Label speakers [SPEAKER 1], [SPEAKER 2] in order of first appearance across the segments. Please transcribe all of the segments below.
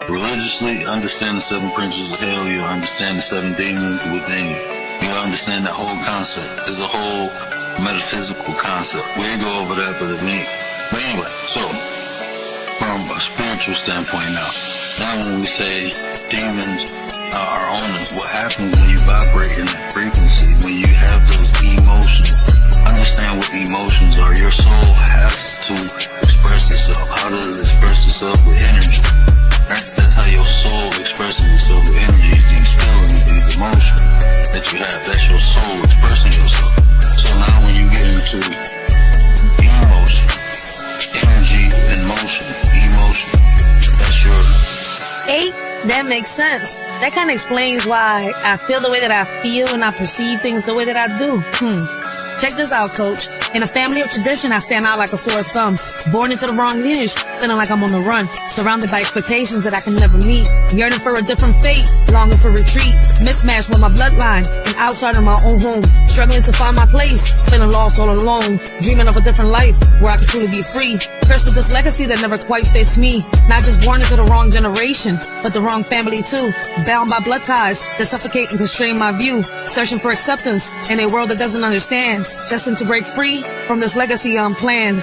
[SPEAKER 1] Religiously, understand the 7 principles of hell, you'll understand the 7 demons within you. You'll understand that whole concept. It's a whole metaphysical concept. We ain't go over that, but anyway, so from a spiritual standpoint now when we say demons are our owners, what happens when you vibrate in that frequency, when you have those emotions? Understand what emotions are. Your soul has to express itself. How does it express itself? With energy. That's how your soul expresses itself with energy. These feelings, these emotions that you have, that's your soul expressing yourself. So now when you get into emotion, energy and motion, emotion, that's your
[SPEAKER 2] 8, that makes sense. That kind of explains why I feel the way that I feel and I perceive things the way that I do. Check this out, coach. In a family of tradition, I stand out like a sore thumb. Born into the wrong lineage, feeling like I'm on the run. Surrounded by expectations that I can never meet. Yearning for a different fate, longing for retreat. Mismatched with my bloodline, an outsider in my own home. Struggling to find my place, feeling lost all alone. Dreaming of a different life, where I can truly be free. Cursed with this legacy that never quite fits me. Not just born into the wrong generation, but the wrong family too. Bound by blood ties that suffocate and constrain my view. Searching for acceptance in a world that doesn't understand. Destined to break free from this legacy unplanned.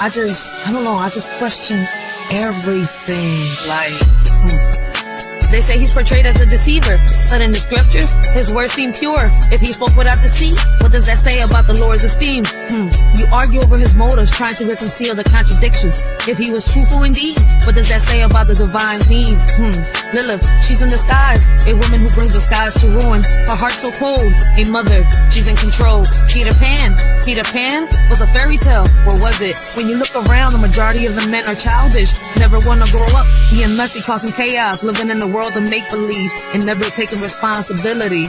[SPEAKER 2] I don't know, I just question everything. They say he's portrayed as a deceiver, but in the scriptures, his words seem pure. If he spoke without deceit, what does that say about the Lord's esteem? You argue over his motives, trying to conceal the contradictions. If he was truthful indeed, what does that say about the divine's needs? Lilith, she's in disguise, a woman who brings the skies to ruin. Her heart so cold, a mother, she's in control. Peter Pan was a fairy tale, or was it? When you look around, the majority of the men are childish, never wanna grow up, being messy, causing chaos, living in the world of make-believe, and never taking responsibility.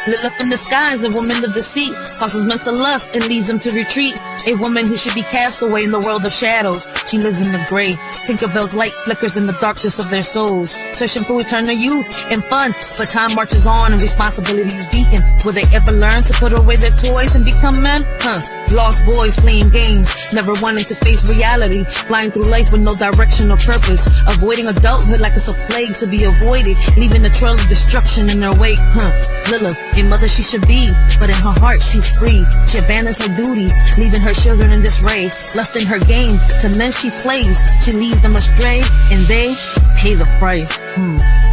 [SPEAKER 2] Lilith in disguise, a woman of deceit, causes mental lust and leads them to retreat. A woman who should be cast away in the world of shadows. She lives in the gray. Tinkerbell's light flickers in the darkness of their souls, searching for eternal youth and fun. But time marches on and responsibilities beacon. Will they ever learn to put away their toys and become men? Lost boys playing games, never wanting to face reality, flying through life with no direction or purpose, avoiding adulthood like it's a plague to be avoided, leaving a trail of destruction in their wake. Lilith, a mother she should be, but in her heart she's free. She abandons her duty, leaving her children in disarray. Lust in her game, to men she plays, she leads them astray, and they pay the price.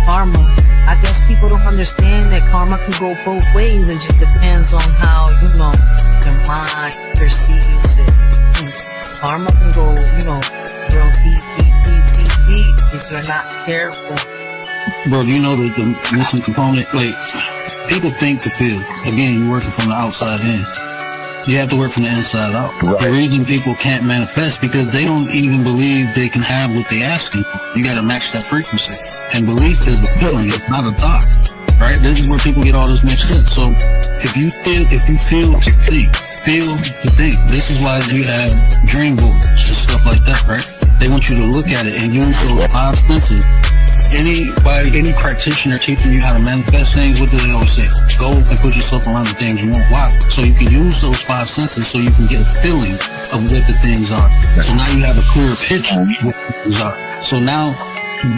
[SPEAKER 2] Karma. I guess people don't understand that karma can go both ways. It just depends on how, your mind perceives it. Karma can go, real deep if you're not careful.
[SPEAKER 1] Bro, do you know that the missing component, people think to feel. Again, you're working from the outside in. You have to work from the inside out. Right. The reason people can't manifest because they don't even believe they can have what they asking for. You gotta match that frequency. And belief is the feeling, it's not a thought. Right? This is where people get all this mixed up. So if you feel what you think, feel to think. This is why you have dream boards and stuff like that, right? They want you to look at it and use those 5 senses. Any practitioner teaching you how to manifest things, what do they always say? Go and put yourself around the things you want. Why? So you can use those 5 senses so you can get a feeling of what the things are. So now you have a clearer picture of what the things are. So now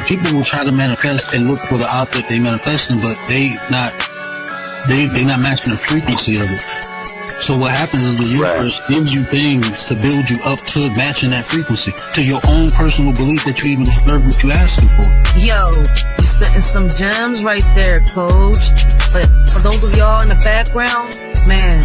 [SPEAKER 1] people will try to manifest and look for the object they manifesting, but they not matching the frequency of it. So what happens is the universe gives you things to build you up to matching that frequency, to your own personal belief that you even deserve what you're asking for.
[SPEAKER 2] Yo, you spitting some gems right there, coach. But for those of y'all in the background, man,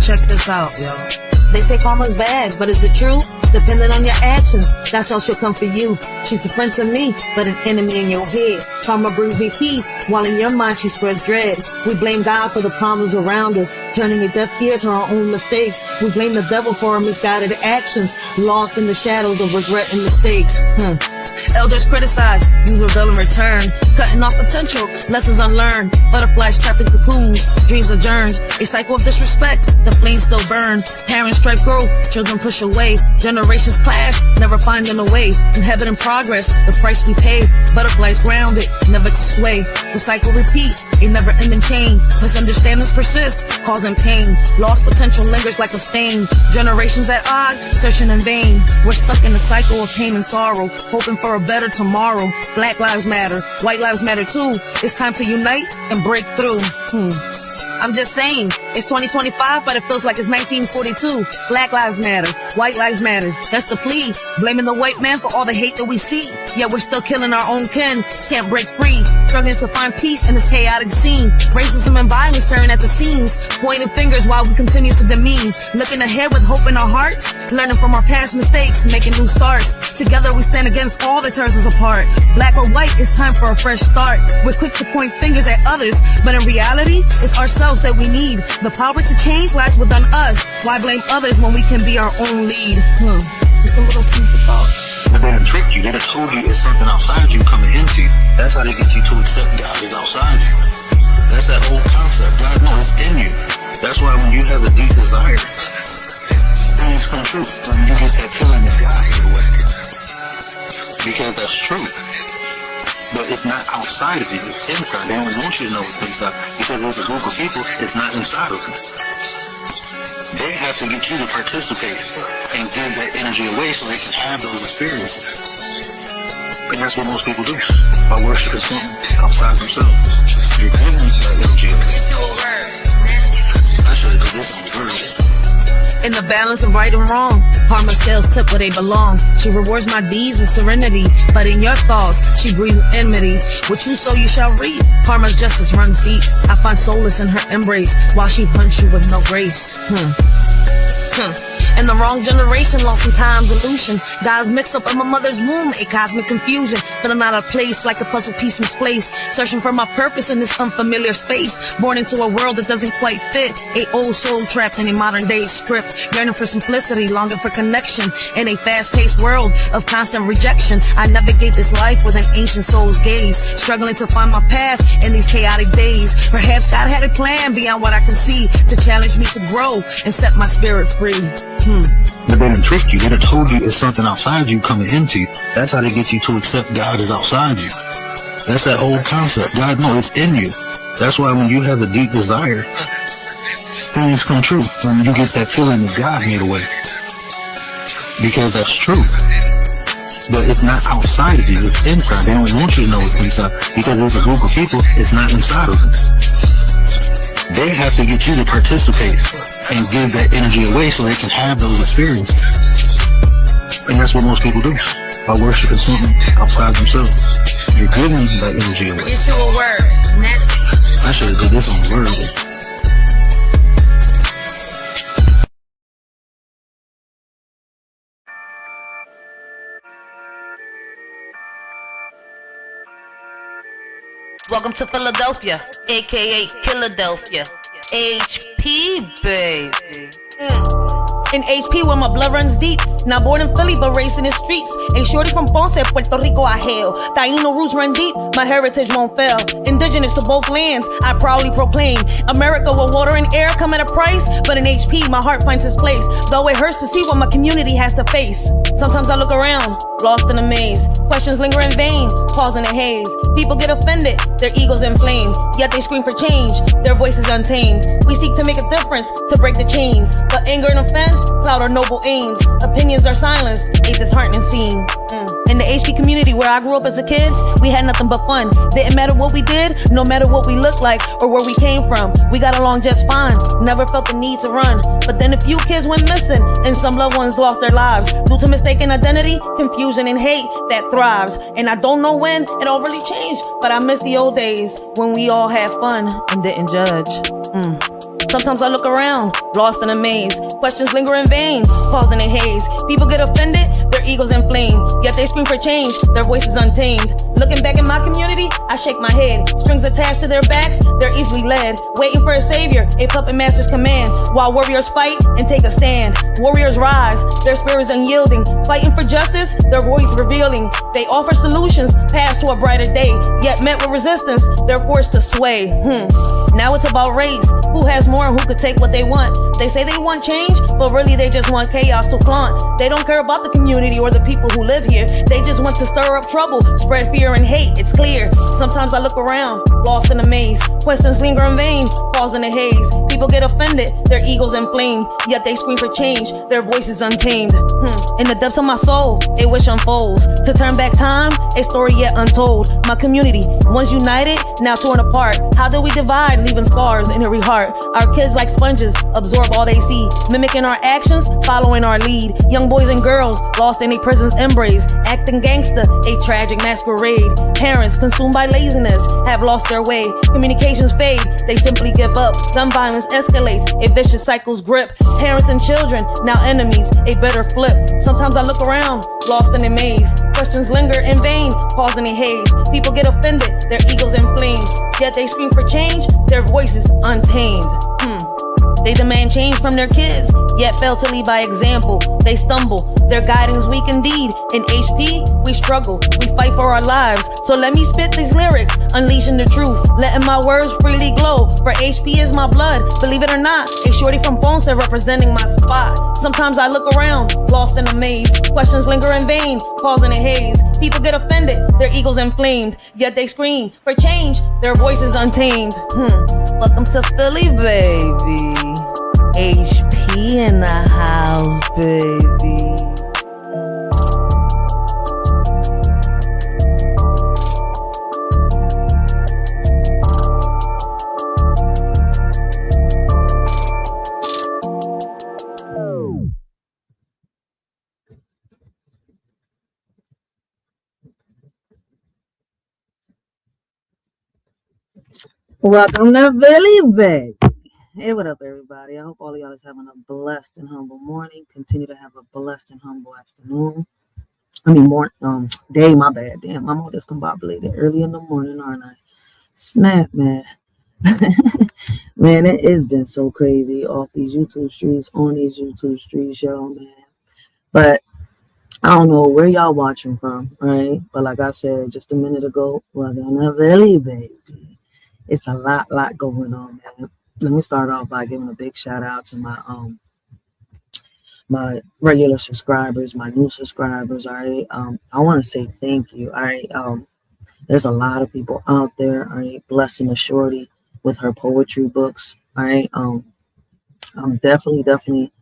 [SPEAKER 2] check this out, yo. They say karma's bad, but is it true? Depending on your actions, that's how she'll come for you. She's a friend to me, but an enemy in your head. Karma brings me peace, while in your mind she spreads dread. We blame God for the problems around us, turning a deaf ear to our own mistakes. We blame the devil for our misguided actions, lost in the shadows of regret and mistakes. Elders criticize, you rebel in return, cutting off potential, lessons unlearned. Butterflies trapped in cocoons, dreams adjourned. A cycle of disrespect, the flames still burn. Parents strive growth, children push away. Generations clash, never finding a way. Inhabit in progress, the price we pay. Butterflies grounded, never to sway. The cycle repeats, a never-ending chain. Misunderstandings persist, causing pain. Lost potential lingers like a stain. Generations at odds, searching in vain. We're stuck in a cycle of pain and sorrow, hoping hoping for a better tomorrow. Black lives matter, white lives matter too. It's time to unite and break through. I'm just saying, it's 2025, but it feels like it's 1942. Black lives matter, white lives matter. That's the plea. Blaming the white man for all the hate that we see. Yet we're still killing our own kin. Can't break free. Struggling to find peace in this chaotic scene. Racism and violence tearing at the seams. Pointing fingers while we continue to demean. Looking ahead with hope in our hearts. Learning from our past mistakes, making new starts. Together we stand against all that tears us apart. Black or white, it's time for a fresh start. We're quick to point fingers at others, but in reality, it's ourselves that we need. The power to change lies within us. Why blame others when we can be our own lead? Just a little food for thought.
[SPEAKER 1] But they done tricked you. They done told you it's something outside you coming into you. That's how they get you to accept God is outside you. That's that whole concept. God knows it's in you. That's why when you have a deep desire, things come true. When you get that feeling of God here away. Because that's truth. But it's not outside of you, it's inside. They only want you to know it's inside. Because there's a group of people, it's not inside of them. They have to get you to participate and give that energy away so they can have those experiences. And that's what most people do, by worshiping something outside themselves. You're giving that energy away. I should have done this on the verse.
[SPEAKER 2] In the balance of right and wrong, karma scales tip where they belong. She rewards my deeds with serenity, but in your thoughts, she breathes enmity. What you sow, you shall reap. Karma's justice runs deep. I find solace in her embrace, while she hunts you with no grace. In the wrong generation, lost in time's illusion. God's mixed up in my mother's womb, a cosmic confusion. Feeling out of place like a puzzle piece misplaced. Searching for my purpose in this unfamiliar space. Born into a world that doesn't quite fit. A old soul trapped in a modern day script. Yearning for simplicity, longing for connection. In a fast-paced world of constant rejection, I navigate this life with an ancient soul's gaze. Struggling to find my path in these chaotic days. Perhaps God had a plan beyond what I can see, to challenge me to grow and set my spirit free.
[SPEAKER 1] But they done tricked you. They done told you it's something outside you coming into you. That's how they get you to accept God is outside you. That's that whole concept. God knows it's in you. That's why when you have a deep desire, things come true. When you get that feeling of God here away. Because that's truth. But it's not outside of you, it's inside. They only want you to know it's inside. Because there's a group of people, it's not inside of them. They have to get you to participate and give that energy away so they can have those experiences. And that's what most people do, by worshiping something outside themselves. You're giving that energy away.
[SPEAKER 2] It's your word.
[SPEAKER 1] I should have did this on the word.
[SPEAKER 2] Welcome to Philadelphia, aka Philadelphia. HP, baby. In HP where my blood runs deep. Not born in Philly but raised in the streets. A shorty from Ponce, Puerto Rico I hail. Taino roots run deep, my heritage won't fail. Indigenous to both lands, I proudly proclaim. America where water and air come at a price. But in HP my heart finds its place. Though it hurts to see what my community has to face. Sometimes I look around, lost in a maze. Questions linger in vain, pause in a haze. People get offended, their egos inflamed. Yet they scream for change, their voices untamed. We seek to make a difference, to break the chains. But anger and offense cloud our noble aims. Opinions are silenced, a disheartening scene. In the HP community where I grew up as a kid, we had nothing but fun. Didn't matter what we did, no matter what we looked like or where we came from. We got along just fine, never felt the need to run. But then a few kids went missing and some loved ones lost their lives due to mistaken identity, confusion and hate that thrives. And I don't know when it all really changed, but I miss the old days when we all had fun and didn't judge. Sometimes I look around, lost in a maze. Questions linger in vain, pause in a haze. People get offended, their egos inflamed. Yet they scream for change, their voices untamed. Looking back at my community, I shake my head. Strings attached to their backs, they're easily led. Waiting for a savior, a puppet master's command. While warriors fight and take a stand. Warriors rise, their spirits unyielding. Fighting for justice, their voice revealing. They offer solutions, paths to a brighter day. Yet met with resistance, they're forced to sway. Now it's about race. Who has more and who could take what they want? They say they want change, but really they just want chaos to flaunt. They don't care about the community or the people who live here. They just want to stir up trouble, spread fear and hate. It's clear. Sometimes I look around, lost in a maze. Questions linger in vain, falls in a haze. People get offended, their egos inflamed. Yet they scream for change, their voices untamed. In the depths of my soul, a wish unfolds. To turn back time, a story yet untold. My community, once united, now torn apart. How do we divide, leaving scars in every heart? Our kids like sponges, absorb all they see, mimicking our actions, following our lead. Young boys and girls, lost in a prison's embrace, acting gangster, a tragic masquerade. Parents, consumed by laziness, have lost their way. Communications fade, they simply give up. Gun violence escalates, a vicious cycle's grip. Parents and children, now enemies, a bitter flip. Sometimes I look around, lost in a maze. Questions linger in vain, causing a haze. People get offended, their egos inflamed. Yet they scream for change, their voices untamed. They demand change from their kids, yet fail to lead by example. They stumble, their guiding's weak indeed. In HP, we struggle, we fight for our lives. So let me spit these lyrics, unleashing the truth, letting my words freely glow. For HP is my blood, believe it or not. A shorty from Ponce representing my spot. Sometimes I look around, lost in a maze. Questions linger in vain, pause in a haze. People get offended, their egos inflamed. Yet they scream for change, their voices untamed. Welcome to Philly, baby. HP in the house, baby. Welcome to Philly, baby. Hey, what up, everybody? I hope all of y'all is having a blessed and humble morning. Continue to have a blessed and humble afternoon. Day, my bad. Damn, I'm all discombobulated early in the morning, aren't I? Snap, man. Man, it has been so crazy off these YouTube streets, on these YouTube streets, y'all, man. But I don't know where y'all watching from, right? But like I said just a minute ago, welcome to Philly, baby. It's a lot going on, man. Let me start off by giving a big shout out to my regular subscribers, my new subscribers. All right, I want to say thank you. All right, there's a lot of people out there. All right, blessing the Shorty with her poetry books. All right, I'm definitely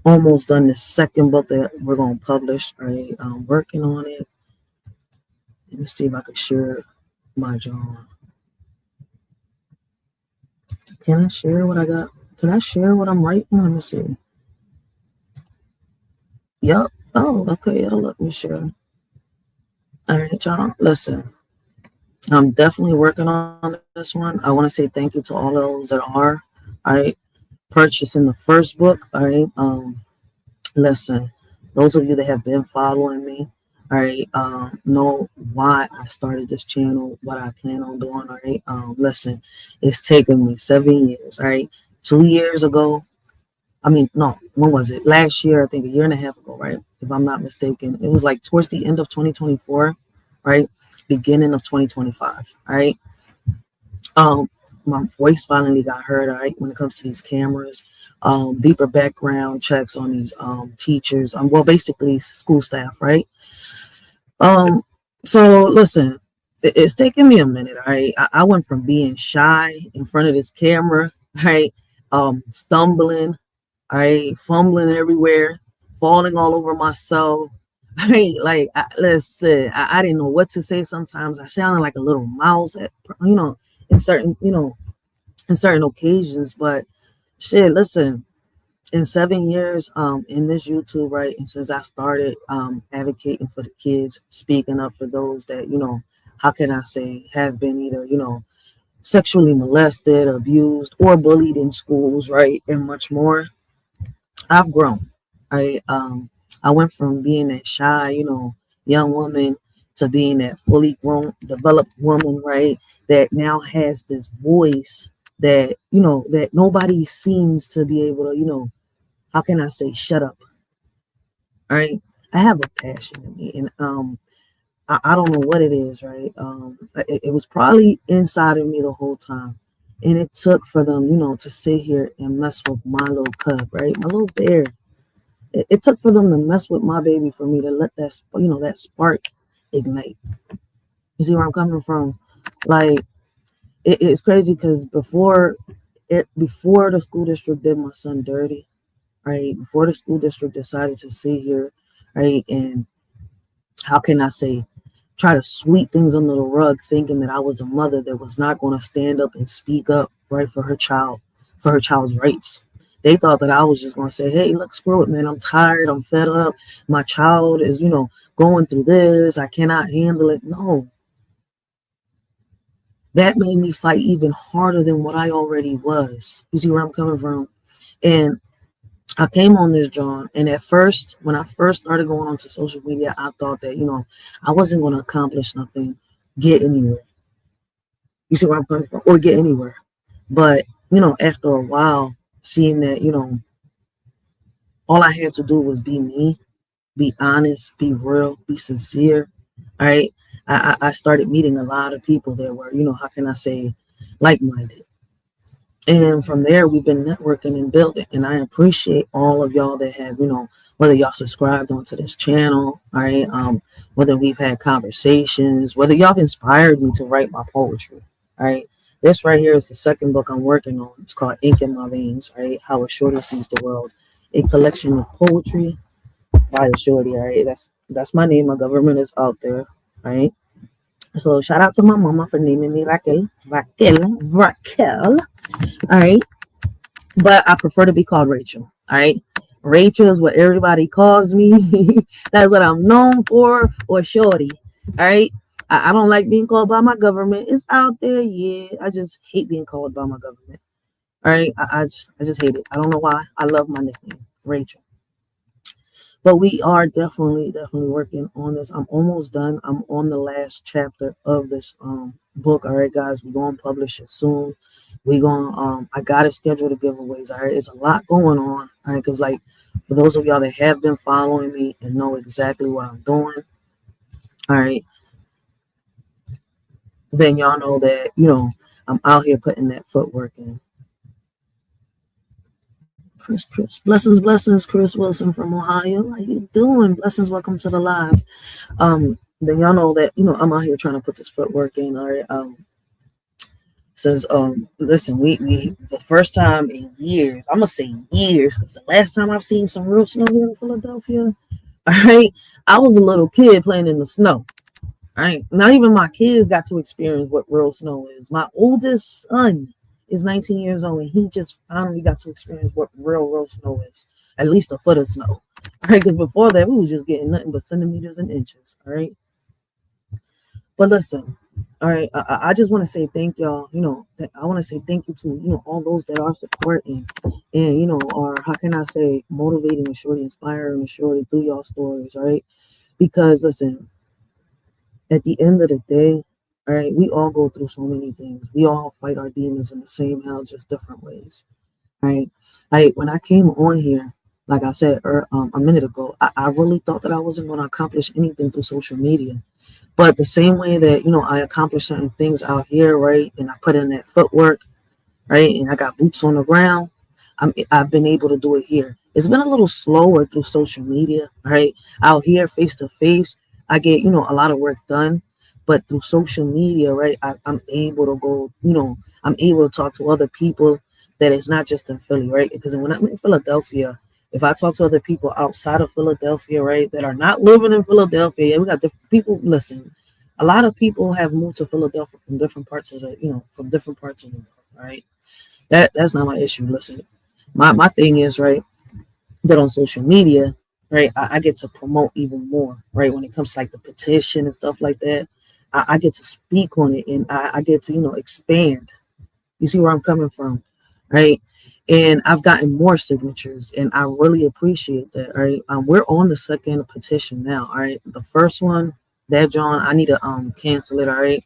[SPEAKER 2] almost done the second book that we're gonna publish. All right, I'm working on it. Let me see if I can share my John. Can I share what I got? Can I share what I'm writing? Let me see. Yep. Oh, okay. It'll let me share. All right, y'all. Listen, I'm definitely working on this one. I want to say thank you to all those that are, all right, purchasing the first book. All right. Listen, those of you that have been following me, all right, know why I started this channel, what I plan on doing. All right. Listen, it's taken me 7 years. All right. 2 years ago. No, when was it? Last year, I think a year and a half ago, right? If I'm not mistaken. It was like towards the end of 2024, right? Beginning of 2025, all right? My voice finally got heard, all right, when it comes to these cameras. Deeper background checks on these teachers, basically school staff, right? So listen, it's taken me a minute, all right? I went from being shy in front of this camera, right? Stumbling, all right, fumbling everywhere, falling all over myself. Like, listen, I didn't know what to say. Sometimes I sounded like a little mouse at, in certain occasions. But shit, listen, in 7 years, in this YouTube, right, and since I started advocating for the kids, speaking up for those that, how can I say, have been either, sexually molested, abused, or bullied in schools, right, and much more. I've grown. I went from being that shy, young woman to being that fully grown, developed woman, right? That now has this voice that, that nobody seems to be able to, how can I say, shut up. All right. I have a passion in me, and I don't know what it is, right? It was probably inside of me the whole time.
[SPEAKER 3] And it took for them, to sit here and mess with my little cub, right? My little bear. It took for them to mess with my baby for me to let that spark ignite. You see where I'm coming from? Like, it's crazy because before the school district did my son dirty, right? Before the school district decided to sit here, right? And how can I say, try to sweep things under the rug, thinking that I was a mother that was not going to stand up and speak up, right, for her child's rights. They thought that I was just going to say, hey, look, screw it, man. I'm tired. I'm fed up. My child is, going through this. I cannot handle it. No, that made me fight even harder than what I already was. You see where I'm coming from? And I came on this, John, and at first, when I first started going onto social media, I thought that, I wasn't going to accomplish nothing, get anywhere. You see where I'm coming from? Or get anywhere. But, after a while, seeing that, all I had to do was be me, be honest, be real, be sincere. All right. I started meeting a lot of people that were, how can I say, like-minded. And from there, we've been networking and building. And I appreciate all of y'all that have, whether y'all subscribed onto this channel, all right, whether we've had conversations, whether y'all have inspired me to write my poetry, all right. This right here is the second book I'm working on. It's called Ink in My Veins, right? How a Shorty Sees the World. A collection of poetry by a Shorty, all right? That's my name. My government is out there, all right? So shout out to my mama for naming me Raquel. All right, but I prefer to be called Rachel. All right, Rachel is what everybody calls me. That's what I'm known for, or Shorty. All right, I don't like being called by my government. It's out there, yeah. I just hate being called by my government. All right, I just hate it. I don't know why. I love my nickname, Rachel. But we are definitely working on this. I'm almost done. I'm on the last chapter of this book. All right, guys, we're gonna publish it soon. We're gonna I gotta schedule the giveaways. All right, it's a lot going on. All right, because like for those of y'all that have been following me and know exactly what I'm doing, all right, then y'all know that I'm out here putting that footwork in. Chris, blessings, Chris Wilson from Ohio. How you doing? Blessings, welcome to the live. Then y'all know that I'm out here trying to put this footwork in. All right. Says listen, we the first time in years, I'm gonna say years, because the last time I've seen some real snow here in Philadelphia, all right, I was a little kid playing in the snow. All right, not even my kids got to experience what real snow is. My oldest son is 19 years old, and he just finally got to experience what real snow is. At least a foot of snow. All right, because before that, we was just getting nothing but centimeters and inches. All right. But listen, all right, I just want to say thank y'all. I want to say thank you to, all those that are supporting and, are, how can I say, motivating a Shorty, inspiring a Shorty through y'all stories, all right? Because listen, at the end of the day, all right, we all go through so many things. We all fight our demons in the same hell, just different ways. Right? Like when I came on here, like I said a minute ago, I really thought that I wasn't going to accomplish anything through social media. But the same way that, I accomplished certain things out here, right? And I put in that footwork, right? And I got boots on the ground. I've been able to do it here. It's been a little slower through social media, right? Out here, face to face, I get, a lot of work done. But through social media, right, I'm able to go, I'm able to talk to other people that is not just in Philly, right? Because when I'm in Philadelphia, if I talk to other people outside of Philadelphia, right, that are not living in Philadelphia, yeah, we got different people. Listen, a lot of people have moved to Philadelphia from different parts of from different parts of the world, all right? That's not my issue. Listen, my thing is, right, that on social media, right, I get to promote even more, right, when it comes to like the petition and stuff like that. I get to speak on it, and I get to, expand. You see where I'm coming from, right? And I've gotten more signatures, and I really appreciate that, right? We're on the second petition now, all right? The first one, that John, I need to cancel it, all right?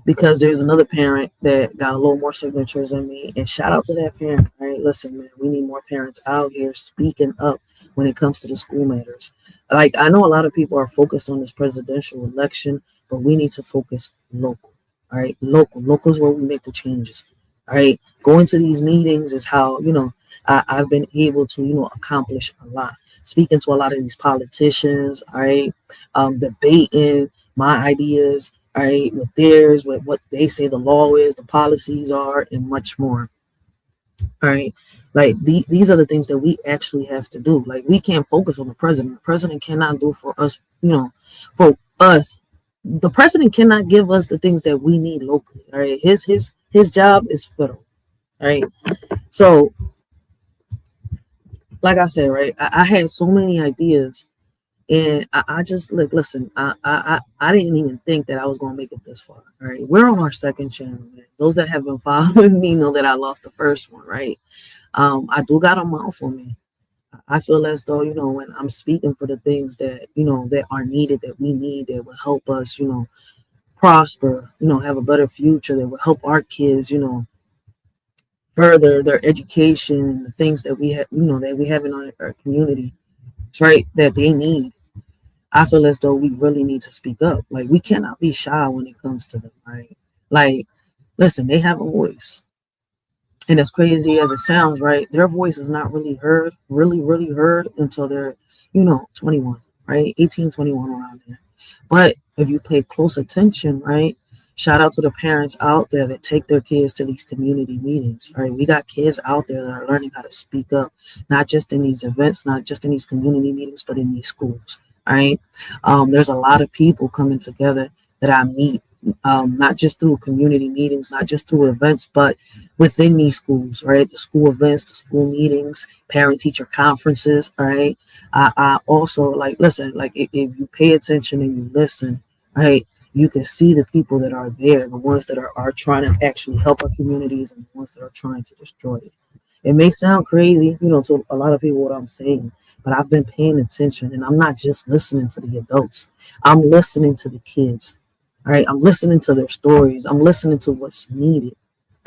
[SPEAKER 3] Because there's another parent that got a little more signatures than me, and shout out to that parent, all right? Listen, man, we need more parents out here speaking up when it comes to the school matters. Like, I know a lot of people are focused on this presidential election, but we need to focus local. All right, local is where we make the changes. All right, going to these meetings is how I've been able to accomplish a lot. Speaking to a lot of these politicians, all right, debating my ideas, all right, with theirs, with what they say the law is, the policies are, and much more. All right. Like these are the things that we actually have to do. Like we can't focus on the president. The president cannot do for us, for us. The president cannot give us the things that we need locally. All right. His job is federal. All right. So like I said, right, I had so many ideas and I just like listen, I didn't even think that I was gonna make it this far. All right. We're on our second channel, man. Those that have been following me know that I lost the first one, right? I do got a mouth on me. I feel as though, when I'm speaking for the things that, that are needed, that we need, that will help us, prosper, have a better future, that will help our kids, further their education and the things that we have, that we have in our community, right, that they need. I feel as though we really need to speak up. Like, we cannot be shy when it comes to them, right? Like, listen, they have a voice. And as crazy as it sounds, right, their voice is not really heard, really heard until they're, 21, right? 18, 21 around there. But if you pay close attention, right, shout out to the parents out there that take their kids to these community meetings, right? We got kids out there that are learning how to speak up, not just in these events, not just in these community meetings, but in these schools, right? There's a lot of people coming together that I meet, not just through community meetings, not just through events, but within these schools, right? The school events, the school meetings, parent teacher conferences, all right? I also listen, if you pay attention and you listen, right, you can see the people that are there, the ones that are trying to actually help our communities and the ones that are trying to destroy it. It may sound crazy, to a lot of people what I'm saying, but I've been paying attention and I'm not just listening to the adults. I'm listening to the kids. All right. I'm listening to their stories. I'm listening to what's needed.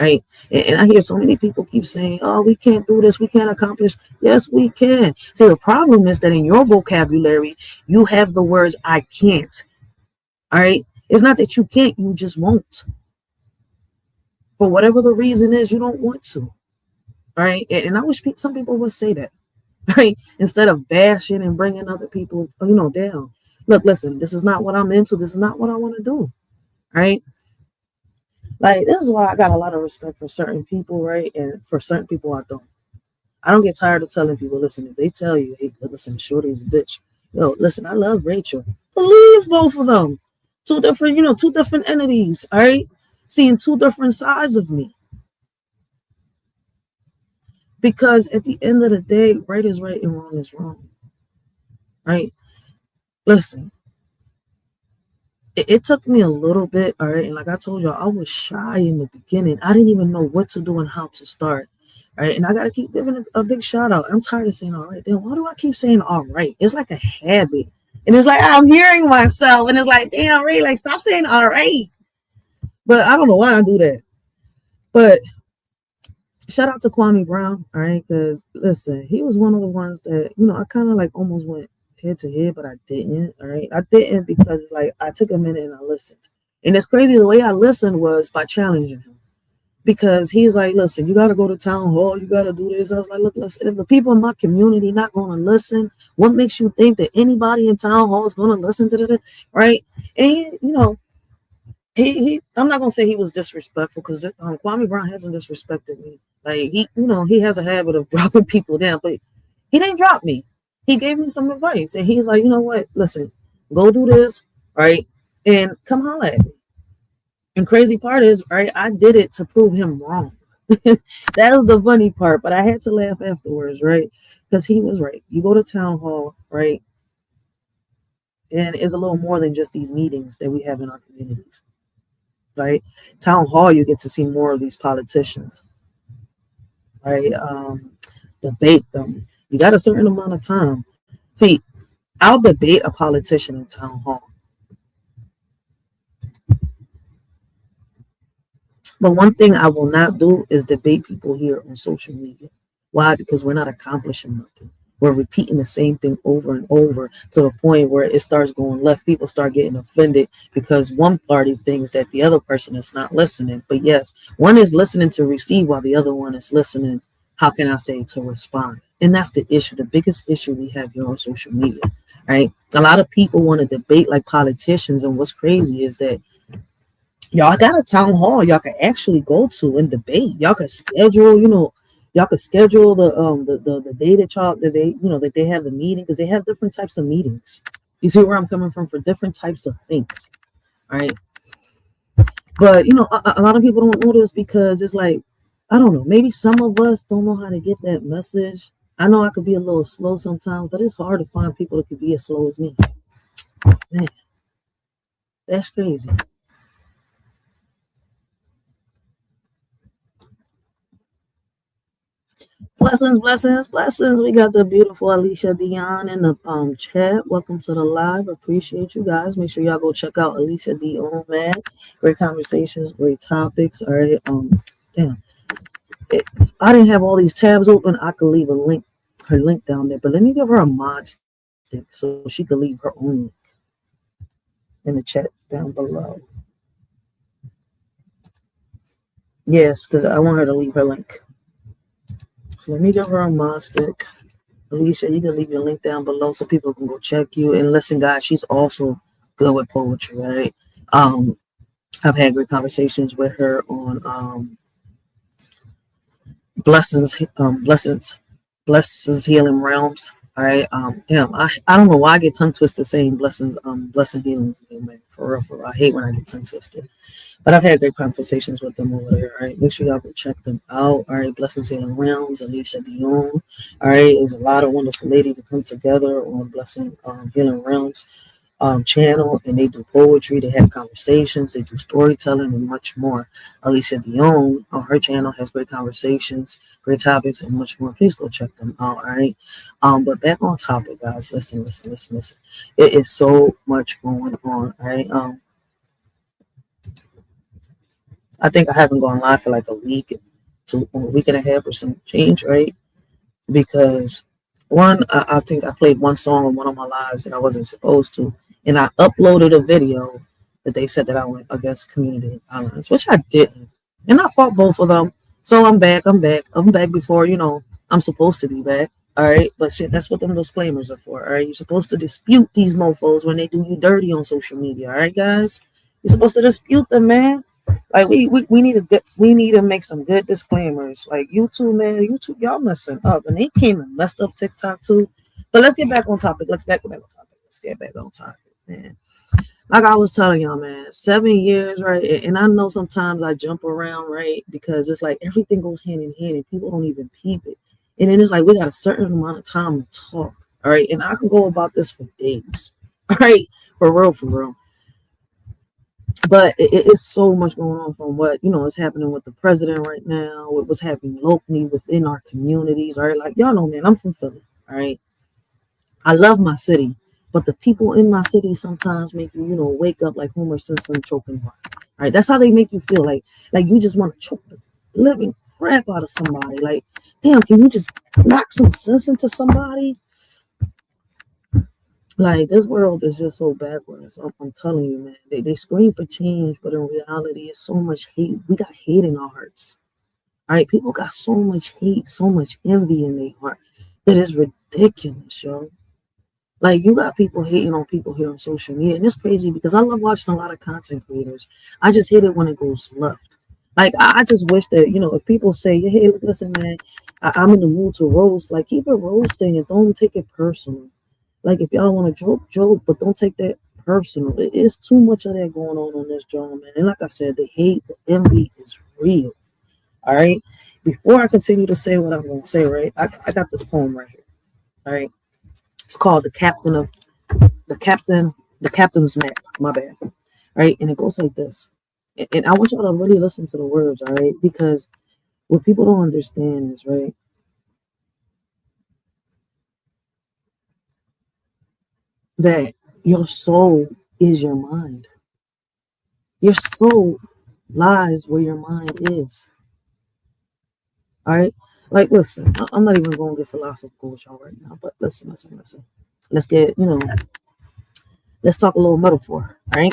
[SPEAKER 3] Right. And I hear so many people keep saying, oh, we can't do this. We can't accomplish. Yes, we can. See, the problem is that in your vocabulary, you have the words I can't. All right. It's not that you can't, you just won't. For whatever the reason is, you don't want to. All right. And I wish some people would say that. Right. Instead of bashing and bringing other people, down. Look, listen, this is not what I'm into. This is not what I want to do. Right. Like, this is why I got a lot of respect for certain people, right? And for certain people, I don't. I don't get tired of telling people, listen, if they tell you, hey, listen, Shorty's a bitch. Yo, listen, I love Rachel. Believe both of them. Two different entities, all right? Seeing two different sides of me. Because at the end of the day, right is right and wrong is wrong. Right? Listen. It took me a little bit, all right? And like I told y'all, I was shy in the beginning. I didn't even know what to do and how to start, right? And I got to keep giving a big shout out. I'm tired of saying all right. Then why do I keep saying all right? It's like a habit. And it's like I'm hearing myself. And it's like, damn, Ray, like, stop saying all right. But I don't know why I do that. But shout out to Kwame Brown, all right? Because, listen, he was one of the ones that, I kind of almost went head to head, but I didn't. All right, I didn't because I took a minute and I listened. And it's crazy, the way I listened was by challenging him, because he's like, listen, you got to go to town hall, you got to do this. I was like, look, listen, if the people in my community not going to listen, what makes you think that anybody in town hall is going to listen to this, right? And he I'm not gonna say he was disrespectful, because Kwame Brown hasn't disrespected me. Like, he has a habit of dropping people down, but he didn't drop me. He gave me some advice, and he's like, you know what? Listen, go do this, right? And come holler at me. And crazy part is, right, I did it to prove him wrong. That was the funny part, but I had to laugh afterwards, right? Because he was right. You go to town hall, right? And it's a little more than just these meetings that we have in our communities, right? Town hall, you get to see more of these politicians, right? Debate them. You got a certain amount of time. See, I'll debate a politician in town hall. But one thing I will not do is debate people here on social media. Why? Because we're not accomplishing nothing. we're repeating the same thing over and over to the point where it starts going left. People start getting offended because one party thinks that the other person is not listening. But yes, one is listening to receive while the other one is listening, how can I say, to respond. And that's the issue, the biggest issue we have here on social media, right? A lot of people want to debate like politicians, and what's crazy is that y'all got a town hall y'all can actually go to and debate. Y'all can schedule, y'all could schedule the day that y'all that they that they have a meeting, because they have different types of meetings. You see where I'm coming from, for different types of things, right? But a lot of people don't know this because it's like, I don't know, maybe some of us don't know how to get that message. I know I could be a little slow sometimes, but it's hard to find people that could be as slow as me. Man, that's crazy. Blessings, blessings, blessings. We got the beautiful Alicia Dion in the chat. Welcome to the live. Appreciate you guys. Make sure y'all go check out Alicia Dion, man. Great conversations, great topics. All right. Damn. If I didn't have all these tabs open, I could leave her link down there. But let me give her a mod stick so she could leave her own link in the chat down below. Yes, because I want her to leave her link. So let me give her a mod stick. Alicia, you can leave your link down below so people can go check you. And listen, guys, she's also good with poetry, right? I've had great conversations with her on blessings healing realms. All right. Damn, I don't know why I get tongue twisted saying blessings, blessing healings, man. For real. I hate when I get tongue twisted. But I've had great conversations with them over there. All right. Make sure y'all go check them out. All right. Blessings Healing Realms, Alicia Dion. All right. There's a lot of wonderful ladies to come together on Blessing Healing Realms channel, and they do poetry, they have conversations, they do storytelling, and much more. Alicia Dion on her channel has great conversations, great topics, and much more. Please go check them out. All right. But back on topic, guys. Listen. It is so much going on. All right. I think I haven't gone live for like a week to a week and a half or some change, right? Because one, I think I played one song on one of my lives that I wasn't supposed to, and I uploaded a video that they said that I went against community guidelines, which I didn't, and I fought both of them. So I'm back before I'm supposed to be back. All right, but shit, that's what them disclaimers are for. All right, you're supposed to dispute these mofos when they do you dirty on social media. All right, guys, you're supposed to dispute them, man. Like we need to make some good disclaimers. Like YouTube, man, y'all messing up, and they came and messed up TikTok too. But let's get back on topic. Let's get back on topic, man. Like I was telling y'all, man, 7 years, right? And I know sometimes I jump around, right? Because it's like everything goes hand in hand, and people don't even peep it. And then it's like we got a certain amount of time to talk, all right? And I can go about this for days, all right? For real. But it's so much going on from what is happening with the president right now, what's happening locally within our communities. All right, like y'all know, man, I'm from Philly. All right, I love my city, but the people in my city sometimes make you wake up like Homer Simpson choking bar. All right, that's how they make you feel, like you just want to choke the living crap out of somebody. Like, damn, can you just knock some sense into somebody? Like, this world is just so backwards. I'm telling you, man. They scream for change, but in reality, it's so much hate. We got hate in our hearts. All right, people got so much hate, so much envy in their heart that is ridiculous, yo. Like, you got people hating on people here on social media, and it's crazy because I love watching a lot of content creators. I just hate it when it goes left. Like, I just wish that if people say, hey, look, listen, man, I'm in the mood to roast. Like, keep it roasting and don't take it personal. Like, if y'all want to joke, but don't take that personal. It's too much of that going on this job, man. And like I said, the hate, the envy is real. All right. Before I continue to say what I'm going to say, right, I got this poem right here. All right. It's called the Captain's Map. My bad. Right. And it goes like this. And I want y'all to really listen to the words. All right. Because what people don't understand is, right, that your soul is your mind. Your soul lies where your mind is. All right. Like, listen, I'm not even going to get philosophical with y'all right now, but listen. Let's get, let's talk a little metaphor, right?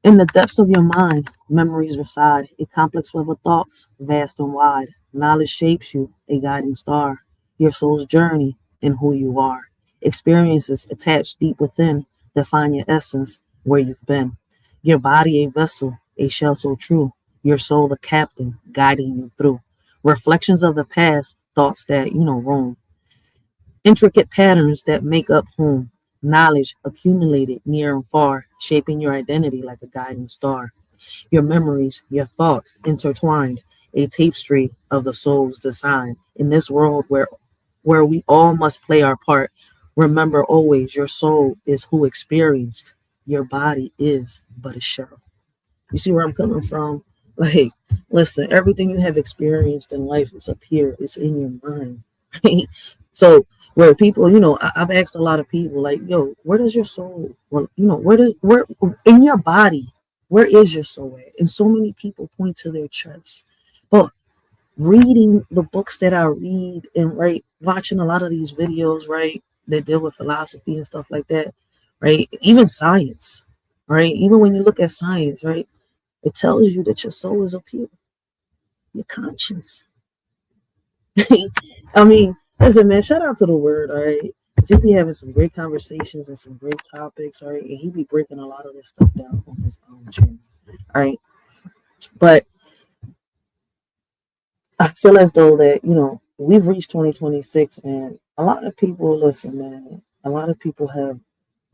[SPEAKER 3] In the depths of your mind, memories reside, a complex web of thoughts, vast and wide. Knowledge shapes you, a guiding star. Your soul's journey and who you are. Experiences attached deep within define your essence, where you've been. Your body a vessel, a shell so true. Your soul the captain, guiding you through. Reflections of the past, thoughts that, roam. Intricate patterns that make up home. Knowledge accumulated near and far, shaping your identity like a guiding star. Your memories, your thoughts intertwined, a tapestry of the soul's design. In this world where we all must play our part, remember always your soul is who experienced. Your body is but a shell. You see where I'm coming from? Like, listen, everything you have experienced in life is up here. It's in your mind. Right? So where people, I've asked a lot of people, like, yo, where does your soul, where in your body, where is your soul at? And so many people point to their chest. But reading the books that I read and watching a lot of these videos, right, that deal with philosophy and stuff like that, right? Even science, right? Even when you look at science, right? It tells you that your soul is up here, your conscience. I mean, listen, man, shout out to the word, all right? Because he be having some great conversations and some great topics, all right? And he be breaking a lot of this stuff down on his own channel, all right? But I feel as though that, we've reached 2026 and a lot of people, listen, man, a lot of people have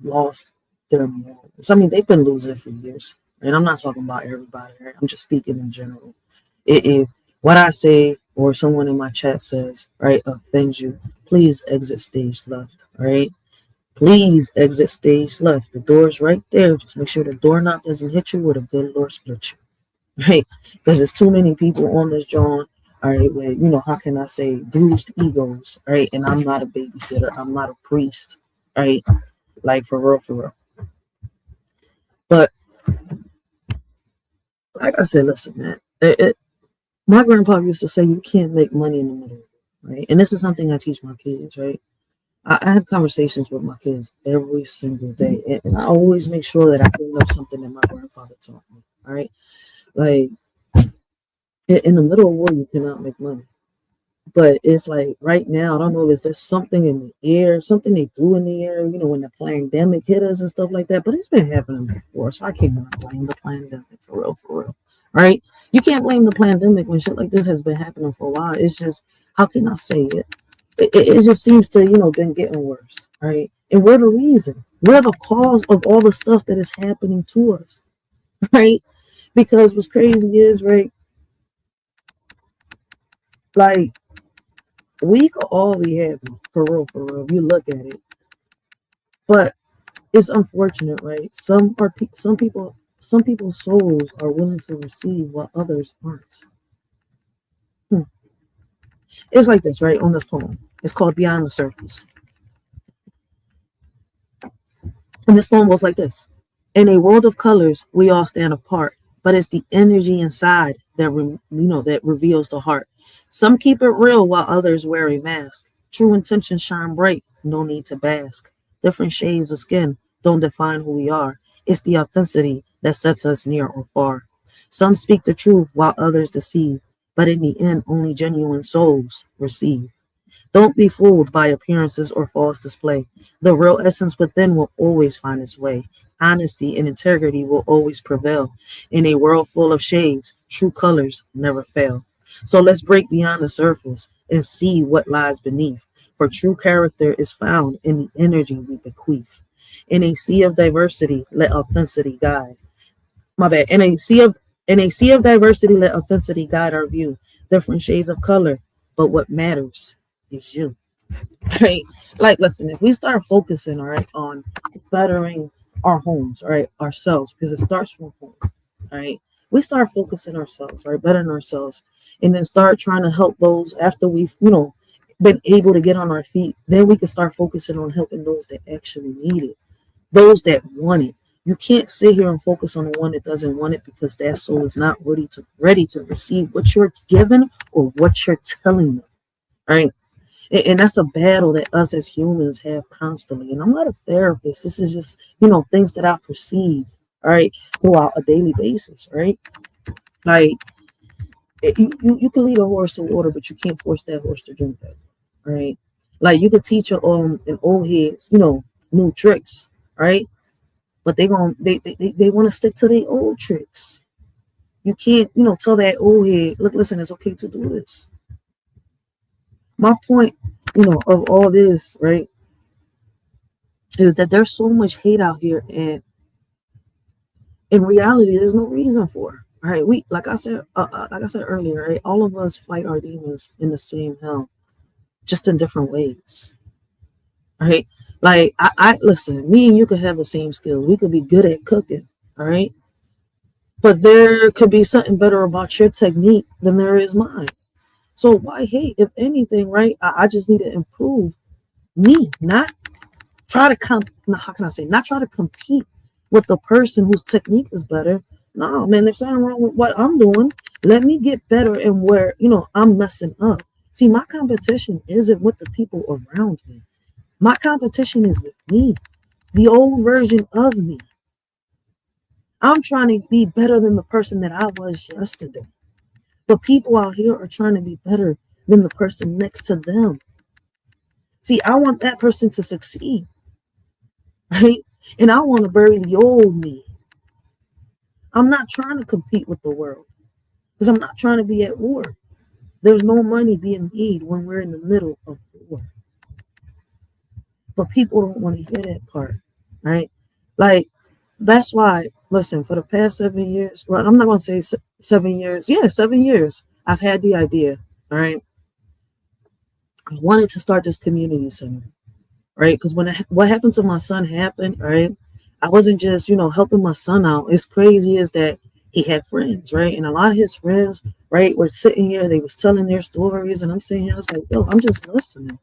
[SPEAKER 3] lost their morals. I mean, they've been losing it for years. And I'm not talking about everybody, right? I'm just speaking in general. If what I say or someone in my chat says, right, offends you, please exit stage left, right? Please exit stage left. The door's right there. Just make sure the doorknob doesn't hit you or the good Lord split you, right? Because there's too many people on this John, all right, where, how can I say, bruised egos, right? And I'm not a babysitter. I'm not a priest, right? Like, for real. But like I said, listen, man, my grandpa used to say you can't make money in the middle, right? And this is something I teach my kids, right? I have conversations with my kids every single day, and I always make sure that I bring up something that my grandfather taught me, all right? Like, in the middle of war, you cannot make money. But it's like right now, I don't know if there's something in the air, something they threw in the air, when the pandemic hit us and stuff like that. But it's been happening before, so I can't blame the pandemic for real. Right? You can't blame the pandemic when shit like this has been happening for a while. It's just, how can I say it? It just seems to, been getting worse, right? And we're the reason. We're the cause of all the stuff that is happening to us, right? Because what's crazy is, right, like, we could all be happy, for real. If you look at it. But it's unfortunate, right? Some people's souls are willing to receive while others aren't. It's like this, right? On this poem. It's called Beyond the Surface. And this poem goes like this. In a world of colors, we all stand apart, but it's the energy inside that that reveals the heart. Some keep it real while others wear a mask. True intentions shine bright, no need to bask. Different shades of skin don't define who we are. It's the authenticity that sets us near or far. Some speak the truth while others deceive, but in the end, only genuine souls receive. Don't be fooled by appearances or false display. The real essence within will always find its way. Honesty and integrity will always prevail. In a world full of shades, true colors never fail. So let's break beyond the surface and see what lies beneath. For true character is found in the energy we bequeath. In a sea of diversity, let authenticity guide. My bad. In a sea of diversity, let authenticity guide our view. Different shades of color, but what matters is you. Right? Like, listen, if we start focusing, all right, on bettering our homes, all right, ourselves, because it starts from home, all right. We start focusing ourselves, right, bettering ourselves, and then start trying to help those after we've, been able to get on our feet. Then we can start focusing on helping those that actually need it, those that want it, You can't sit here and focus on the one that doesn't want it, because that soul is not ready to receive what you're given or what you're telling them. Right? And that's a battle that us as humans have constantly. And I'm not a therapist. This is just, things that I perceive, all right, throughout a daily basis, right? Like, you can lead a horse to water, but you can't force that horse to drink that, right? Like, you could teach an old heads, new tricks, right? But they want to stick to their old tricks. You can't, tell that old head, look, listen, it's okay to do this. My point, of all this, right, is that there's so much hate out here, and in reality, there's no reason for it. Right? We, like I said earlier, right? All of us fight our demons in the same hell, just in different ways. Right? Like, I listen. Me and you could have the same skills. We could be good at cooking. All right, but there could be something better about your technique than there is mine. So why hate? If anything, right? I just need to improve me, not try to not try to compete with the person whose technique is better. No, man, there's something wrong with what I'm doing. Let me get better and where, I'm messing up. See, my competition isn't with the people around me. My competition is with me, the old version of me. I'm trying to be better than the person that I was yesterday. But people out here are trying to be better than the person next to them. See, I want that person to succeed, right? And I want to bury the old me. I'm not trying to compete with the world, because I'm not trying to be at war. There's no money being made when we're in the middle of war. But people don't want to hear that part, right? Like, that's why, listen, for the past 7 years, well, I'm not going to say 7 years. Yeah, 7 years. I've had the idea, all right? I wanted to start this community center, right? Because what happened to my son happened, right? I wasn't just, helping my son out. It's crazy is that he had friends, right? And a lot of his friends, right, were sitting here, they was telling their stories, and I'm sitting here, I was like, yo, I'm just listening,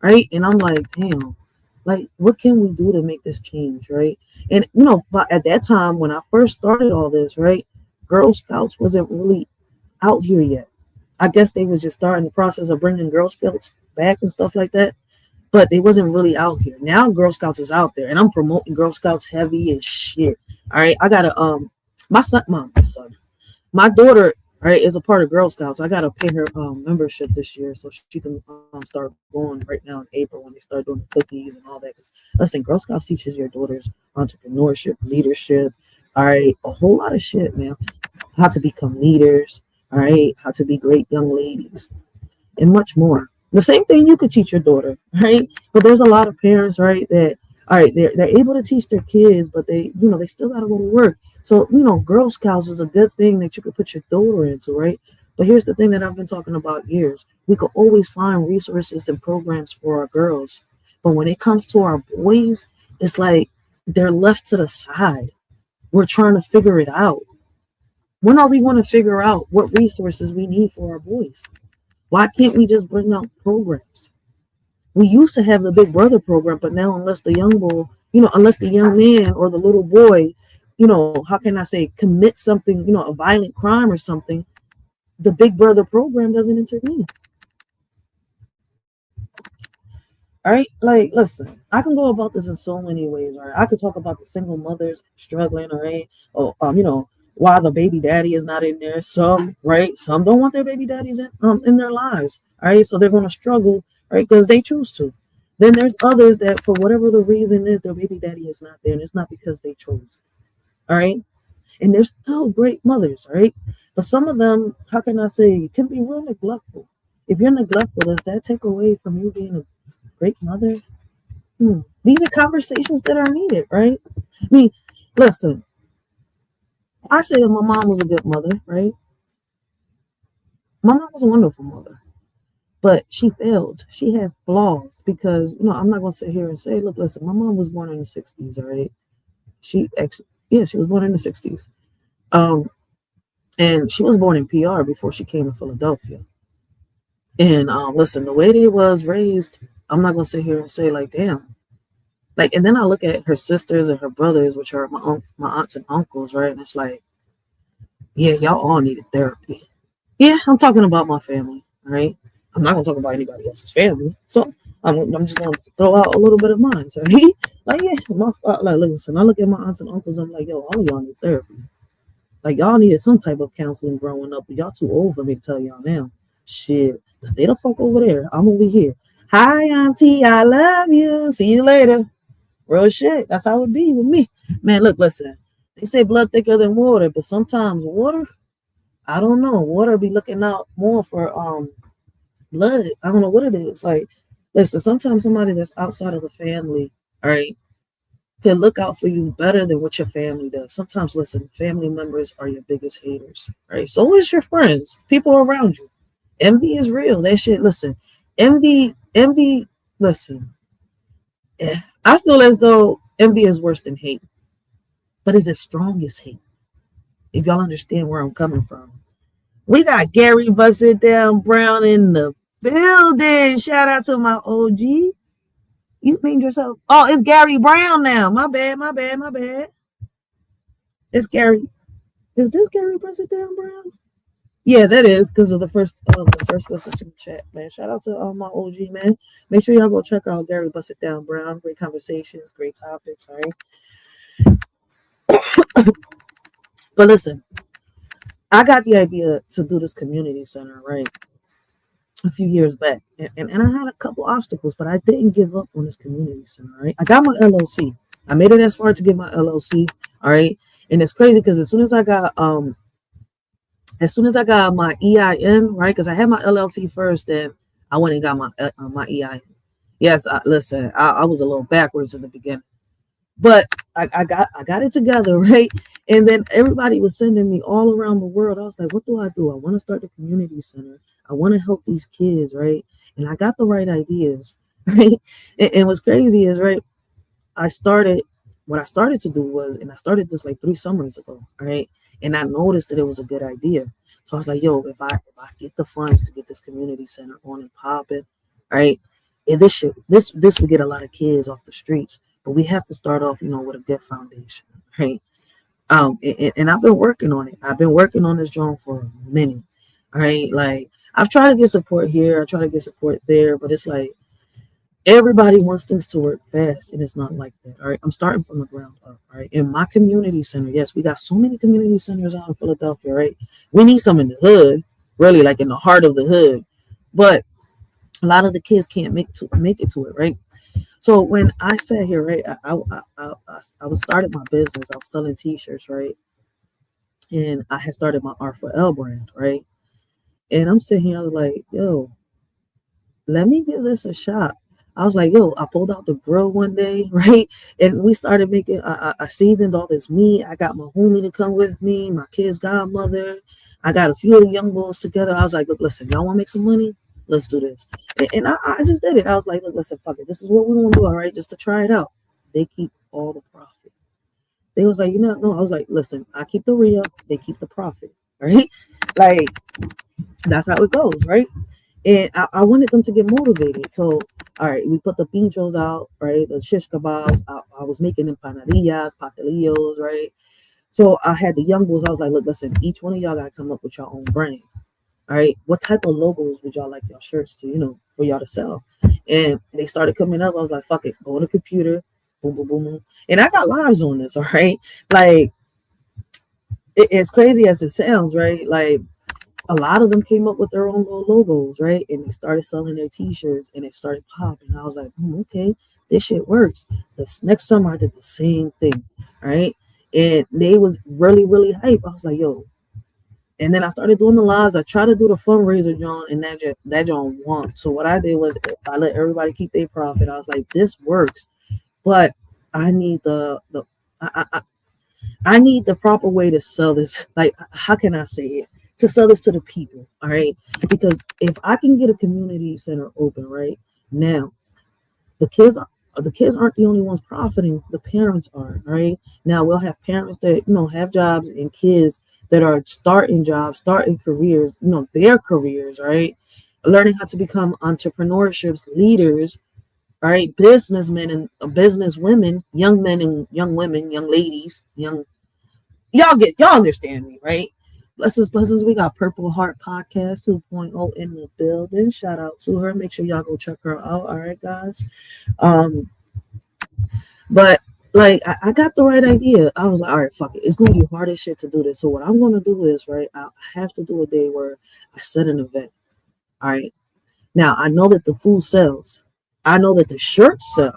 [SPEAKER 3] right? And I'm like, damn, like, what can we do to make this change, right? And, but at that time, when I first started all this, right, Girl Scouts wasn't really out here yet. I guess they was just starting the process of bringing Girl Scouts back and stuff like that. But they wasn't really out here. Now Girl Scouts is out there, and I'm promoting Girl Scouts heavy as shit. All right, I gotta my daughter, right, is a part of Girl Scouts. I gotta pay her membership this year so she can start going right now in April when they start doing the cookies and all that. Because listen, Girl Scouts teaches your daughters entrepreneurship, leadership, all right, a whole lot of shit, man. How to become leaders, all right, how to be great young ladies, and much more. The same thing you could teach your daughter, right? But there's a lot of parents, right, that, all right, they're able to teach their kids, but they still got to go to work. So, Girl Scouts is a good thing that you could put your daughter into, right? But here's the thing that I've been talking about years. We could always find resources and programs for our girls. But when it comes to our boys, it's like they're left to the side. We're trying to figure it out. When are we going to figure out what resources we need for our boys? Why can't we just bring out programs? We used to have the Big Brother program, but now unless the young man or the little boy, how can I say, commit something, a violent crime or something, the Big Brother program doesn't intervene. All right, like, listen, I can go about this in so many ways. All right, I could talk about the single mothers struggling, all right, or why the baby daddy is not in there. Some don't want their baby daddies in their lives. All right, so they're going to struggle, right, because they choose to. Then there's others that, for whatever the reason is, their baby daddy is not there, and it's not because they chose. All right, and they're still great mothers. All right, but some of them, how can I say, can be real neglectful. If you're neglectful, does that take away from you being a great mother? These are conversations that are needed, right? I mean, listen, I say that my mom was a good mother, right? My mom was a wonderful mother, but she failed. She had flaws because, I'm not going to sit here and say, look, listen, my mom was born in the 60s, all right? She was born in the 60s. And she was born in PR before she came to Philadelphia. And listen, the way they was raised, I'm not going to sit here and say, like, damn, Like, and then I look at her sisters and her brothers, which are my aunts and uncles, right? And it's like, yeah, y'all all needed therapy. Yeah, I'm talking about my family, right? I'm not gonna talk about anybody else's family. So I'm just gonna throw out a little bit of mine. So like, yeah, like, listen, I look at my aunts and uncles, I'm like, yo, all of y'all need therapy. Like, y'all needed some type of counseling growing up, but y'all too old for me to tell y'all now. Shit, stay the fuck over there. I'm over here. Hi, auntie, I love you. See you later. Real shit. That's how it be with me. Man, look, listen. They say blood thicker than water, but sometimes water, I don't know. Water be looking out more for blood. I don't know what it is. Like, listen, sometimes somebody that's outside of the family, all right, can look out for you better than what your family does. Sometimes, listen, family members are your biggest haters, right? So is your friends, people around you. Envy is real. That shit, listen, envy, listen. I feel as though envy is worse than hate, but it's as strong as hate. If y'all understand where I'm coming from. We got Gary Busted Down Brown in the building. Shout out to my OG. You named yourself. Oh, it's Gary Brown now. My bad. It's Gary. Is this Gary Busted Down Brown? Yeah, that is because of the first message in the chat, man. Shout out to my OG, man. Make sure y'all go check out Gary Busted Down Brown. Great conversations, great topics, all right? But listen, I got the idea to do this community center, right? A few years back. And I had a couple obstacles, but I didn't give up on this community center, right? I got my LLC. I made it as far to get my LLC, all right? And it's crazy because as soon as I got my EIN, right? Because I had my LLC first, and I went and got my EIN. Yes, listen, I was a little backwards in the beginning, but I got it together, right? And then everybody was sending me all around the world. I was like, what do? I want to start the community center. I want to help these kids, right? And I got the right ideas, right? And what's crazy is, right, what I started to do was, and I started this like 3 summers ago, right? And I noticed that it was a good idea. So I was like, yo, if I get the funds to get this community center on and popping, right? And this would get a lot of kids off the streets. But we have to start off, with a good foundation, right? And I've been working on it. I've been working on this joint for a minute, all right? Like, I've tried to get support here, I try to get support there, but it's like everybody wants things to work fast, and it's not like that, all right? I'm starting from the ground up, all right? In my community center, yes, we got so many community centers out in Philadelphia, right? We need some in the hood, really, like in the heart of the hood, but a lot of the kids can't make it to it, right? So when I sat here, right, I was started my business. I was selling T-shirts, right, and I had started my R4L brand, right, and I'm sitting here. I was like, yo, let me give this a shot. I was like, yo, I pulled out the grill one day, right, and we started making. I seasoned all this meat. I got my homie to come with me, my kid's godmother. I got a few of the young boys together. I was like, look, listen, y'all want to make some money? Let's do this. And I just did it. I was like, look, listen, fuck it. This is what we're going to do, all right, just to try it out. They keep all the profit. They was like, no. I was like, listen, I keep the re-up. They keep the profit, right? Like, that's how it goes, right? And I wanted them to get motivated. So, all right, we put the pinchos out, right? The shish kebabs. I was making empanadillas, pastelillos, right? So I had the young boys. I was like, look, listen, each one of y'all got to come up with your own brand. All right, what type of logos would y'all like your shirts to, for y'all to sell? And they started coming up. I was like, fuck it, go on the computer, boom, boom, boom, boom. And I got lives on this, all right? Like, it's crazy as it sounds, right? Like, a lot of them came up with their own little logos, right? And they started selling their T-shirts, and it started popping. I was like, okay, this shit works. This next summer, I did the same thing, right? And they was really, really hype. I was like, yo. And then I started doing the lives. I tried to do the fundraiser, John, and that John won. So what I did was I let everybody keep their profit. I was like, this works, but I need I need the proper way to sell this. Like, how can I say it? To sell this to the people, all right? Because if I can get a community center open right now, the kids aren't the only ones profiting. The parents are, right? Now we'll have parents that have jobs and kids that are starting jobs, starting careers, their careers, right? Learning how to become entrepreneurships, leaders, All right, businessmen and business women, young men and young women, young ladies, y'all understand me, right? Blessings. We got Purple Heart Podcast 2.0 in the building. Shout out to her. Make sure y'all go check her out. All right, guys. But like I got the right idea. I was like, all right, fuck it. It's gonna be hard as shit to do this. So what I'm gonna do is, right, I have to do a day where I set an event. All right. Now I know that the food sells. I know that the shirts sell.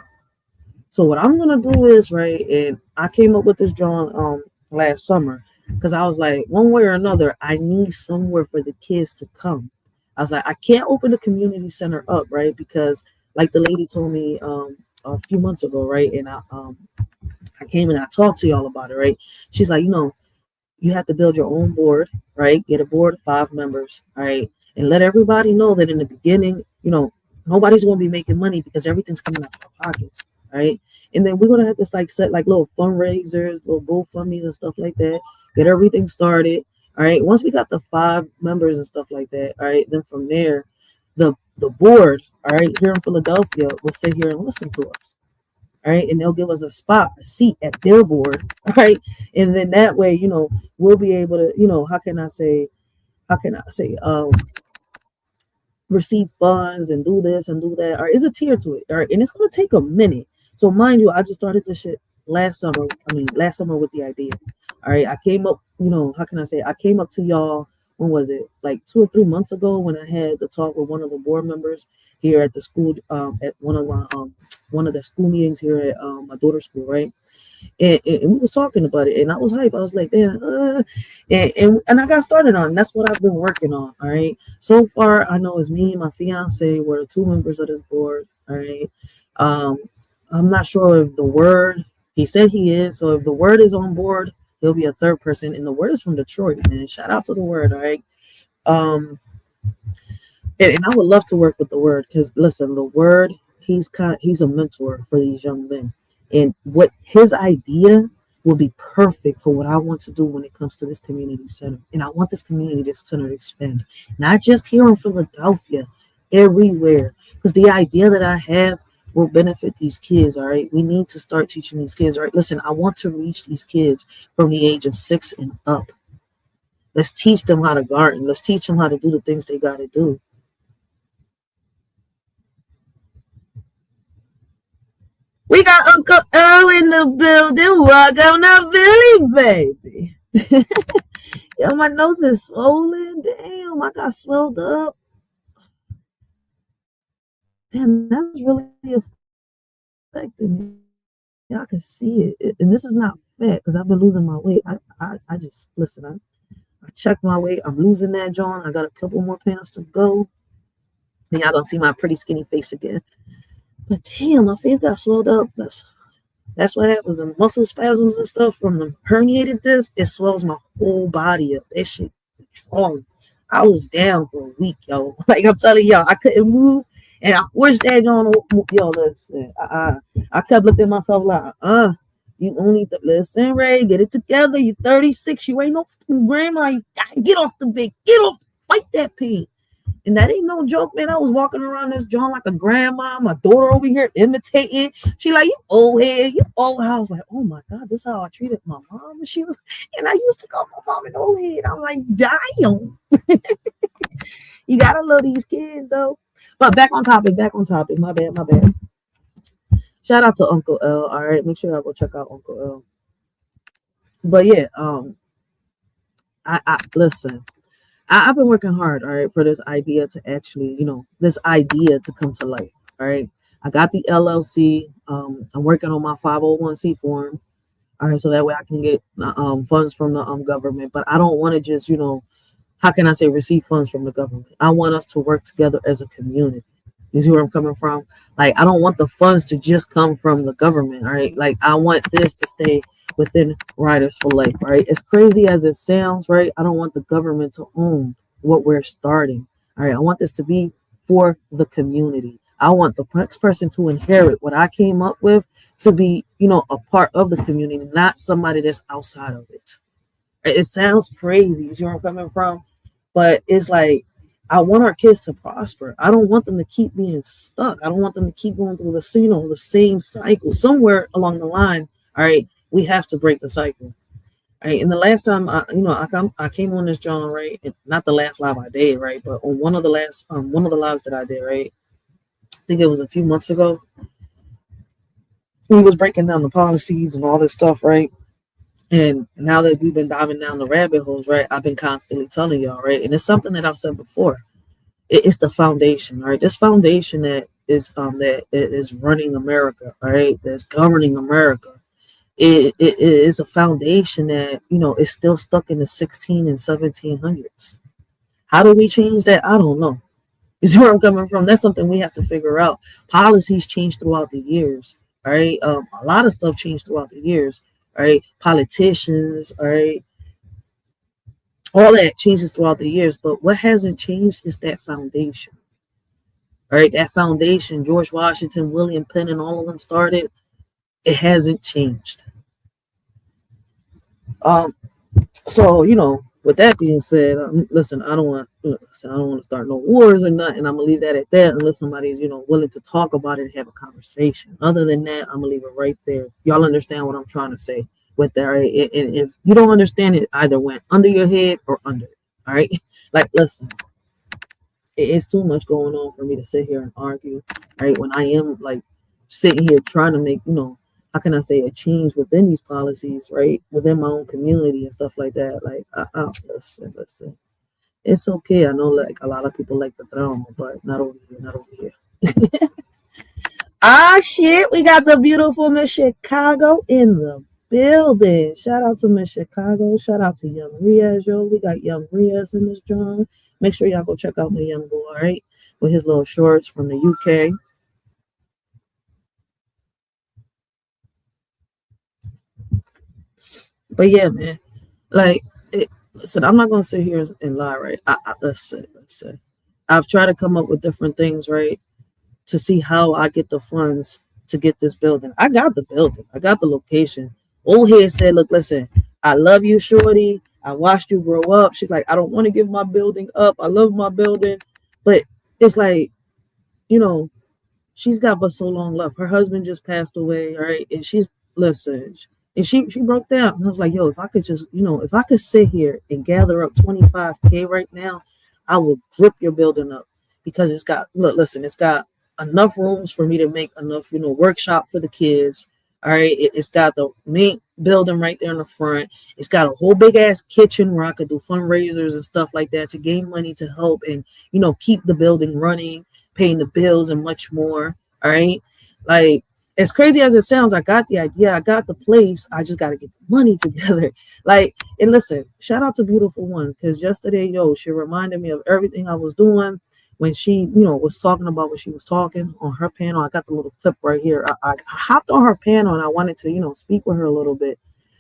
[SPEAKER 3] So what I'm gonna do is, right, and I came up with this drawing last summer because I was like, one way or another, I need somewhere for the kids to come. I was like, I can't open the community center up, right? Because like the lady told me a few months ago, right? And I came and I talked to y'all about it, right? She's like, you have to build your own board, right? Get a board of 5 members, all right? And let everybody know that in the beginning, nobody's going to be making money because everything's coming out of our pockets, right? And then we're going to have to set like little fundraisers, little GoFundMes and stuff like that, get everything started, all right? Once we got the 5 members and stuff like that, all right, then from there, the board, all right, here in Philadelphia will sit here and listen to us. All right, and they'll give us a seat at their board, all right, and then that way, we'll be able to, how can I say, receive funds and do this and do that. All right, it's a tier to it, all right, and it's gonna take a minute. So mind you, I just started this shit last summer with the idea. All right, I came up, how can I say, I came up to y'all. When was it? Like 2 or 3 months ago when I had the talk with one of the board members here at the school, at one of the school meetings here at my daughter's school, right? And we was talking about it, and I was hype. I was like, damn, and I got started on it. And that's what I've been working on. All right. So far, I know it's me and my fiance. We're the 2 members of this board. All right. I'm not sure if the word. He said he is. So if the word is on board, he'll be a 3rd person. And the word is from Detroit, man. Shout out to the word. All right. And I would love to work with the word because listen, the word, he's a mentor for these young men. And what his idea will be perfect for what I want to do when it comes to this community center. And I want this community center to expand, not just here in Philadelphia, everywhere. Because the idea that I have will benefit these kids, all right? We need to start teaching these kids, all right? Listen, I want to reach these kids from the age of 6 and up. Let's teach them how to garden. Let's teach them how to do the things they got to do. We got Uncle Earl in the building. Welcome to Philly, baby. Yo, my nose is swollen. Damn, I got swelled up. Damn, that's really affecting me. Yeah, I can see it. And this is not fat because I've been losing my weight. I just, listen, I checked my weight. I'm losing that, John. I got a couple more pounds to go. And y'all gonna see my pretty skinny face again. But damn, my face got swelled up. That's what happens. The muscle spasms and stuff from the herniated disc, it swells my whole body up. That shit strong. I was down for a week, yo. Like I'm telling y'all, I couldn't move. And I forced that on. Yo, listen. I kept looking at myself like, you only listen, Ray, get it together. You're 36. You ain't no grandma. You gotta get off the bed. Get off. Fight that pain. And that ain't no joke, man. I was walking around this joint like a grandma. My daughter over here imitating. She like, you old head, you old. I was like, oh my God, this is how I treated my mom. And she was, and I used to call my mom an old head. I'm like, damn. You gotta love these kids though. But back on topic. My bad. Shout out to Uncle L. All right, make sure y'all go check out Uncle L. But yeah, I listen. I've been working hard, all right, for this idea to actually, this idea to come to life, all right. I got the LLC. I'm working on my 501c form, all right, so that way I can get funds from the government. But I don't want to just, how can I say, receive funds from the government? I want us to work together as a community. You see where I'm coming from? Like, I don't want the funds to just come from the government, all right? Like, I want this to stay within Riders for Life, right? As crazy as it sounds, right? I don't want the government to own what we're starting, all right? I want this to be for the community. I want the next person to inherit what I came up with to be, a part of the community, not somebody that's outside of it. It sounds crazy, you see where I'm coming from? But it's like, I want our kids to prosper. I don't want them to keep being stuck. I don't want them to keep going through the same cycle. Somewhere along the line, all right, we have to break the cycle. All right. And the last time I came on this John, right, and not the last live I did, right, but on one of the lives that I did, right, I think it was a few months ago. We was breaking down the policies and all this stuff, right? And now that we've been diving down the rabbit holes, right, I've been constantly telling y'all, right, and it's something that I've said before. It's the foundation, right? This foundation that is running America, right? That's governing America. It is a foundation that is still stuck in the 16 and 1700s. How do we change that? I don't know. You see where I'm coming from? That's something we have to figure out. Policies change throughout the years. All right. A lot of stuff changed throughout the years. All right. Politicians. All right. All that changes throughout the years. But what hasn't changed is that foundation. All right. That foundation, George Washington, William Penn, and all of them started. It hasn't changed. So with that being said, listen, I don't want to start no wars or nothing. I'm gonna leave that at that unless somebody's willing to talk about it and have a conversation. Other than that, I'm gonna leave it right there. Y'all understand what I'm trying to say with that, right? And if you don't understand it, either went under your head or under it. All right, like listen, it's too much going on for me to sit here and argue, right? When I am like sitting here trying to make how can I say a change within these policies, right? Within my own community and stuff like that. Like, listen. It's okay. I know like a lot of people like the drama, but not over here. Shit. We got the beautiful Miss Chicago in the building. Shout out to Miss Chicago. Shout out to Young Riaz, yo. We got Young Riaz in this drum. Make sure y'all go check out my young boy, all right? With his little shorts from the UK. But yeah, man, like, listen, I'm not gonna sit here and lie, right? Let's say, I've tried to come up with different things, right, to see how I get the funds to get this building. I got the building, I got the location. Old head said, "Look, listen, I love you, Shorty. I watched you grow up." She's like, "I don't want to give my building up. I love my building," but it's like, she's got but so long left. Her husband just passed away, right? And she's listen, and she broke down. And I was like, yo, if I could just, if I could sit here and gather up 25K right now, I would grip your building up because it's got it's got enough rooms for me to make enough, workshop for the kids. All right. It's got the main building right there in the front. It's got a whole big ass kitchen where I could do fundraisers and stuff like that to gain money to help and, keep the building running, paying the bills and much more. All right. Like, as crazy as it sounds, I got the idea. I got the place. I just got to get the money together. Like, and listen, shout out to Beautiful One. Because yesterday, she reminded me of everything I was doing when she, was talking about what she was talking on her panel. I got the little clip right here. I hopped on her panel and I wanted to, speak with her a little bit.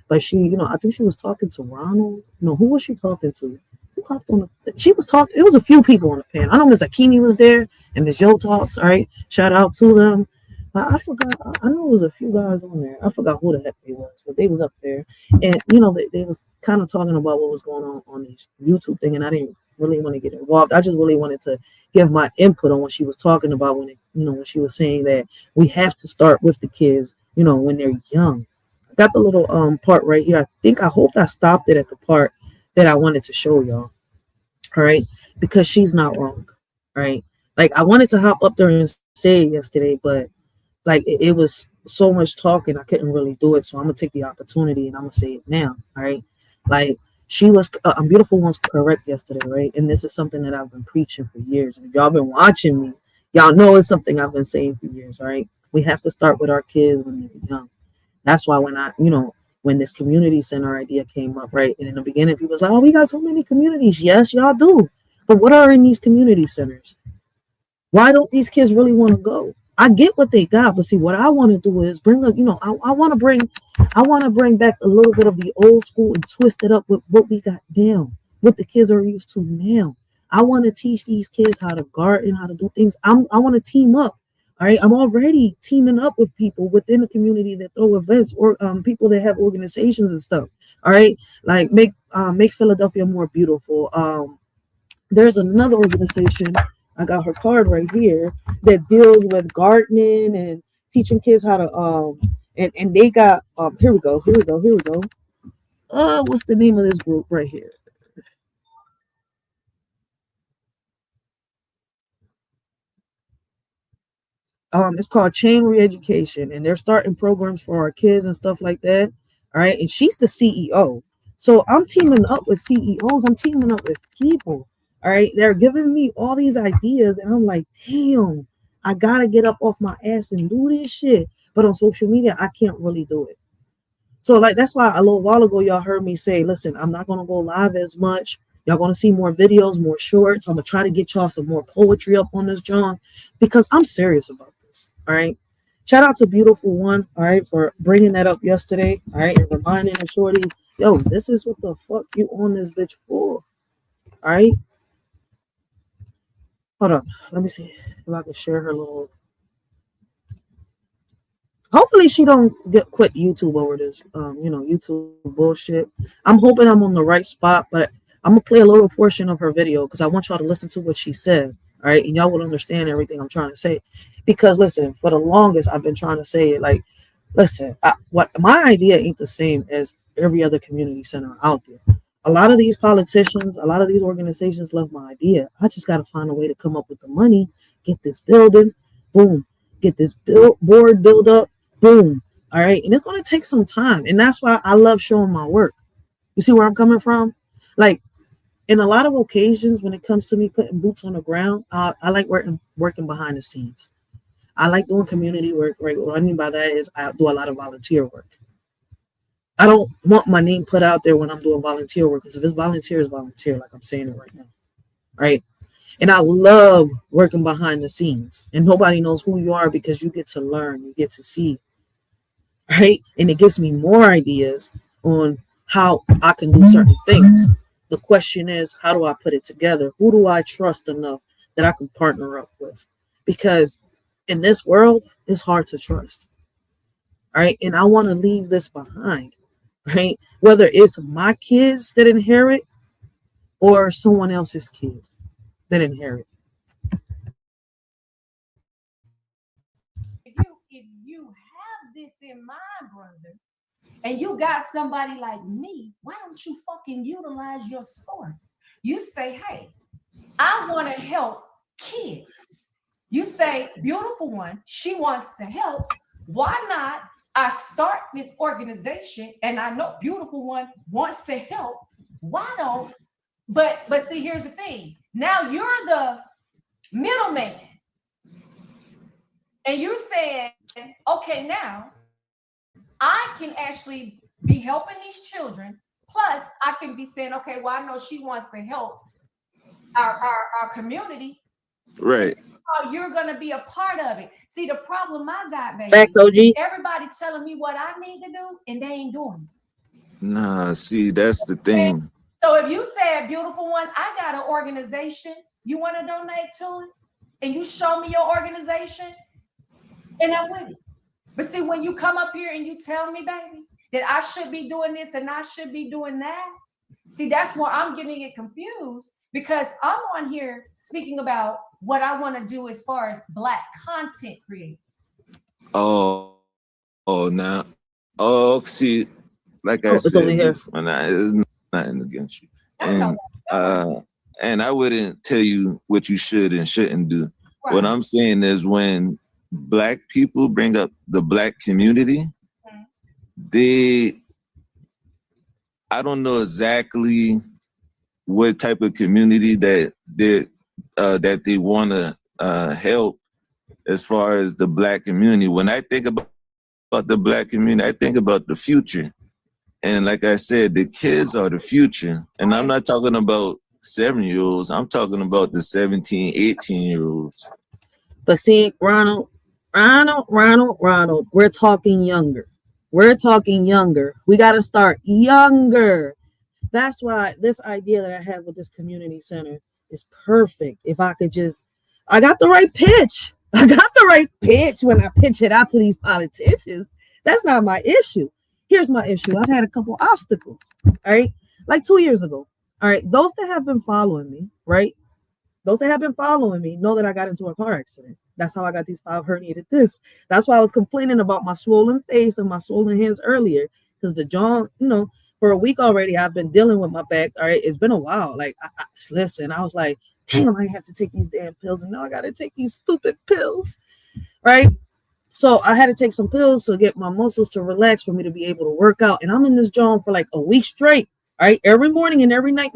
[SPEAKER 3] But she, I think she was talking to Ronald. No, who was she talking to? Who hopped on she was talking. It was a few people on the panel. I know Miss Akimi was there and Miss Yo Talks. All right. Shout out to them. But I forgot. I know it was a few guys on there. I forgot who the heck they was, but they was up there. And, they was kind of talking about what was going on this YouTube thing. And I didn't really want to get involved. I just really wanted to give my input on what she was talking about when she was saying that we have to start with the kids, when they're young. I got the little part right here. I hope I stopped it at the part that I wanted to show y'all. All right. Because she's not wrong. Right. Like, I wanted to hop up there and say it yesterday, but like it was so much talking, I couldn't really do it. So I'm gonna take the opportunity and I'm gonna say it now. All right. Like, she was Beautiful One's correct yesterday, right? And this is something that I've been preaching for years. And if y'all been watching me, y'all know it's something I've been saying for years. All right. We have to start with our kids when they're young. That's why when this community center idea came up, right? And in the beginning, people was like, "Oh, we got so many communities." Yes, y'all do. But what are in these community centers? Why don't these kids really want to go? I get what they got, but see, what I want to do is bring I want to bring back a little bit of the old school and twist it up with what we got now, what the kids are used to now. I want to teach these kids how to garden, how to do things. I want to team up. All right. I'm already teaming up with people within the community that throw events or people that have organizations and stuff. All right. Like make Philadelphia more beautiful. There's another organization. I got her card right here that deals with gardening and teaching kids how to and they got here we go. What's the name of this group right here? It's called Chain Reeducation, and they're starting programs for our kids and stuff like that. All right, and she's the CEO. So I'm teaming up with CEOs. I'm teaming up with people. All right, they're giving me all these ideas, and I'm like, damn, I gotta get up off my ass and do this shit. But on social media, I can't really do it. So like that's why a little while ago y'all heard me say, listen, I'm not gonna go live as much. Y'all gonna see more videos, more shorts. I'm gonna try to get y'all some more poetry up on this John because I'm serious about this. All right. Shout out to Beautiful One, all right, for bringing that up yesterday. All right, and reminding the Shorty, yo, this is what the fuck you on this bitch for. All right. Hold on. Let me see if I can share her little. Hopefully she don't quit YouTube over this, YouTube bullshit. I'm hoping I'm on the right spot, but I'm gonna play a little portion of her video because I want y'all to listen to what she said. All right, and y'all will understand everything I'm trying to say. Because listen, for the longest I've been trying to say it. Like, listen, what my idea ain't the same as every other community center out there. A lot of these politicians, a lot of these organizations love my idea. I just got to find a way to come up with the money, get this building, boom, get this board build up. Boom. All right. And it's going to take some time. And that's why I love showing my work. You see where I'm coming from? Like, in a lot of occasions, when it comes to me putting boots on the ground, I like working behind the scenes. I like doing community work. Right. What I mean by that is I do a lot of volunteer work. I don't want my name put out there when I'm doing volunteer work because if it's volunteer, it's volunteer, like I'm saying it right now. Right. And I love working behind the scenes. And nobody knows who you are because you get to learn, you get to see. Right? And it gives me more ideas on how I can do certain things. The question is, how do I put it together? Who do I trust enough that I can partner up with? Because in this world, it's hard to trust. Right? And I want to leave this behind. Right? Whether it's my kids that inherit or someone else's kids that inherit.
[SPEAKER 4] If you have this in mind, brother, and you got somebody like me, why don't you fucking utilize your source? You say, hey, I want to help kids. You say, Beautiful One, she wants to help. Why not? I start this organization and I know Beautiful One wants to help. Why don't? But see, here's the thing. Now you're the middleman. And you're saying, okay, now I can actually be helping these children. Plus, I can be saying, okay, well, I know she wants to help our community.
[SPEAKER 5] Right.
[SPEAKER 4] Oh, you're going to be a part of it. See, the problem I got, baby.
[SPEAKER 3] Facts, OG.
[SPEAKER 4] Everybody telling me what I need to do, and they ain't doing it.
[SPEAKER 5] Nah, see, that's the thing.
[SPEAKER 4] So if you said, Beautiful One, I got an organization, you want to donate to it, and you show me your organization, and I'm with it. But see, when you come up here and you tell me, baby, that I should be doing this and I should be doing that, see, that's where I'm getting it confused because I'm on here speaking about what I want to do as far as Black content creators.
[SPEAKER 5] Oh, now. Oh, see, like I said, it's nothing against you. And I wouldn't tell you what you should and shouldn't do. Right. What I'm saying is when Black people bring up the Black community, I don't know exactly what type of community that they want to help as far as the Black community. When I think about the Black community, I think about the future. And like I said, the kids are the future. And I'm not talking about 7-year-olds. I'm talking about the 17, 18-year-olds.
[SPEAKER 3] But see, Ronald, we're talking younger. We're talking younger. We got to start younger. That's why this idea that I have with this community center is perfect. If I could I got the right pitch. I got the right pitch when I pitch it out to these politicians. That's not my issue. Here's my issue. I've had a couple obstacles. All right. Like 2 years ago, All right, those that have been following me, right? Those that have been following me know that I got into a car accident. That's how I got these 5 herniated discs. That's why I was complaining about my swollen face and my swollen hands earlier. Because the jaw, for a week already, I've been dealing with my back. All right, it's been a while. Like, listen, I was like, damn, I have to take these damn pills, and now I got to take these stupid pills, right? So I had to take some pills to get my muscles to relax for me to be able to work out. And I'm in this joint for like a week straight. All right. Every morning and every night,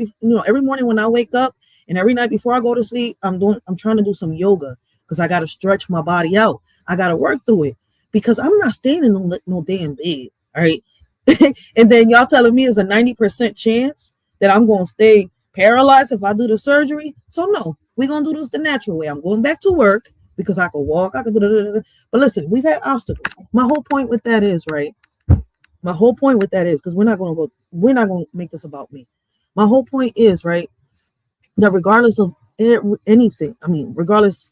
[SPEAKER 3] every morning when I wake up and every night before I go to sleep, I'm trying to do some yoga because I got to stretch my body out. I got to work through it because I'm not staying in no damn bed. All right. And then y'all telling me it's a 90% chance that I'm going to stay paralyzed if I do the surgery. So no, we're going to do this the natural way. I'm going back to work because I could walk. I could do. But listen, we've had obstacles. My whole point with that is, right? My whole point with that is, because we're not going to make this about me. My whole point is, right, that regardless of anything, regardless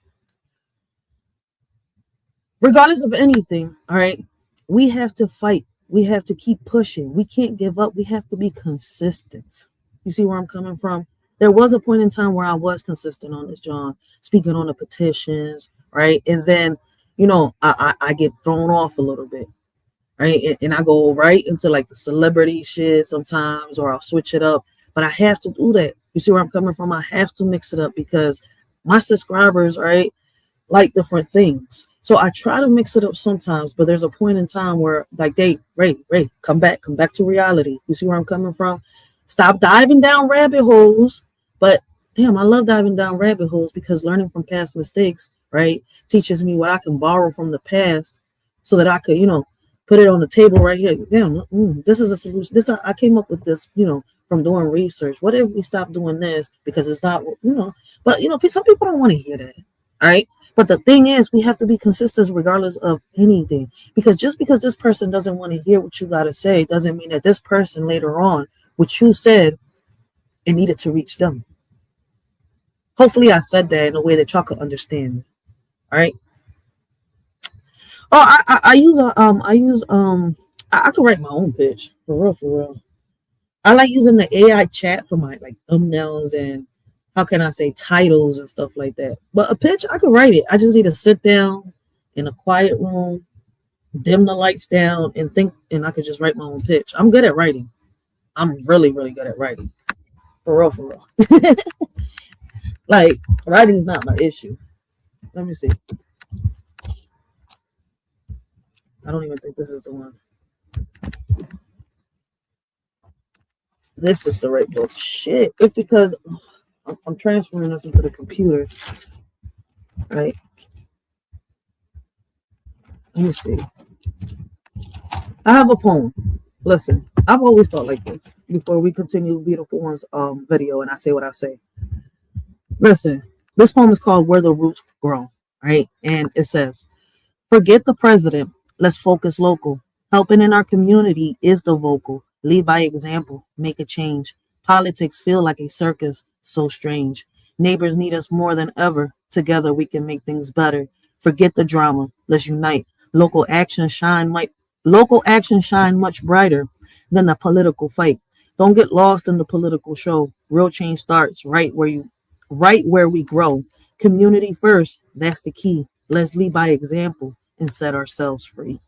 [SPEAKER 3] of anything, all right, we have to fight. We have to keep pushing. We can't give up. We have to be consistent. You see where I'm coming from? There was a point in time where I was consistent on this, John, speaking on the petitions, right? And then, I get thrown off a little bit, right? And I go right into like the celebrity shit sometimes, or I'll switch it up. But I have to do that. You see where I'm coming from? I have to mix it up because my subscribers, right, like different things. So I try to mix it up sometimes, but there's a point in time where like, Ray, come back to reality. You see where I'm coming from? Stop diving down rabbit holes. But damn, I love diving down rabbit holes because learning from past mistakes, right, teaches me what I can borrow from the past so that I could, put it on the table right here. Damn, this is a solution. I came up with this, from doing research. What if we stop doing this because it's not, but some people don't want to hear that. All right. But the thing is, we have to be consistent regardless of anything, because just because this person doesn't want to hear what you got to say doesn't mean that this person later on, what you said, it needed to reach them. Hopefully I said that in a way that y'all could understand me. All right. Oh, I could write my own pitch for real. I like using the AI chat for my like thumbnails and how can I say titles and stuff like that. But a pitch, I could write it. I just need to sit down in a quiet room, dim the lights down, and think, and I could just write my own pitch. I'm good at writing. I'm really, really good at writing. For real. Like, writing is not my issue. Let me see. I don't even think this is the one. This is the right book. Shit. It's because I'm transferring this into the computer. Right? Let me see. I have a poem. Listen, I've always thought like this before we continue Beautiful One's video and I say what I say. Listen, this poem is called Where the Roots Grow, right? And it says, forget the president. Let's focus local. Helping in our community is the vocal. Lead by example. Make a change. Politics feel like a circus. So strange. Neighbors need us more than ever. Together we can make things better. Forget the drama. Let's unite. Local action shine much brighter than the political fight. Don't get lost in the political show. Real change starts right where we grow. Community first. That's the key. Let's lead by example and set ourselves free.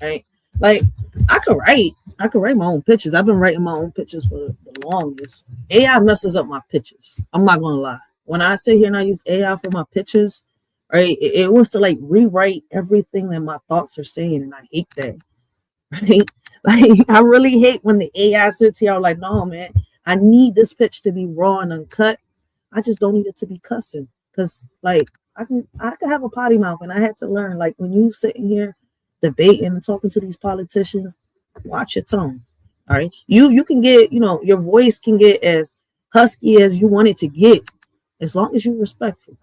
[SPEAKER 3] Right? Like, I could write my own pictures. I've been writing my own pictures for the longest. AI messes up my pictures. I'm not gonna lie. When I sit here and I use AI for my pictures, right, it wants to like rewrite everything that my thoughts are saying, and I hate that. Right? Like, I really hate when the AI sits here. I'm like, no, man, I need this pitch to be raw and uncut. I just don't need it to be cussing, because like I can have a potty mouth, and I had to learn, like, when you sitting here debating and talking to these politicians, watch your tone. All right, you can get, your voice can get as husky as you want it to get, as long as you're respectful.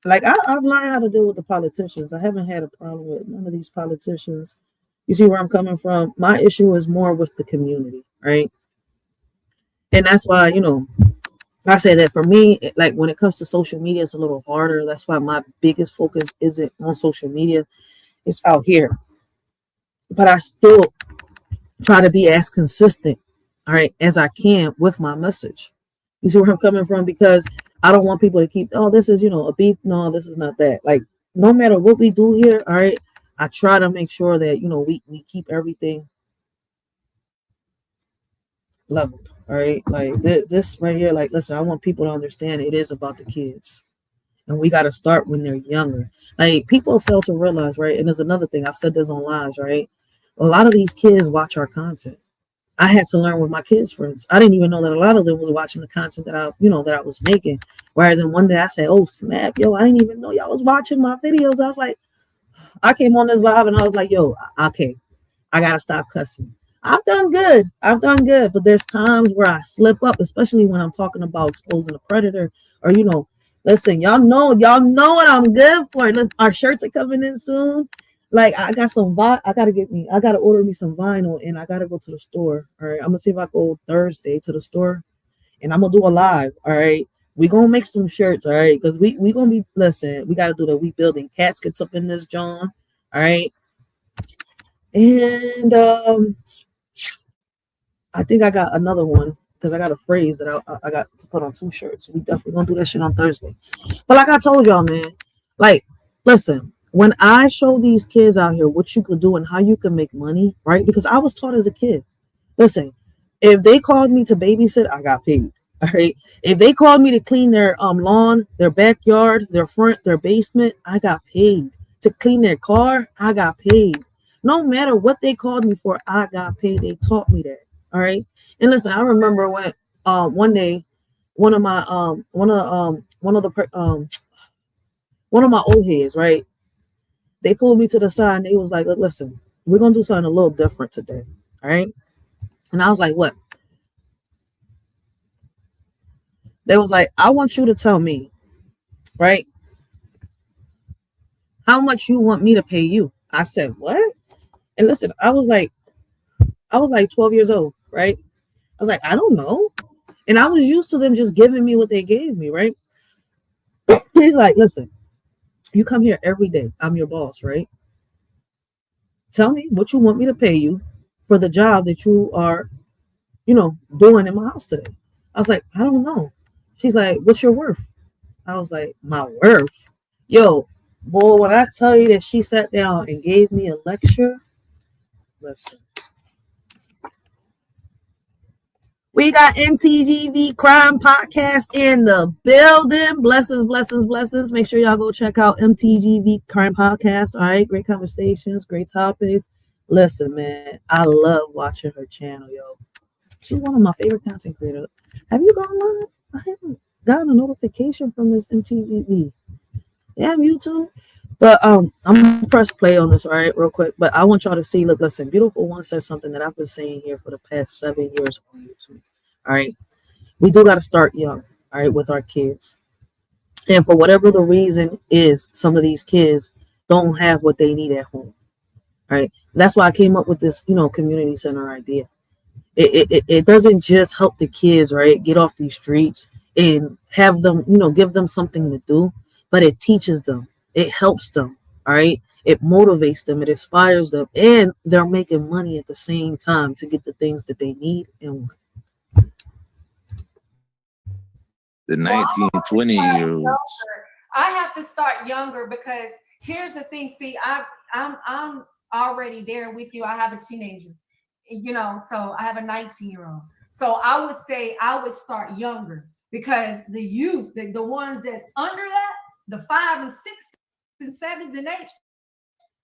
[SPEAKER 3] Like, I've learned how to deal with the politicians. I haven't had a problem with none of these politicians. You see where I'm coming from? My issue is more with the community, right? And that's why, I say that for me, like when it comes to social media, it's a little harder. That's why my biggest focus isn't on social media. It's out here. But I still try to be as consistent all right, as I can with my message. You see where I'm coming from? Because I don't want people to keep, oh, this is, a beef. No, this is not that. Like, no matter what we do here, all right, I try to make sure that, we keep everything leveled. All right. Like this right here, like, listen, I want people to understand it is about the kids. And we got to start when they're younger. Like, people fail to realize, right? And there's another thing, I've said this on lives, right? A lot of these kids watch our content. I had to learn with my kids' friends. I didn't even know that a lot of them was watching the content that I was making. Whereas in one day I said, oh, snap, yo, I didn't even know y'all was watching my videos. I was like, I came on this live and I was like, yo, okay, I got to stop cussing. I've done good. But there's times where I slip up, especially when I'm talking about exposing a predator or, listen, y'all know what I'm good for. Listen, our shirts are coming in soon. Like, I got some I gotta order me some vinyl and I gotta go to the store. All right. I'm gonna see if I go Thursday to the store and I'm gonna do a live. All right. We gonna make some shirts, all right? Because we gonna be, listen, we gotta do the we building caskets up in this John. All right. And I think I got another one because I got a phrase that I got to put on 2 shirts. We definitely gonna do that shit on Thursday. But like I told y'all, man, like, listen, when I show these kids out here what you could do and how you can make money, right? Because I was taught as a kid. Listen, if they called me to babysit, I got paid. All right. If they called me to clean their lawn, their backyard, their front, their basement, I got paid. To clean their car, I got paid. No matter what they called me for, I got paid. They taught me that. All right. And listen, I remember when one day one of my one of my old heads, right? They pulled me to the side and they was like, listen, we're gonna do something a little different today. All right. And I was like, what? They was like, I want you to tell me, right, how much you want me to pay you. I said, what? And listen, I was like 12 years old, right? I was like, I don't know. And I was used to them just giving me what they gave me, right? He's like, listen, you come here every day. I'm your boss, right? Tell me what you want me to pay you for the job that you are, doing in my house today. I was like, I don't know. She's like, what's your worth? I was like, my worth? Yo, boy, when I tell you that she sat down and gave me a lecture, listen. We got MTGV Crime Podcast in the building. Blessings, blessings, blessings. Make sure y'all go check out MTGV Crime Podcast. All right, great conversations, great topics. Listen, man, I love watching her channel, yo. She's one of my favorite content creators. Have you gone live? I haven't gotten a notification from this MTGV. Damn, YouTube. But I'm gonna press play on this, all right, real quick. But I want y'all to see, look, listen, Beautiful One said something that I've been saying here for the past 7 years on YouTube. All right. We do gotta start young, all right, with our kids. And for whatever the reason is, some of these kids don't have what they need at home. All right. That's why I came up with this, community center idea. It doesn't just help the kids, right, get off these streets and have them, give them something to do, but it teaches them. It helps them, all right? It motivates them. It inspires them. And they're making money at the same time to get the things that they need and want.
[SPEAKER 5] The 19, 20-year-olds.
[SPEAKER 4] I have to start younger because here's the thing. See, I'm already there with you. I have a teenager, so I have a 19-year-old. So I would say I would start younger because the youth, the ones that's under that, the 5 and 6 and 7s and 8.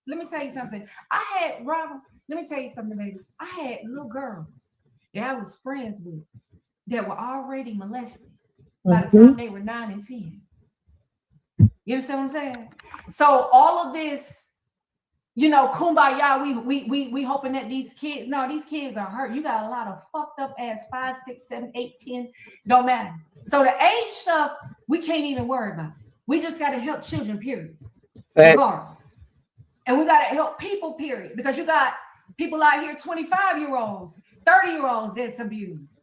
[SPEAKER 4] Let me tell you something. Robert, let me tell you something, baby. I had little girls that I was friends with that were already molested by the time they were 9 and 10. You understand what I'm saying? So all of this, kumbaya, we hoping that these kids are hurt. You got a lot of fucked up ass 5, 6, 7, 8, 10, don't matter. So the age stuff, we can't even worry about. We just got to help children, period. Regardless. And we got to help people, period. Because you got people out here, 25-year-olds, 30-year-olds that's abused,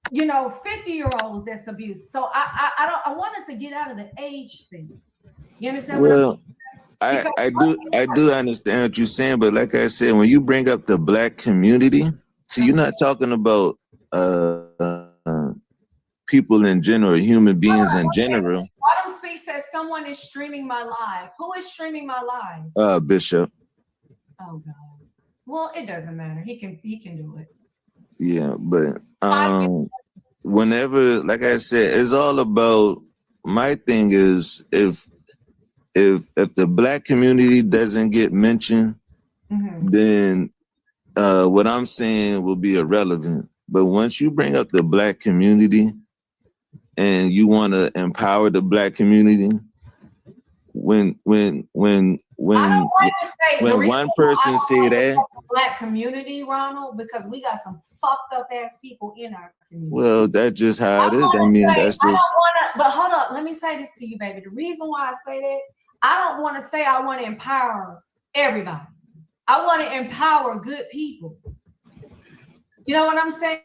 [SPEAKER 4] 50-year-olds that's abused. So I want us to get out of the age thing. You understand?
[SPEAKER 5] Well, I do understand what you're saying, but like I said, when you bring up the Black community, see, you're not talking about people in general, human beings in general.
[SPEAKER 4] Autumn Speak says someone is streaming my live. Who is streaming my live?
[SPEAKER 5] Bishop.
[SPEAKER 4] Oh God. Well, it doesn't matter. He can do it.
[SPEAKER 5] Yeah, but whenever, like I said, it's all about, my thing is, if the black community doesn't get mentioned, then what I'm saying will be irrelevant. But once you bring up the black community and you want to empower the black community, when one person say that,
[SPEAKER 4] black community, Ronald, because we got some fucked up ass people in our community.
[SPEAKER 5] Well, that's just how it is. I mean, that's just.
[SPEAKER 4] But hold up, let me say this to you, baby. The reason why I say that, I don't want to say I want to empower everybody. I want to empower good people. You know what I'm saying?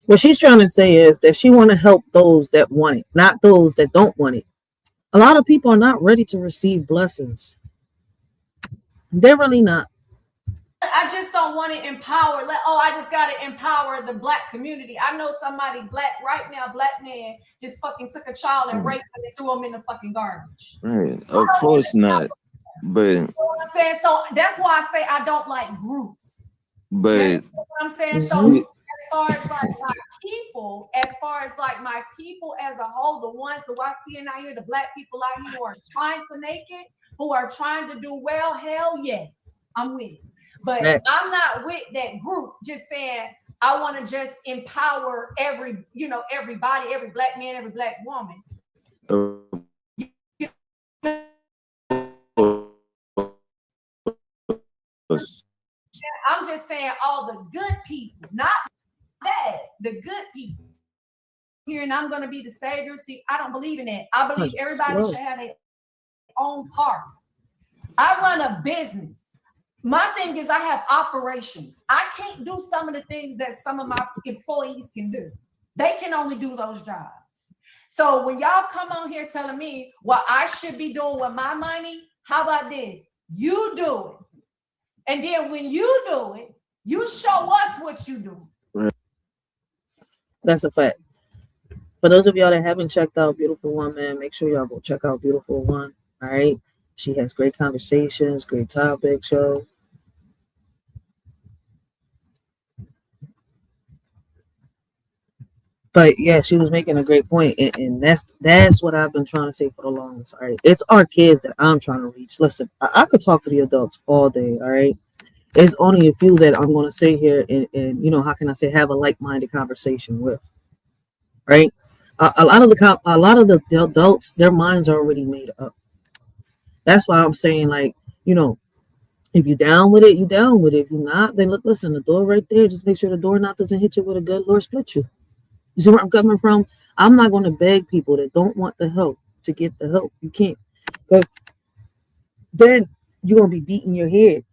[SPEAKER 3] What she's trying to say is that she want to help those that want it, not those that don't want it. A lot of people are not ready to receive blessings. They're really not.
[SPEAKER 4] I just don't want to empower. I just got to empower the black community. I know somebody black right now, black man, just fucking took a child and raped him and threw him in the fucking garbage.
[SPEAKER 5] Right. Of course not. But
[SPEAKER 4] you know what I'm saying? So that's why I say I don't like groups.
[SPEAKER 5] But
[SPEAKER 4] you know what I'm saying? So as far as like my people, my people as a whole, the ones who I see out here, the black people out here who are trying to make it, who are trying to do well, hell yes, I'm with it. But I'm not with that group just saying I want to just empower everybody, every black man, every black woman. I'm just saying all the good people, not bad, the good people. Here and I'm going to be the savior. See, I don't believe in that. I believe everybody should have their own part. I run a business. My thing is I have operations. I can't do some of the things that some of my employees can do. They can only do those jobs. So when y'all come on here telling me what I should be doing with my money, how about this? You do it. And then when you do it, you show us what you do.
[SPEAKER 3] That's a fact. For those of y'all that haven't checked out Beautiful One, man, make sure y'all go check out Beautiful One. All right. She has great conversations, great topics, yo. But yeah, she was making a great point, and that's what I've been trying to say for the longest. All right, it's our kids that I'm trying to reach. Listen, I could talk to the adults all day. All right, it's only a few that I'm going to sit here and how can I say, have a like-minded conversation with. Right, a lot of the adults, their minds are already made up. That's why I'm saying, like, if you down with it, you down with it. If you're not, then listen, the door right there. Just make sure the doorknob doesn't hit you with a good Lord split you. You see where I'm coming from? I'm not going to beg people that don't want the help to get the help. You can't, because then you're going to be beating your head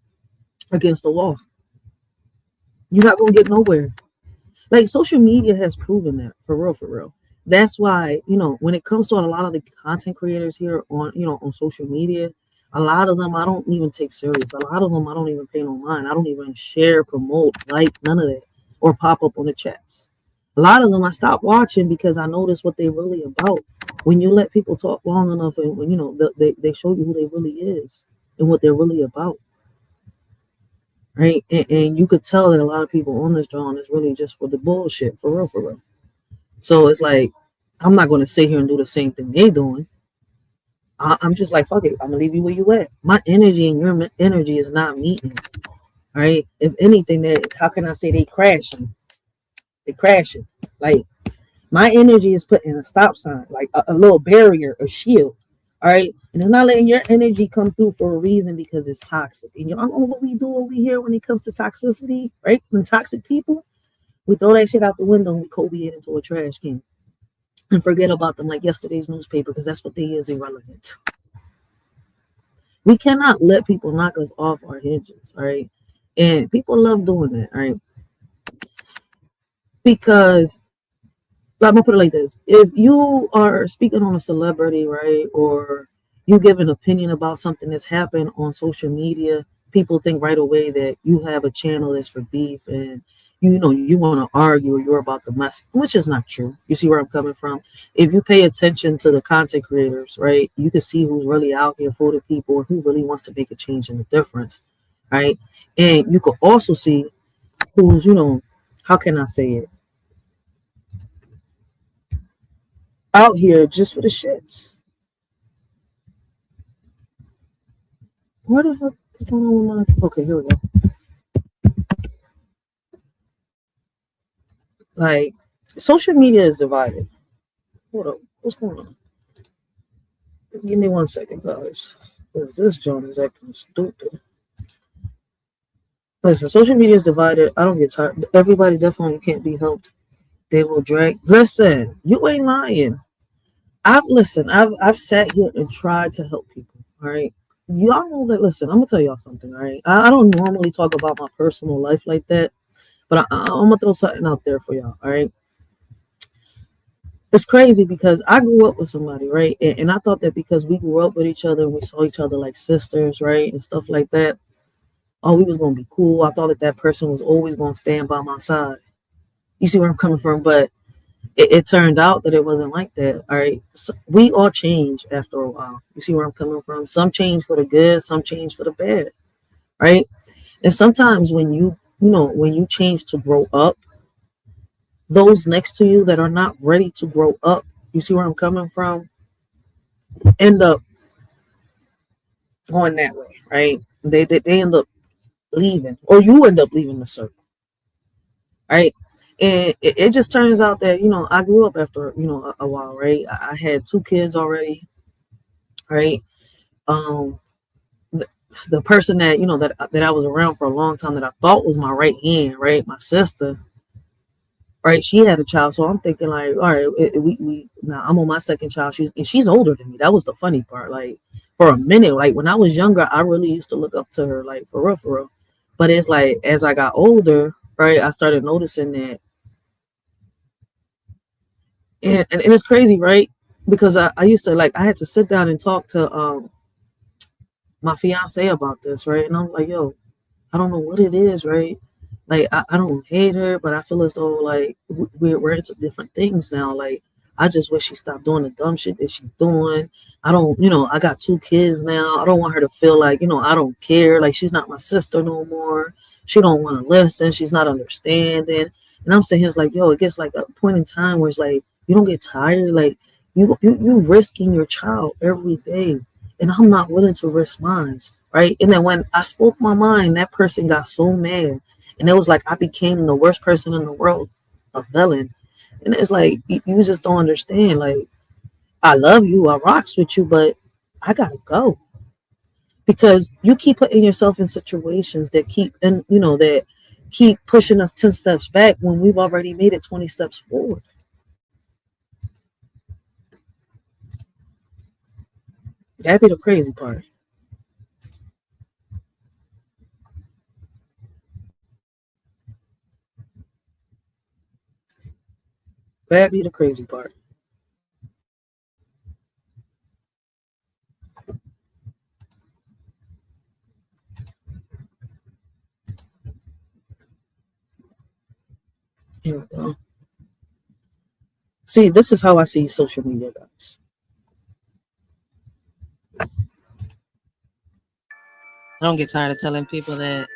[SPEAKER 3] against the wall. You're not going to get nowhere. Like, social media has proven that, for real. That's why, when it comes to a lot of the content creators here on social media, a lot of them I don't even take serious. A lot of them I don't even pay no mind. I don't even share, promote, like, none of that, or pop up on the chats. A lot of them I stopped watching because I noticed what they're really about. When you let people talk long enough, and when they show you who they really is and what they're really about, right? And you could tell that a lot of people on this drawing is really just for the bullshit, for real. So it's like, I'm not going to sit here and do the same thing they doing. I'm just like, fuck it, I'm gonna leave you where you at. My energy and your energy is not meeting. All right. If anything, how can I say they crashing? They're crashing. Like, my energy is put in a stop sign, like a little barrier, a shield. All right. And it's not letting your energy come through for a reason, because it's toxic. And y'all know what we do over here when it comes to toxicity, right? When toxic people, we throw that shit out the window and we Kobe it into a trash can and forget about them like yesterday's newspaper, because that's what they is, irrelevant. We cannot let people knock us off our hinges. All right. And people love doing that. All right. Because, I'm gonna put it like this: if you are speaking on a celebrity, right, or you give an opinion about something that's happened on social media, people think right away that you have a channel that's for beef and you know you want to argue or you're about the mess, which is not true. You see where I'm coming from? If you pay attention to the content creators, right, you can see who's really out here for the people and who really wants to make a change and a difference, right? And you can also see who's, you know, how can I say it, out here just for the shits. Where the heck is going on with my... Okay, here we go. Like, social media is divided. Hold up, what's going on? Give me 1 second, guys. Because this John is acting stupid. Listen, social media is divided. I don't get tired. Everybody definitely can't be helped. They will drag. Listen, you ain't lying. I've sat here and tried to help people. All right. Y'all know that. Listen, I'm gonna tell y'all something. All right. I don't normally talk about my personal life like that, but I'm gonna throw something out there for y'all. All right. It's crazy because I grew up with somebody, right? And I thought that because we grew up with each other and we saw each other like sisters, right? And stuff like that. Oh, we was going to be cool. I thought that that person was always going to stand by my side. You see where I'm coming from? But it turned out that it wasn't like that, all right? So we all change after a while. You see where I'm coming from? Some change for the good, some change for the bad, right? And sometimes when you change to grow up, those next to you that are not ready to grow up, you see where I'm coming from, end up going that way, right? They end up leaving, or you end up leaving the circle, right? And it just turns out that, you know, I grew up after, you know, a while, right? I had 2 kids already, right? The person that, you know, that I was around for a long time that I thought was my right hand, right? My sister, right? She had a child. So I'm thinking like, all right, now I'm on my second child. She's older than me. That was the funny part. Like for a minute, like when I was younger, I really used to look up to her, like for real. But it's like, as I got older, right, I started noticing that. And it's crazy, right? Because I used to, like, I had to sit down and talk to my fiance about this, right? And I'm like, yo, I don't know what it is, right? Like, I don't hate her, but I feel as though, like, we're into different things now. Like, I just wish she stopped doing the dumb shit that she's doing. I don't, you know, I got 2 kids now. I don't want her to feel like, you know, I don't care. Like, she's not my sister no more. She don't want to listen. She's not understanding. And I'm saying, it's like, yo, it gets like a point in time where it's like, you don't get tired. Like, you risking your child every day. And I'm not willing to risk mine, right? And then when I spoke my mind, that person got so mad. And it was like I became the worst person in the world, a villain. And it's like, you just don't understand. Like, I love you, I rocks with you, but I gotta go. Because you keep putting yourself in situations that keep pushing us 10 steps back when we've already made it 20 steps forward. That'd be the crazy part. That'd be the crazy part. Here we go. See, this is how I see social media, guys. I don't get tired of telling people that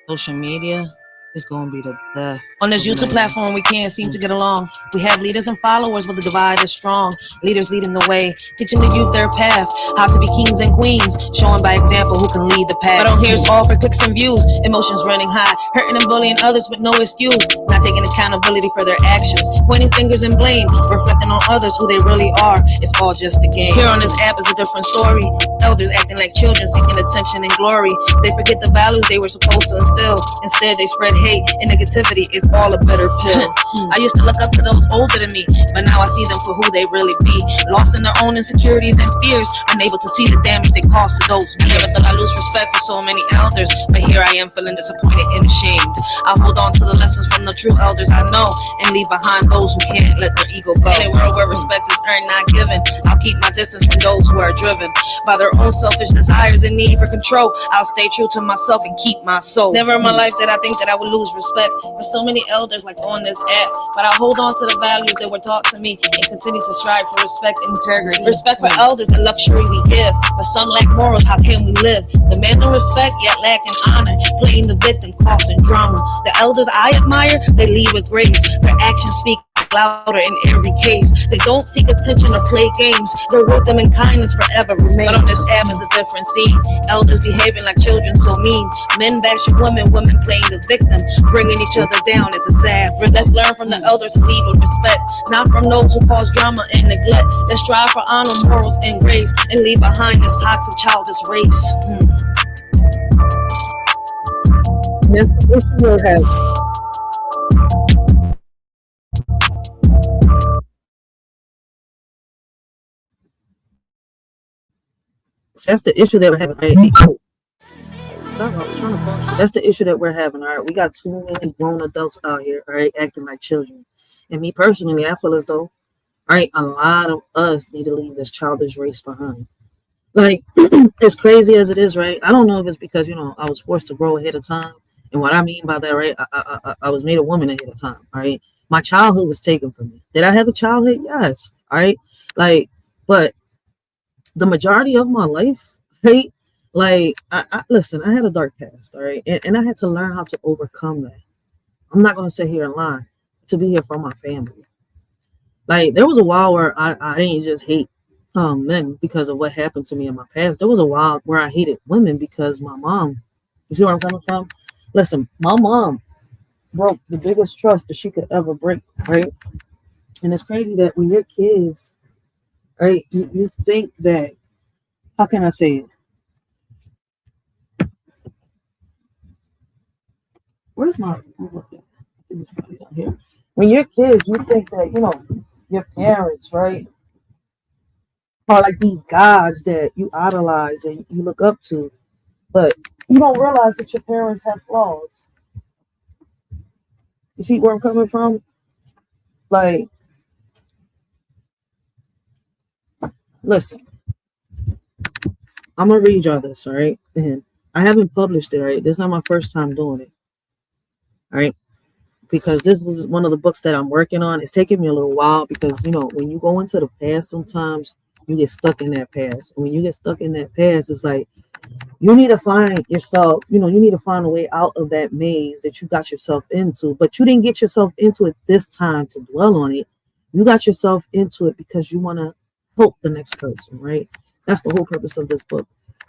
[SPEAKER 3] social media is going to be the death.
[SPEAKER 2] On this YouTube platform, we can't seem to get along. We have leaders and followers, but the divide is strong. Leaders leading the way, teaching the youth their path, how to be kings and queens, showing by example who can lead the path. But on here, it's all for clicks and views, emotions running high, hurting and bullying others with no excuse, not taking accountability for their actions, pointing fingers and blame, reflecting on others who they really are. It's all just a game. Here on this app is a different story. Elders acting like children, seeking attention and glory. They forget the values they were supposed to instill. Instead, they spread hate and negativity. Is all a bitter pill. I used to look up to those older than me, but now I see them for who they really be. Lost in their own insecurities and fears, unable to see the damage they caused to those near. Never thought I lose respect for so many elders, but here I am feeling disappointed and ashamed. I hold on to the lessons from the truth. true elders I know and leave behind those who can't let their ego go. In a world where respect is earned, not given, I'll keep my distance from those who are driven by their own selfish desires and need for control. I'll stay true to myself and keep my soul. Never in my life did I think that I would lose respect for so many elders like on this app, but I hold on to the values that were taught to me and continue to strive for respect and integrity. Respect for elders, the luxury we give, but some lack morals. How can we live? Demanding respect yet lacking honor, playing the victim, causing drama. The elders I admire, they lead with grace. Their actions speak louder in every case. They don't seek attention or play games. Their wisdom and kindness forever remain. But on this app is a different scene. Elders behaving like children, so mean. Men bashing women, women playing the victim, bringing each other down. It's a sad. Let's learn from the elders who lead with respect, not from those who cause drama and neglect. Let's strive for honor, morals, and grace, and leave behind this toxic childish race.
[SPEAKER 3] That's the issue we're having. That's the issue that we're having. Right? Stop! I was trying to function. That's the issue that we're having. All right, we got too many grown adults out here, all right, acting like children. And me personally, I feel as though, all right, a lot of us need to leave this childish race behind. Like, as crazy as it is, right? I don't know if it's because I was forced to grow ahead of time, and what I mean by that, right? I was made a woman ahead of time. All right, my childhood was taken from me. Did I have a childhood? Yes. All right, like, but the majority of my life, right? Like, listen, I had a dark past, all right, and I had to learn how to overcome that. I'm not gonna sit here and lie to be here for my family. Like, there was a while where I didn't just hate men because of what happened to me in my past. There was a while where I hated women because my mom. You see where I'm coming from? Listen, my mom broke the biggest trust that she could ever break, right? And it's crazy that when you're kids, right, you think that, how can I say it? Where's my book at? I think it's probably down here. When you're kids, you think that, your parents, right, are like these gods that you idolize and you look up to, but you don't realize that your parents have flaws. You see where I'm coming from? Like, listen, I'm gonna read y'all this, all right? And I haven't published it, right? This is not my first time doing it, all right? Because this is one of the books that I'm working on. It's taking me a little while because, when you go into the past, sometimes you get stuck in that past. And when you get stuck in that past, it's like you need to find yourself, you need to find a way out of that maze that you got yourself into. But you didn't get yourself into it this time to dwell on it. You got yourself into it because you want to help the next person, right? That's the whole purpose of this book,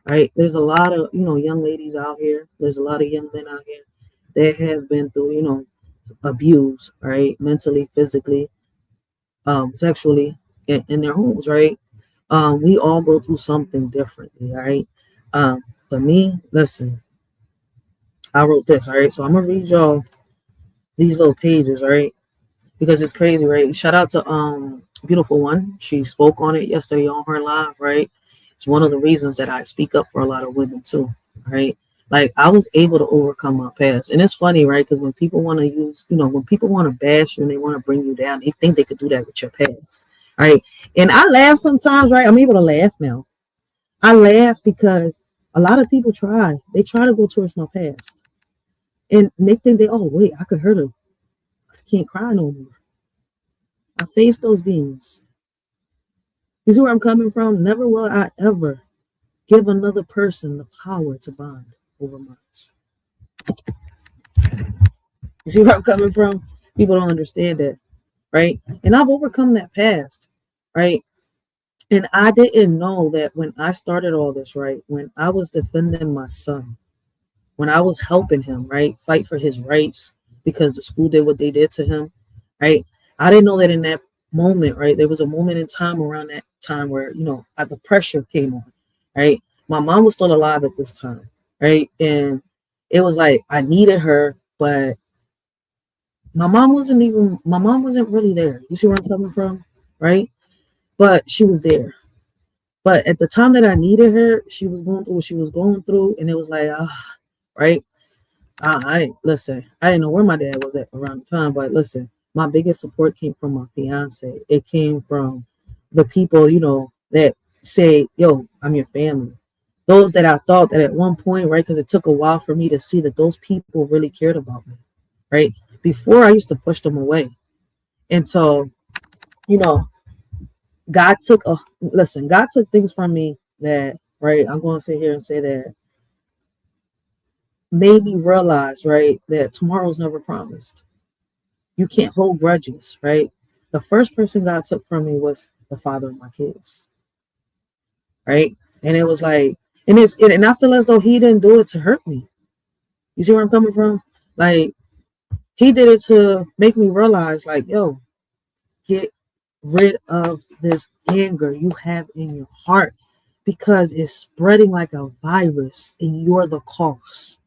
[SPEAKER 3] right? There's a lot of, young ladies out here. There's a lot of young men out here that have been through, abuse, right? Mentally, physically, sexually, in their homes, right? We all go through something differently, all right? But me, listen, I wrote this, all right? So I'm gonna read y'all these little pages, all right? Because it's crazy, right? Shout out to Beautiful One. She spoke on it yesterday on her live, right? It's one of the reasons that I speak up for a lot of women too, right? Like, I was able to overcome my past. And it's funny, right? Because when people want to use, when people want to bash you and they want to bring you down, they think they could do that with your past, right? And I laugh sometimes, right? I'm able to laugh now. I laugh because a lot of people try. They try to go towards my past. And they think wait, I could hurt her. I can't cry no more. I face those demons. You see where I'm coming from? Never will I ever give another person the power to bond over mine. You see where I'm coming from? People don't understand that, right? And I've overcome that past, right? And I didn't know that when I started all this, right? When I was defending my son, when I was helping him, right, fight for his rights because the school did what they did to him, right? I didn't know that in that moment, right? There was a moment in time around that time where, the pressure came on, right? My mom was still alive at this time, right? And it was like I needed her, but my mom wasn't really there. You see where I'm coming from, right? But she was there. But at the time that I needed her, she was going through what she was going through, and it was like, right? Listen, I didn't know where my dad was at around the time, but listen, my biggest support came from my fiance. It came from the people, that say, yo, I'm your family. Those that I thought that at one point, right, because it took a while for me to see that those people really cared about me, right? Before I used to push them away. And so, you know, God took things from me that, right, I'm going to sit here and say that made me realize, right, that tomorrow's never promised. You can't hold grudges, right? The first person God took from me was the father of my kids, right? And it was like, and I feel as though he didn't do it to hurt me. You see where I'm coming from? Like, he did it to make me realize, like, yo, get rid of this anger you have in your heart because it's spreading like a virus and you're the cause,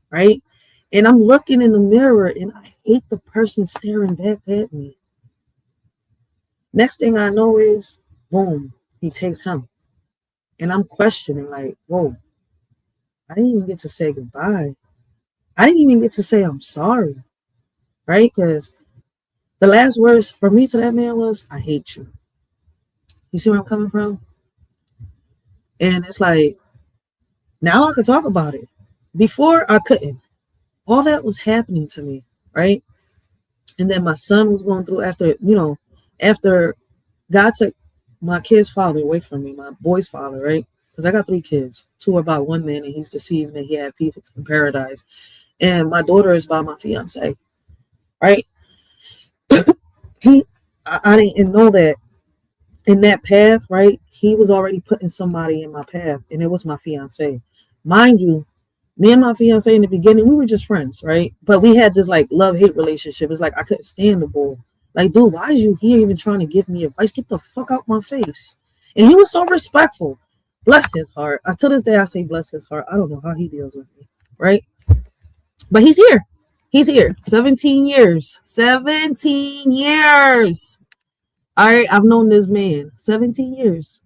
[SPEAKER 3] right? And I'm looking in the mirror and I hate the person staring back at me. Next thing I know is, boom, he takes him. And I'm questioning, like, whoa, I didn't even get to say goodbye. I didn't even get to say I'm sorry, right? Because the last words for me to that man was, I hate you. You see where I'm coming from? And it's like, now I could talk about it. Before, I couldn't. All that was happening to me, right? And then my son was going through after God took my kid's father away from me, my boy's father, right? Because I got 3 kids. 2 are by one man and he's deceased, and he had peace in paradise. And my daughter is by my fiance, right? I didn't know that in that path, right? He was already putting somebody in my path, and it was my fiance. Mind you, me and my fiance in the beginning, we were just friends, right? But we had this like love-hate relationship. It's like I couldn't stand the bull. Like, dude, why is you here even trying to give me advice? Get the fuck out my face. And he was so respectful. Bless his heart. To this day, I say bless his heart. I don't know how he deals with me, right? But he's here. He's here. 17 years. 17 years. All right, I've known this man 17 years.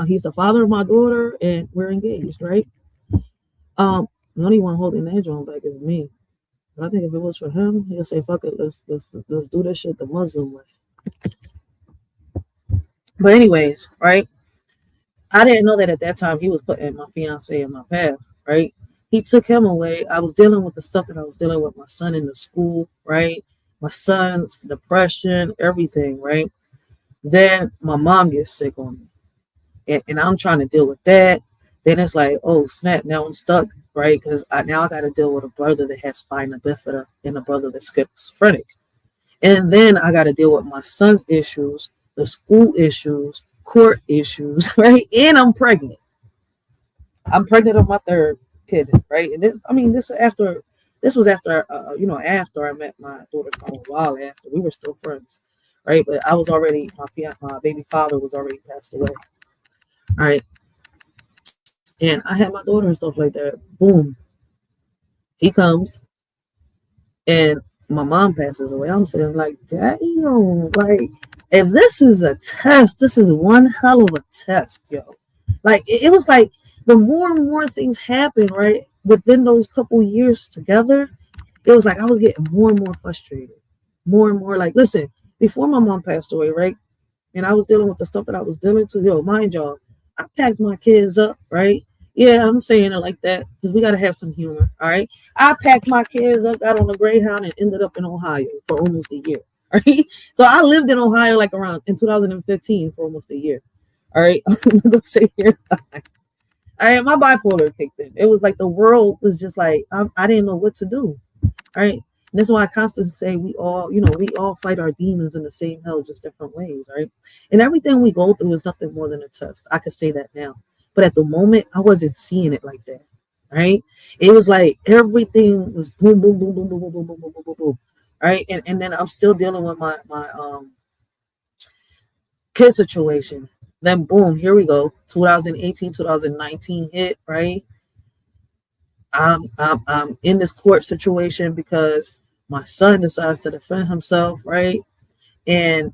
[SPEAKER 3] He's the father of my daughter, and we're engaged, right? The only one holding that joint back is me. But I think if it was for him, he'll say, "Fuck it, let's do this shit the Muslim way." But anyways, right? I didn't know that at that time he was putting my fiance in my path, right? He took him away. I was dealing with the stuff that I was dealing with my son in the school, right? My son's depression, everything, right? Then my mom gets sick on me, and I'm trying to deal with that. Then it's like, oh snap! Now I'm stuck, right? Because now I got to deal with a brother that has spina bifida and a brother that's schizophrenic, and then I got to deal with my son's issues, the school issues, court issues, right? And I'm pregnant. I'm pregnant of my 3rd kid, right? And this was after after I met my daughter for a while after. We were still friends, right? But I was already my baby father was already passed away, right? And I had my daughter and stuff like that. Boom, he comes, and my mom passes away. I'm sitting like, damn, like if this is a test, this is one hell of a test, yo. Like it was like the more and more things happen, right, within those couple years together, it was like I was getting more and more frustrated, more and more. Like, listen, before my mom passed away, right, and I was dealing with the stuff that I was dealing to, yo, mind y'all, I packed my kids up, right? Yeah, I'm saying it like that because we got to have some humor, all right? I packed my kids up, got on a Greyhound, and ended up in Ohio for almost a year, all right? So I lived in Ohio like around in 2015 for almost a year, all right? I'm not going to sit here. All right, my bipolar kicked in. It was like the world was just like, I didn't know what to do, all right? And that's why I constantly say we all fight our demons in the same hell, just different ways, right? And everything we go through is nothing more than a test. I could say that now. But at the moment, I wasn't seeing it like that, right? It was like everything was boom, boom, boom, boom, boom, boom, boom, boom, boom, boom, boom, boom, right? And then I'm still dealing with my kid situation. Then boom, here we go. 2018, 2019 hit, right? I'm in this court situation because my son decides to defend himself, right? And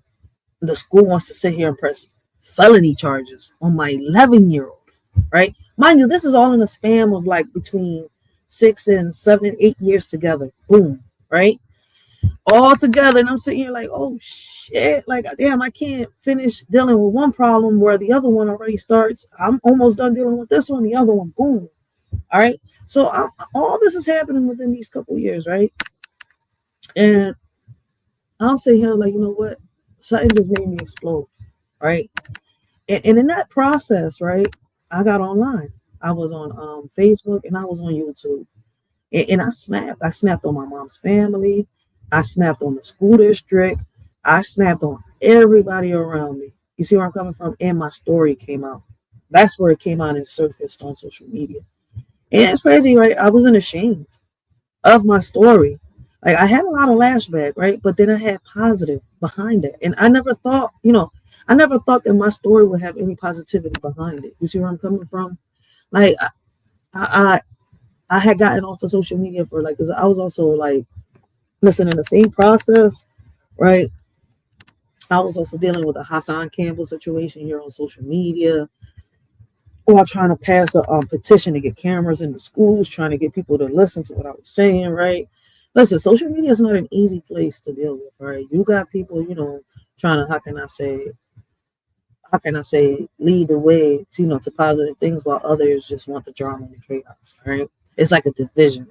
[SPEAKER 3] the school wants to sit here and press felony charges on my 11-year-old, right? Mind you, this is all in a span of like between 6 and 7, 8 years together. Boom, right? All together. And I'm sitting here like, oh shit, like, damn, I can't finish dealing with one problem where the other one already starts. I'm almost done dealing with this one, the other one, boom. All right. So all this is happening within these couple years, right? And I'm sitting here like, you know what? Something just made me explode, right? And in that process, right, I got online. I was on Facebook and I was on YouTube. And I snapped. I snapped on my mom's family. I snapped on the school district. I snapped on everybody around me. You see where I'm coming from? And my story came out. That's where it came out and surfaced on social media. And it's crazy, right? I wasn't ashamed of my story. Like I had a lot of lashback, right? But then I had positive behind it. And I never thought, I never thought that my story would have any positivity behind it. You see where I'm coming from? Like I, I had gotten off of social media for like, because I was also like, listen, in the same process, right? I was also dealing with the Hassan Campbell situation here on social media, while trying to pass a petition to get cameras in the schools, trying to get people to listen to what I was saying, right? Listen, social media is not an easy place to deal with, right? You got people, trying to, how can I say, lead the way to, to positive things while others just want the drama and the chaos, right? It's like a division.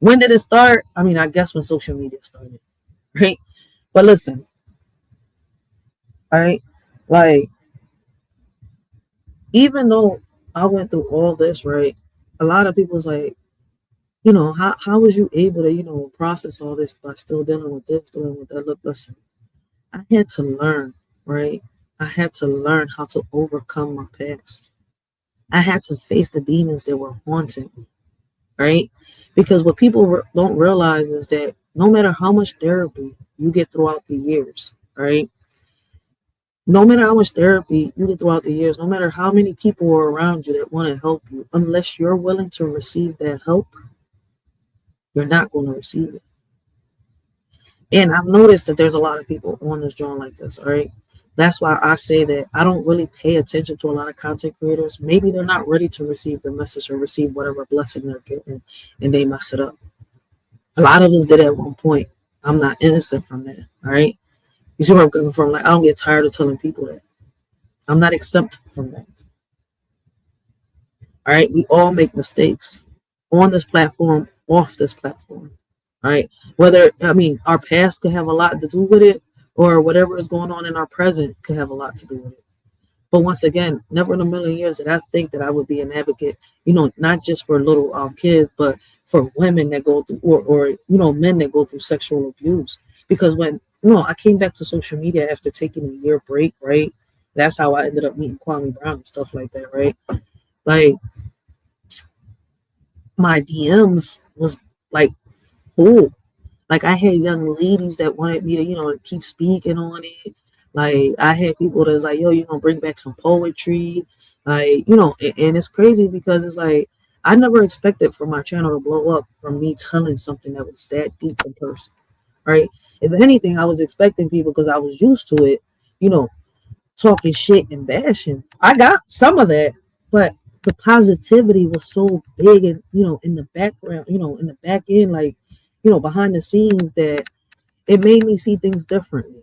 [SPEAKER 3] When did it start? I mean, I guess when social media started, right? But listen, all right, like, even though I went through all this, right, a lot of people's like, how was you able to, process all this by still dealing with this, dealing with that? Look, listen, I had to learn, right? I had to learn how to overcome my past. I had to face the demons that were haunting me, right? Because what people don't realize is that no matter how much therapy you get throughout the years, right? No matter how much therapy you get throughout the years, no matter how many people are around you that want to help you, unless you're willing to receive that help, you're not going to receive it. And I've noticed that there's a lot of people on this joint like this, all right? That's why I say that I don't really pay attention to a lot of content creators. Maybe they're not ready to receive the message or receive whatever blessing they're getting, and they mess it up. A lot of us did at one point. I'm not innocent from that, all right? You see where I'm coming from? Like, I don't get tired of telling people that. I'm not exempt from that. All right? We all make mistakes on this platform, off this platform. All right? Our past could have a lot to do with it, or whatever is going on in our present could have a lot to do with it. But once again, never in a million years did I think that I would be an advocate, not just for little kids, but for women that go through, or men that go through sexual abuse. Because when, I came back to social media after taking a year break, right? That's how I ended up meeting Kwame Brown and stuff like that, right? Like, my DMs was like full. Like, I had young ladies that wanted me to, keep speaking on it. Like, I had people that's like, yo, you're going to bring back some poetry. Like, and it's crazy because it's like, I never expected for my channel to blow up from me telling something that was that deep in person, right? If anything, I was expecting people, because I was used to it, talking shit and bashing. I got some of that, but the positivity was so big and, in the background, in the back end, like, behind the scenes, that it made me see things differently,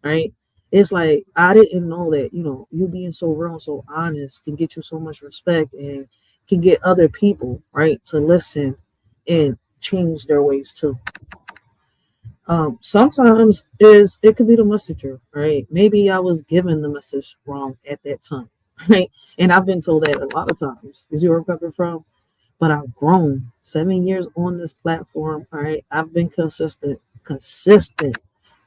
[SPEAKER 3] right? It's like, I didn't know that, you being so real and so honest can get you so much respect and can get other people, right, to listen and change their ways too. Sometimes it could be the messenger, right? Maybe I was given the message wrong at that time, right? And I've been told that a lot of times. You see where I'm coming from? But I've grown 7 years on this platform. All right. I've been consistent,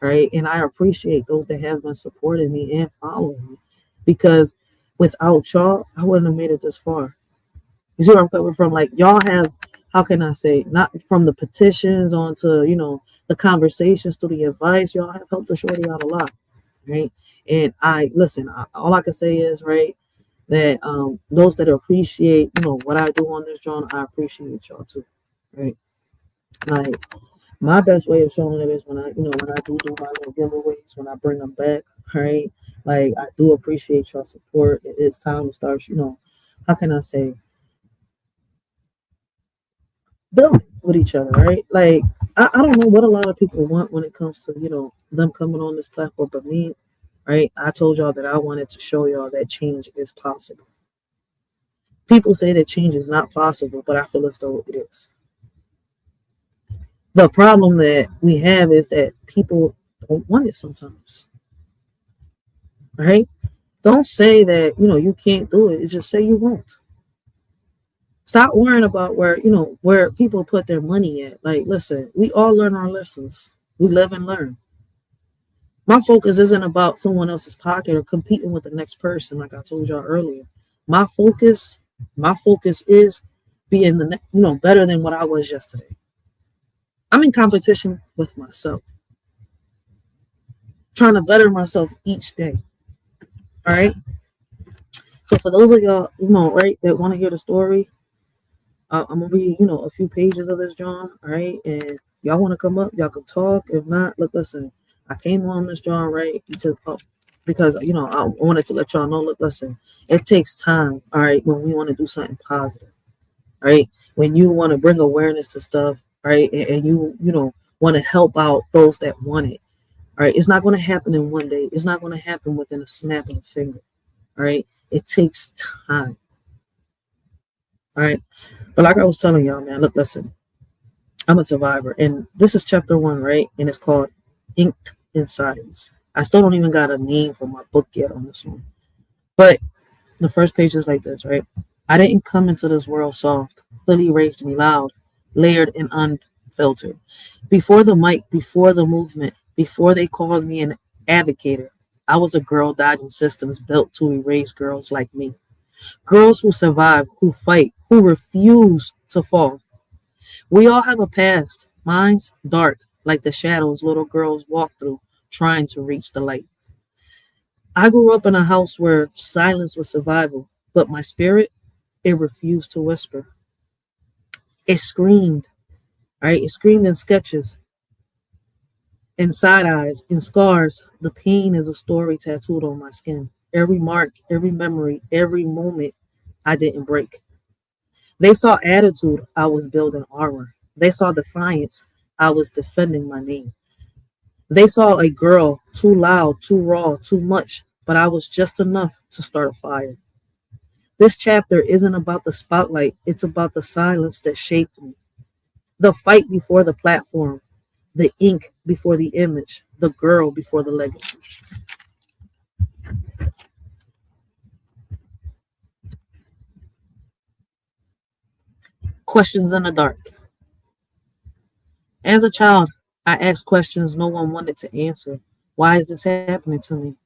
[SPEAKER 3] right? And I appreciate those that have been supporting me and following me, because without y'all, I wouldn't have made it this far. You see where I'm coming from? Like, y'all have, how can I say, not from the petitions on to, the conversations to the advice, y'all have helped the Shorty out a lot, right? And all I can say is, right, that those that appreciate, what I do on this joint, I appreciate y'all too, right? Like, my best way of showing it is when I do my little giveaways, when I bring them back, right? Like, I do appreciate y'all support. It's time to start, how can I say, building with each other, right? Like I don't know what a lot of people want when it comes to, them coming on this platform, but me, right? I told y'all that I wanted to show y'all that change is possible. People say that change is not possible, but I feel as though it is. The problem that we have is that people don't want it sometimes, right? Don't say that, you can't do it. Just say you won't. Stop worrying about where people put their money at. Like, listen, we all learn our lessons. We live and learn. My focus isn't about someone else's pocket or competing with the next person, like I told y'all earlier. My focus, my focus is being better than what I was yesterday. I'm in competition with myself, trying to better myself each day. All right. So for those of y'all, right, that want to hear the story, I'm gonna read, a few pages of this, John. All right, and y'all want to come up, y'all can talk. If not, look, listen. I came on this, John, right, because I wanted to let y'all know. Look, listen. It takes time, all right, when we want to do something positive, all right. When you want to bring awareness to stuff, right, and you want to help out those that want it, all right. It's not going to happen in one day. It's not going to happen within a snap of a finger, all right. It takes time, all right. But like I was telling y'all, man, look, listen. I'm a survivor, and this is chapter 1, right? And it's called Inked in Silence. I still don't even got a name for my book yet on this one. But the first page is like this, right? I didn't come into this world soft. Philly raised me loud, layered and unfiltered. Before the mic, before the movement, before they called me an advocator, I was a girl dodging systems built to erase girls like me. Girls who survive, who fight, who refuse to fall. We all have a past. Mine's dark, like the shadows little girls walk through, trying to reach the light. I grew up in a house where silence was survival, but my spirit, it refused to whisper. It screamed, right? It screamed in sketches, in side eyes, in scars. The pain is a story tattooed on my skin. Every mark, every memory, every moment I didn't break. They saw attitude, I was building armor. They saw defiance, I was defending my name. They saw a girl too loud, too raw, too much, but I was just enough to start a fire. This chapter isn't about the spotlight, it's about the silence that shaped me. The fight before the platform, the ink before the image, the girl before the legacy. Questions in the dark. As a child, I asked questions no one wanted to answer. Why is this happening to me?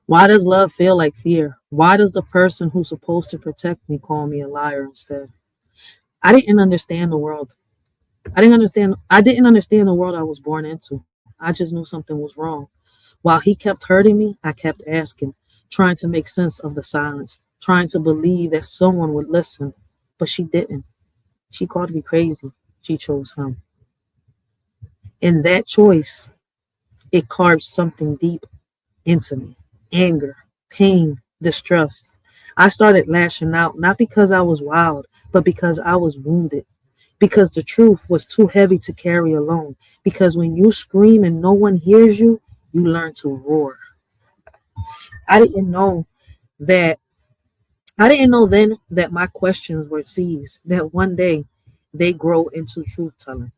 [SPEAKER 3] Why does love feel like fear? Why does the person who's supposed to protect me call me a liar instead? I didn't understand the world. I didn't understand the world I was born into. I just knew something was wrong. While he kept hurting me, I kept asking, trying to make sense of the silence, trying to believe that someone would listen. But she didn't. She called me crazy. She chose him. In that choice, it carved something deep into me: anger, pain, distrust. I started lashing out, not because I was wild, but because I was wounded. Because the truth was too heavy to carry alone. Because when you scream and no one hears you, you learn to roar. I didn't know that, I didn't know then that my questions were seeds, that one day they grow into truth telling,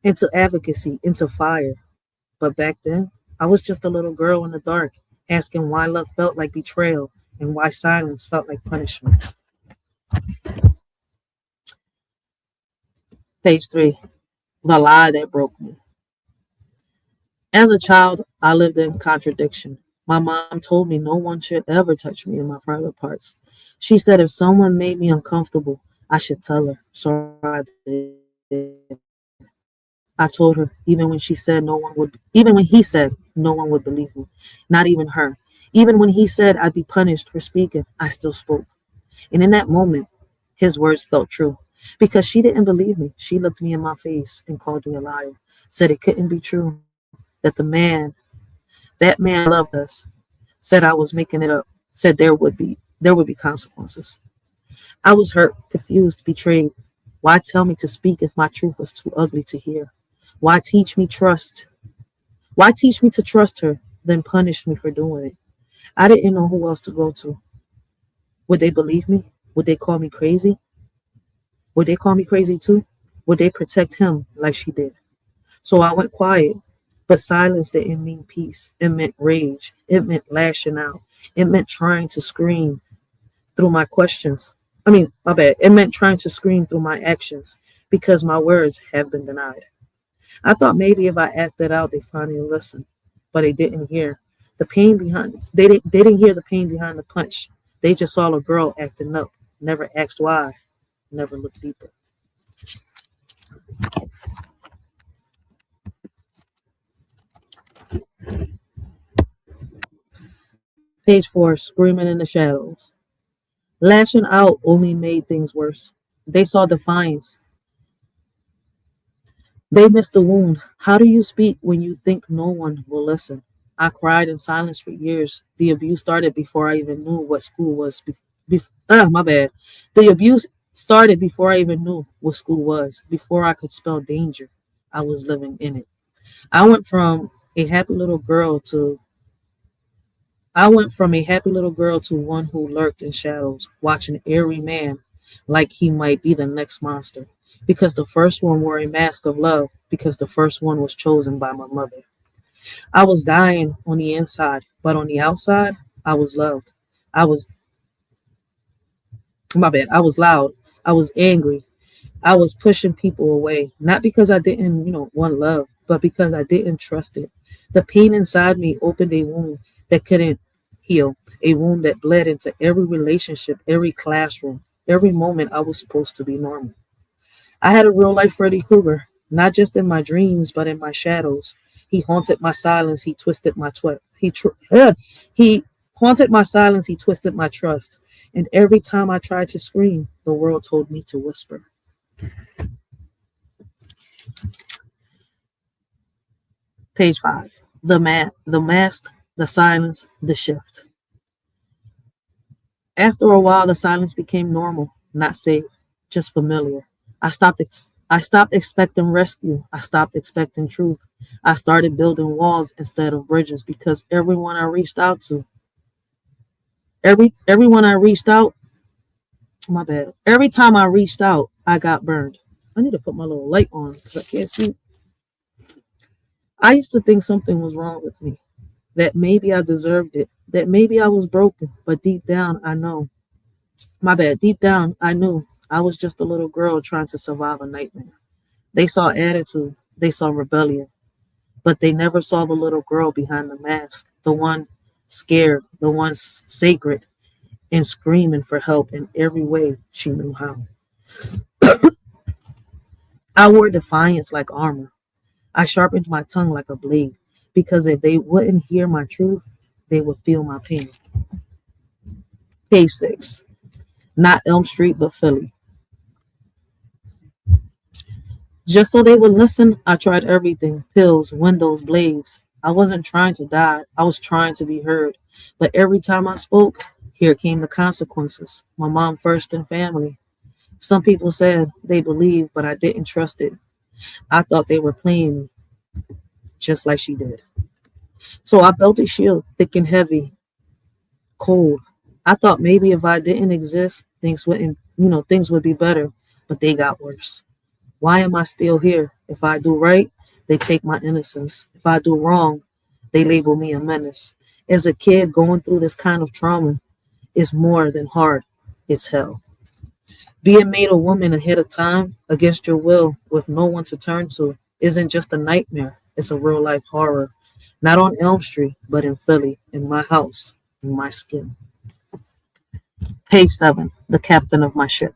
[SPEAKER 3] into advocacy, into fire. But back then, I was just a little girl in the dark, asking why love felt like betrayal and why silence felt like punishment. Page 3. The lie that broke me. As a child, I lived in contradiction. My mom told me no one should ever touch me in my private parts. She said if someone made me uncomfortable, I should tell her. So I did. I told her, even when he said no one would believe me, not even her. Even when he said I'd be punished for speaking, I still spoke. And in that moment, his words felt true. Because she didn't believe me. She looked me in my face and called me a liar. Said it couldn't be true. That man loved us. Said I was making it up. Said there would be consequences. I was hurt, confused, betrayed. Why tell me to speak if my truth was too ugly to hear? Why teach me trust? Why teach me to trust her, then punish me for doing it? I didn't know who else to go to. Would they believe me? Would they call me crazy? Would they call me crazy too? Would they protect him like she did? So I went quiet. But silence didn't mean peace. It meant rage. It meant lashing out. It meant trying to scream through my questions. My bad. It meant trying to scream through my actions because my words have been denied. I thought maybe if I acted out, they finally listened, but they didn't hear the pain behind. They didn't hear the pain behind the punch. They just saw a girl acting up. Never asked why. Never looked deeper. Page 4, screaming in the shadows. Lashing out only made things worse. They saw defiance. They missed the wound. How do you speak when you think no one will listen? I cried in silence for years. The abuse started before I even knew what school was. My bad. The abuse started before I even knew what school was. Before I could spell danger, I was living in it. I went from a happy little girl to I went from a happy little girl to one who lurked in shadows, watching every man like he might be the next monster. Because the first one wore a mask of love, because the first one was chosen by my mother. I was dying on the inside, but on the outside, I was loved. I was, my bad, I was loud. I was angry. I was pushing people away, not because I didn't, want love, but because I didn't trust it. The pain inside me opened a wound that couldn't heal, a wound that bled into every relationship, every classroom, every moment I was supposed to be normal. I had a real life Freddy Krueger, not just in my dreams, but in my shadows. He haunted my silence. He twisted my he haunted my silence. He twisted my trust. And every time I tried to scream, the world told me to whisper. Page 5. The mask, the silence, the shift. After a while, the silence became normal, not safe, just familiar. I stopped expecting rescue. I stopped expecting truth. I started building walls instead of bridges because everyone I reached out, my bad. Every time I reached out, I got burned. I need to put my little light on because I can't see. I used to think something was wrong with me, that maybe I deserved it, that maybe I was broken, but deep down, I know. My bad. Deep down, I knew I was just a little girl trying to survive a nightmare. They saw attitude, they saw rebellion, but they never saw the little girl behind the mask, the one scared, the one sacred, and screaming for help in every way she knew how. I wore defiance like armor. I sharpened my tongue like a blade, because if they wouldn't hear my truth, they would feel my pain. Page 6. Not Elm Street, but Philly. Just so they would listen, I tried everything: pills, windows, blades. I wasn't trying to die, I was trying to be heard. But every time I spoke, here came the consequences. My mom first and family. Some people said they believed, but I didn't trust it. I thought they were playing me, just like she did. So I built a shield, thick and heavy, cold. I thought maybe if I didn't exist, things would be better, but they got worse. Why am I still here? If I do right, they take my innocence. If I do wrong, they label me a menace. As a kid going through this kind of trauma is more than hard, it's hell. Being made a woman ahead of time, against your will, with no one to turn to, isn't just a nightmare, it's a real life horror. Not on Elm Street, but in Philly, in my house, in my skin. Page 7. The captain of my ship.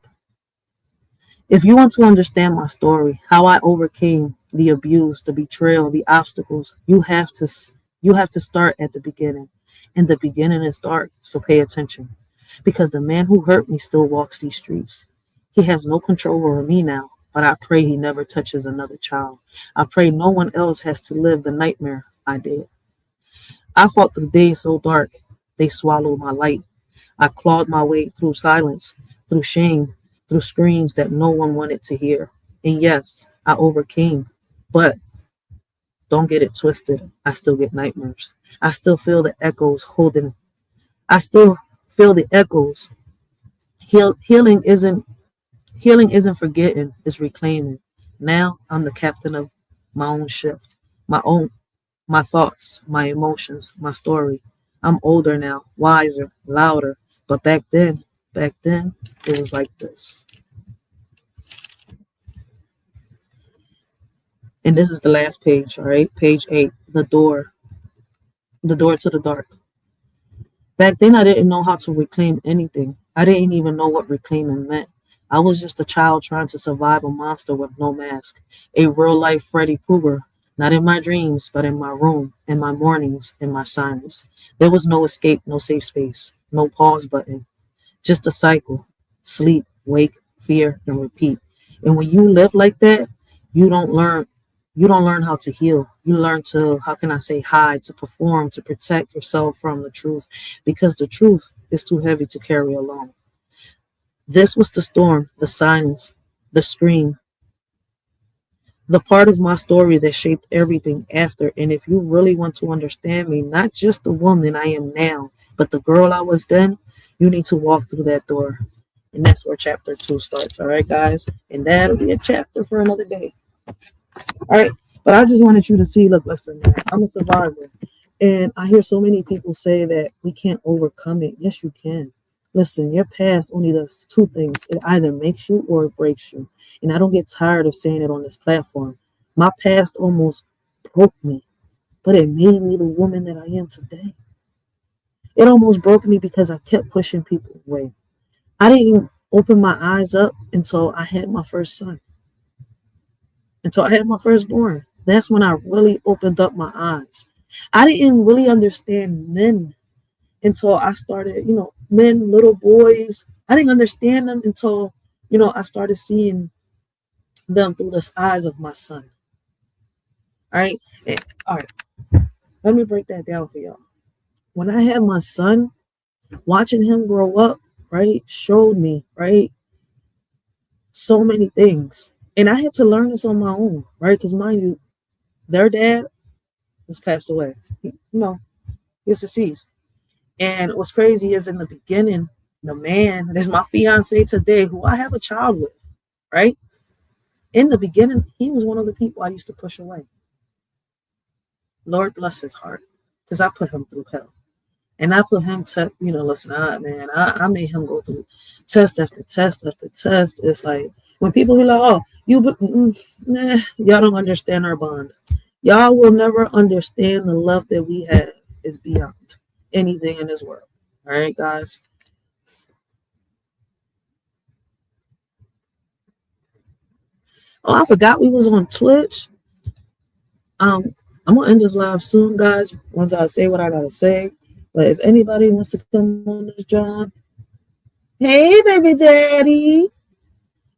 [SPEAKER 3] If you want to understand my story, how I overcame the abuse, the betrayal, the obstacles, you have to start at the beginning. And the beginning is dark, so pay attention. Because the man who hurt me still walks these streets. He has no control over me now, but I pray he never touches another child. I pray no one else has to live the nightmare I did. I fought through days so dark, they swallowed my light. I clawed my way through silence, through shame, through screams that no one wanted to hear. And yes, I overcame, but don't get it twisted. I still get nightmares. I still feel the echoes holding. I still feel the echoes. Healing isn't forgetting, it's reclaiming. Now I'm the captain of my own shift, my thoughts, my emotions, my story. I'm older now, wiser, louder. But back then, it was like this. And this is the last page, all right? Page 8, the door to the dark. Back then, I didn't know how to reclaim anything. I didn't even know what reclaiming meant. I was just a child trying to survive a monster with no mask, a real life Freddy Krueger, not in my dreams, but in my room, in my mornings, in my silence. There was no escape, no safe space, no pause button, just a cycle: sleep, wake, fear, and repeat. And when you live like that, you don't learn you don't learn how to heal. You learn to, how can I say, hide, to perform, to protect yourself from the truth, because the truth is too heavy to carry alone. This was the storm, the silence, the scream, the part of my story that shaped everything after. And if you really want to understand me, not just the woman I am now, but the girl I was then, you need to walk through that door. And that's where chapter 2 starts. All right, guys? And that'll be a chapter for another day. All right. But I just wanted you to see, look, listen, man, I'm a survivor. And I hear so many people say that we can't overcome it. Yes, you can. Listen, your past only does two things. It either makes you or it breaks you. And I don't get tired of saying it on this platform. My past almost broke me, but it made me the woman that I am today. It almost broke me because I kept pushing people away. I didn't even open my eyes up until I had my first son, until I had my firstborn. That's when I really opened up my eyes. I didn't really understand men until I started, men, little boys. I didn't understand them until, I started seeing them through the eyes of my son. All right. All right. Let me break that down for y'all. When I had my son, watching him grow up, right, showed me, right, so many things. And I had to learn this on my own, right? Because mind you, their dad was passed away. He was deceased. And what's crazy is in the beginning, the man, there's my fiance today, who I have a child with, right? In the beginning, he was one of the people I used to push away. Lord bless his heart, because I put him through hell. And I put him to, listen, I made him go through test after test after test. It's like when people be like, oh, y'all don't understand our bond. Y'all will never understand the love that we have is beyond anything in this world. All right, guys. Oh, I forgot we was on Twitch. I'm gonna end this live soon, guys. Once I say what I gotta say. But if anybody wants to come on this, John, hey, baby daddy.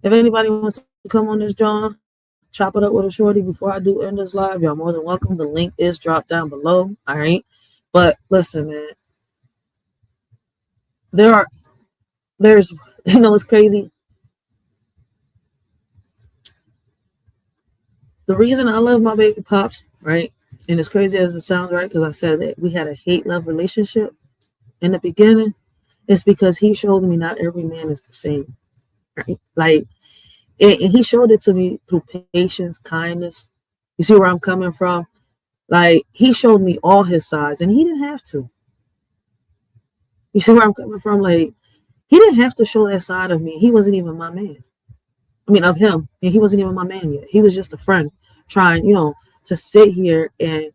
[SPEAKER 3] If anybody wants to come on this, John, chop it up with a shorty before I do end this live, y'all more than welcome. The link is dropped down below. All right. But listen, man, there's, it's crazy. The reason I love my baby pops, right? And as crazy as it sounds, right? Because I said that we had a hate-love relationship in the beginning. It's because he showed me not every man is the same, right? Like, and he showed it to me through patience, kindness. You see where I'm coming from? Like, he showed me all his sides, and he didn't have to. You see where I'm coming from? Like, he didn't have to show that side of me. He wasn't even my man. I mean, of him. And he wasn't even my man yet. He was just a friend trying, to sit here and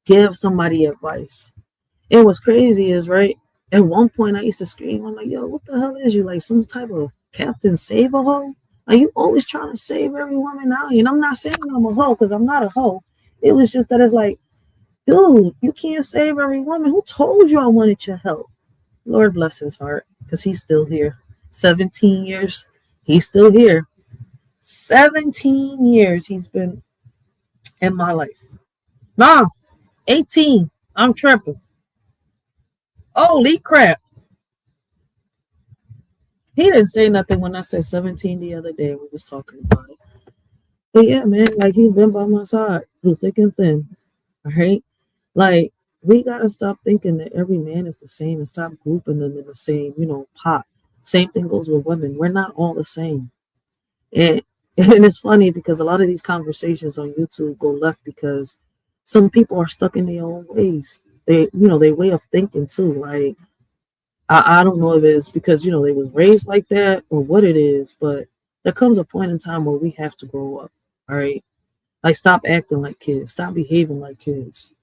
[SPEAKER 3] give somebody advice. And what's crazy is, right, at one point I used to scream, I'm like, yo, what the hell is you? Like some type of Captain Save-A-Hoe? Are you always trying to save every woman out? And I'm not saying I'm a hoe, because I'm not a hoe. It was just that it's like, dude, you can't save every woman. Who told you I wanted your help? Lord bless his heart, because he's still here. 17 years, he's still here. 17 years he's been in my life. Nah, 18. I'm tripping. Holy crap. He didn't say nothing when I said 17 the other day. We was talking about it. But yeah, man, like he's been by my side through thick and thin. All right. Like we gotta stop thinking that every man is the same and stop grouping them in the same, pot. Same thing goes with women. We're not all the same. And and it's funny because a lot of these conversations on YouTube go left because some people are stuck in their own ways. Their way of thinking too. Like I don't know if it's because they was raised like that or what it is, but there comes a point in time where we have to grow up. All right. Like stop acting like kids. Stop behaving like kids.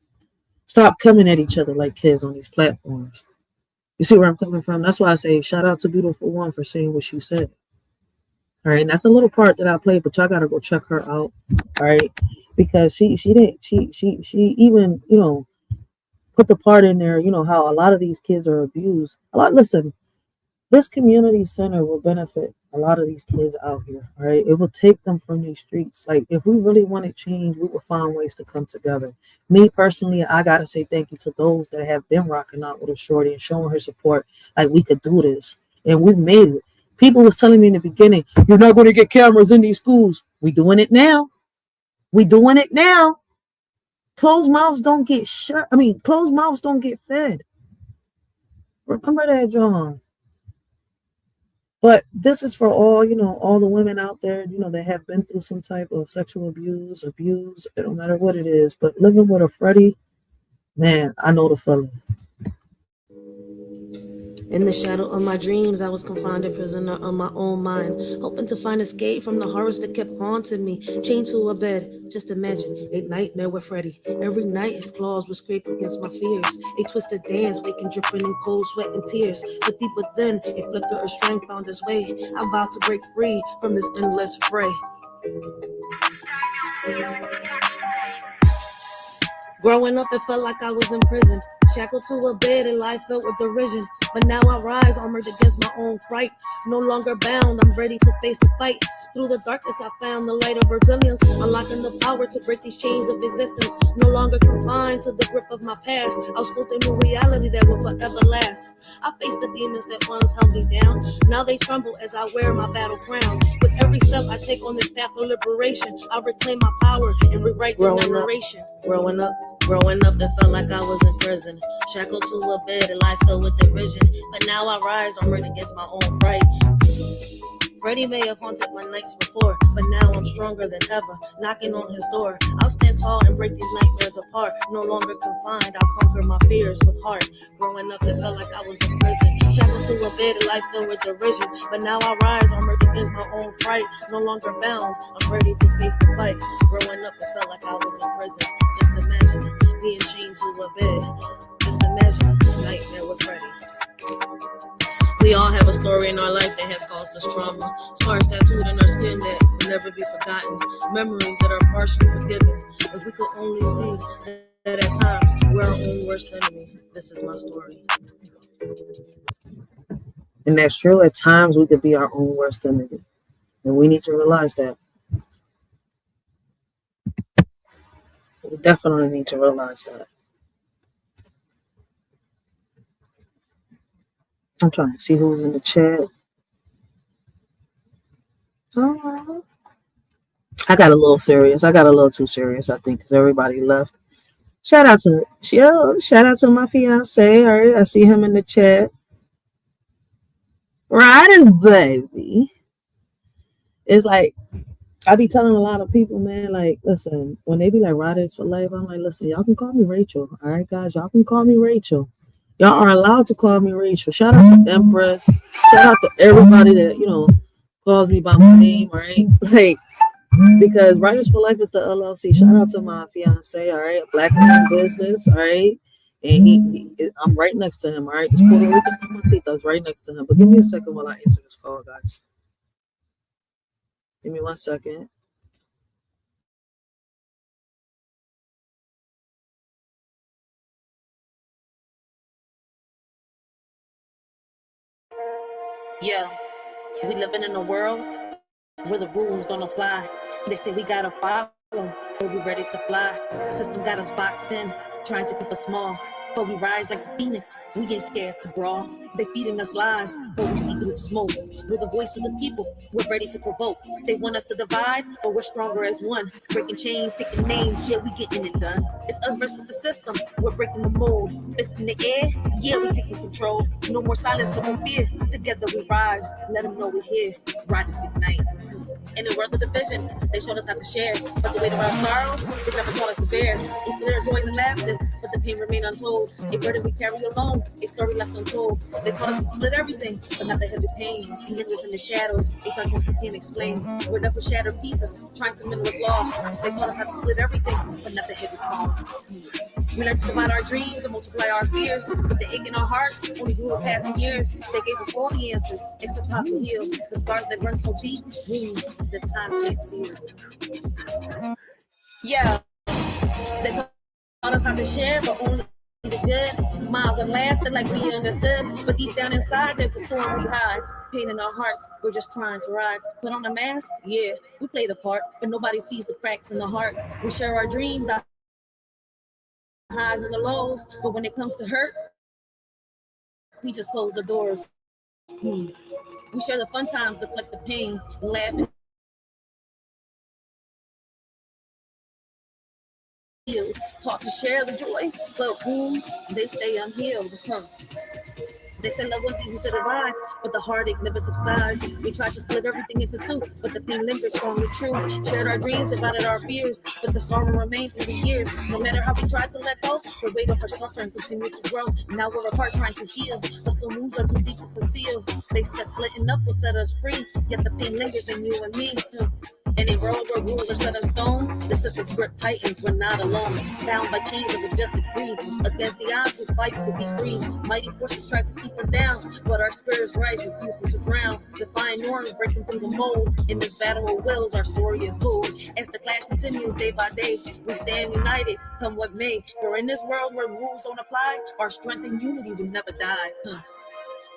[SPEAKER 3] Stop coming at each other like kids on these platforms. You see where I'm coming from? That's why I say shout out to Beautiful One for saying what she said. All right, and that's a little part that I played, but y'all gotta go check her out. All right, because she didn't she even put the part in there. You know how a lot of these kids are abused. Listen, this community center will benefit a lot of these kids out here. All right, it will take them from these streets. Like if we really wanted change, we will find ways to come together. Me personally, I gotta say thank you to those that have been rocking out with a Shorty and showing her support. Like we could do this, and we've made it. People was telling me in the beginning, "You're not going to get cameras in these schools." We doing it now. We doing it now. Closed mouths don't get shut. I mean, closed mouths don't get fed. Remember that, John. But this is for all the women out there, that have been through some type of sexual abuse, it don't matter what it is. But living with a Freddie, man, I know the feeling.
[SPEAKER 2] In the shadow of my dreams, I was confined a prisoner of my own mind, hoping to find escape from the horrors that kept haunting me. Chained to a bed, just imagine a nightmare with Freddy. Every night his claws would scrape against my fears. A twisted dance, waking, dripping in cold sweat and tears. But deep within, a flicker of strength found its way. I vowed to break free from this endless fray. Growing up, it felt like I was in prison, shackled to a bed and life filled with derision. But now I rise, armored against my own fright. No longer bound, I'm ready to face the fight. Through the darkness, I found the light of resilience, unlocking the power to break these chains of existence. No longer confined to the grip of my past, I'll sculpt a new reality that will forever last. I face the demons that once held me down. Now they tremble as I wear my battle crown. With every step I take on this path of liberation, I reclaim my power and rewrite this narration. Growing up, it felt like I was in prison, shackled to a bed and life filled with derision. But now I rise, armored against my own fright. Freddie may have haunted my nights before, but now I'm stronger than ever, knocking on his door. I'll stand tall and break these nightmares apart. No longer confined, I'll conquer my fears with heart. Growing up, it felt like I was in prison, shackled to a bed and life filled with derision. But now I rise, armored against my own fright. No longer bound, I'm ready to face the fight. Growing up, it felt like I was in prison. Just imagine being chained to a bed. Just imagine a nightmare with Freddie. We all have a story in our life that has caused us trauma. Scars tattooed in our skin that will never be forgotten. Memories that are partially forgiven. If we could only see that at times we're our own worst enemy. This is my story.
[SPEAKER 3] And that's true. At times we could be our own worst enemy. And we need to realize that. We definitely need to realize that. I'm trying to see who's in the chat. I got a little serious. I got a little too serious, I think, because everybody left. Shout out to my fiance. All right, I see him in the chat. Riders, baby. It's like I be telling a lot of people, man, like, listen, when they be like riders for life, I'm like, listen, y'all can call me Rachel. All right, guys, y'all can call me Rachel. Y'all are allowed to call me Rachel. Shout out to Empress. Shout out to everybody that, calls me by my name, all right? Like, because Writers for Life is the LLC. Shout out to my fiance, all right? Black man business, all right? And I'm right next to him, all right? This Puerto Rican mamacita is right next to him. But give me a second while I answer this call, guys. Give me 1 second.
[SPEAKER 2] Yeah, we living in a world where the rules don't apply. They say we gotta follow, but we ready to fly. System got us boxed in, trying to keep us small. but we rise like the phoenix. We ain't scared to brawl. They feeding us lies, but we see through the smoke. We're the voice of the people. We're ready to provoke. They want us to divide, but we're stronger as one. It's breaking chains, taking names. Yeah, we getting it done. It's us versus the system. We're breaking the mold. It's in the air. Yeah, we taking control. No more silence, no more fear. Together we rise. Let them know we're here. Riders ignite. In the world of division, they showed us how to share. But the weight of our sorrows, they never taught us to bear. We split our joys and laughter, but the pain remained untold. A burden we carry alone, a story left untold. They taught us to split everything, but not the heavy pain. It lingers in the shadows, a darkness we can't explain. We're left with shattered pieces, trying to mend what's lost. They taught us how to split everything, but not the heavy cost. We learned to divide our dreams and multiply our fears. But the ache in our hearts only grew with passing years. They gave us all the answers, except how to heal. The scars that run so deep, wounds that time can't seal. Yeah, they taught us how to share, but only the good. Smiles and laughter like we understood. But deep down inside, there's a storm we hide. Pain in our hearts, we're just trying to ride. Put on a mask, yeah, we play the part. But nobody sees the cracks in the hearts. We share our dreams, the highs and the lows, but when it comes to hurt, we just close the doors. We share the fun times, deflect the pain, and laugh and heal. Taught to share the joy, but wounds, they stay unhealed. They say love was easy to divide, but the heartache never subsides. We tried to split everything into two, but the pain lingers strong and true. Shared our dreams, divided our fears, but the sorrow remained through the years. No matter how we tried to let go, the weight of our suffering continued to grow. Now we're apart trying to heal, but some wounds are too deep to conceal. They said splitting up will set us free, yet the pain lingers in you and me. In a world where rules are set in stone, the system's grip tightens, we're not alone. Bound by chains of majestic greed, against the odds we fight to be free. Mighty forces try to keep us down, but our spirits rise, refusing to drown. Defying norms, breaking through the mold. In this battle of wills, our story is told. As the clash continues day by day, we stand united, come what may. For in this world where rules don't apply, our strength and unity will never die.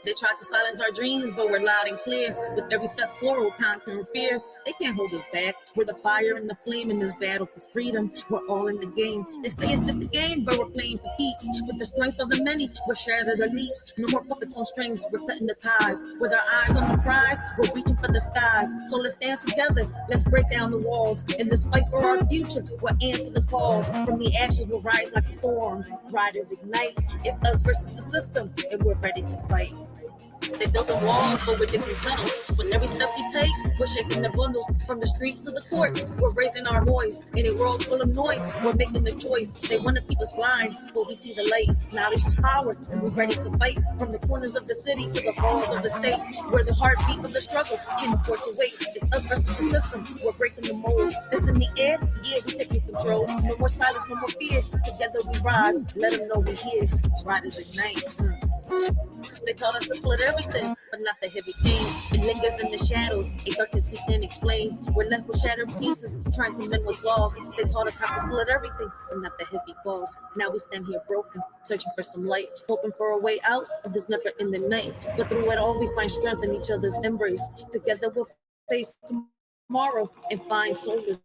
[SPEAKER 2] They try to silence our dreams, but we're loud and clear. With every step forward, conquering fear. They can't hold us back. We're the fire and the flame in this battle for freedom. We're all in the game. They say it's just a game, but we're playing for keeps. With the strength of the many, we're shattered elites. No more puppets on strings, we're cutting the ties. With our eyes on the prize, we're reaching for the skies. So let's stand together, let's break down the walls. In this fight for our future, we'll answer the calls. From the ashes, we'll rise like a storm. Riders ignite. It's us versus the system, and we're ready to fight. They building walls, but we're digging tunnels. With every step we take, we're shaking the bundles. From the streets to the courts, we're raising our voice. In a world full of noise, we're making the choice. They want to keep us blind, but we see the light. Knowledge is power, and we're ready to fight. From the corners of the city to the walls of the state, where the heartbeat of the struggle can't afford to wait. It's us versus the system, we're breaking the mold. It's in the air, yeah, we taking control. No more silence, no more fear. Together we rise, let them know we're here. Riders ignite. They taught us to split everything, but not the heavy pain. It lingers in the shadows, a darkness we can't explain. We're left with shattered pieces, trying to mend what's lost. They taught us how to split everything, but not the heavy cost. Now we stand here broken, searching for some light, hoping for a way out of this never-ending night. But through it all, we find strength in each other's embrace. Together we'll face tomorrow and find solace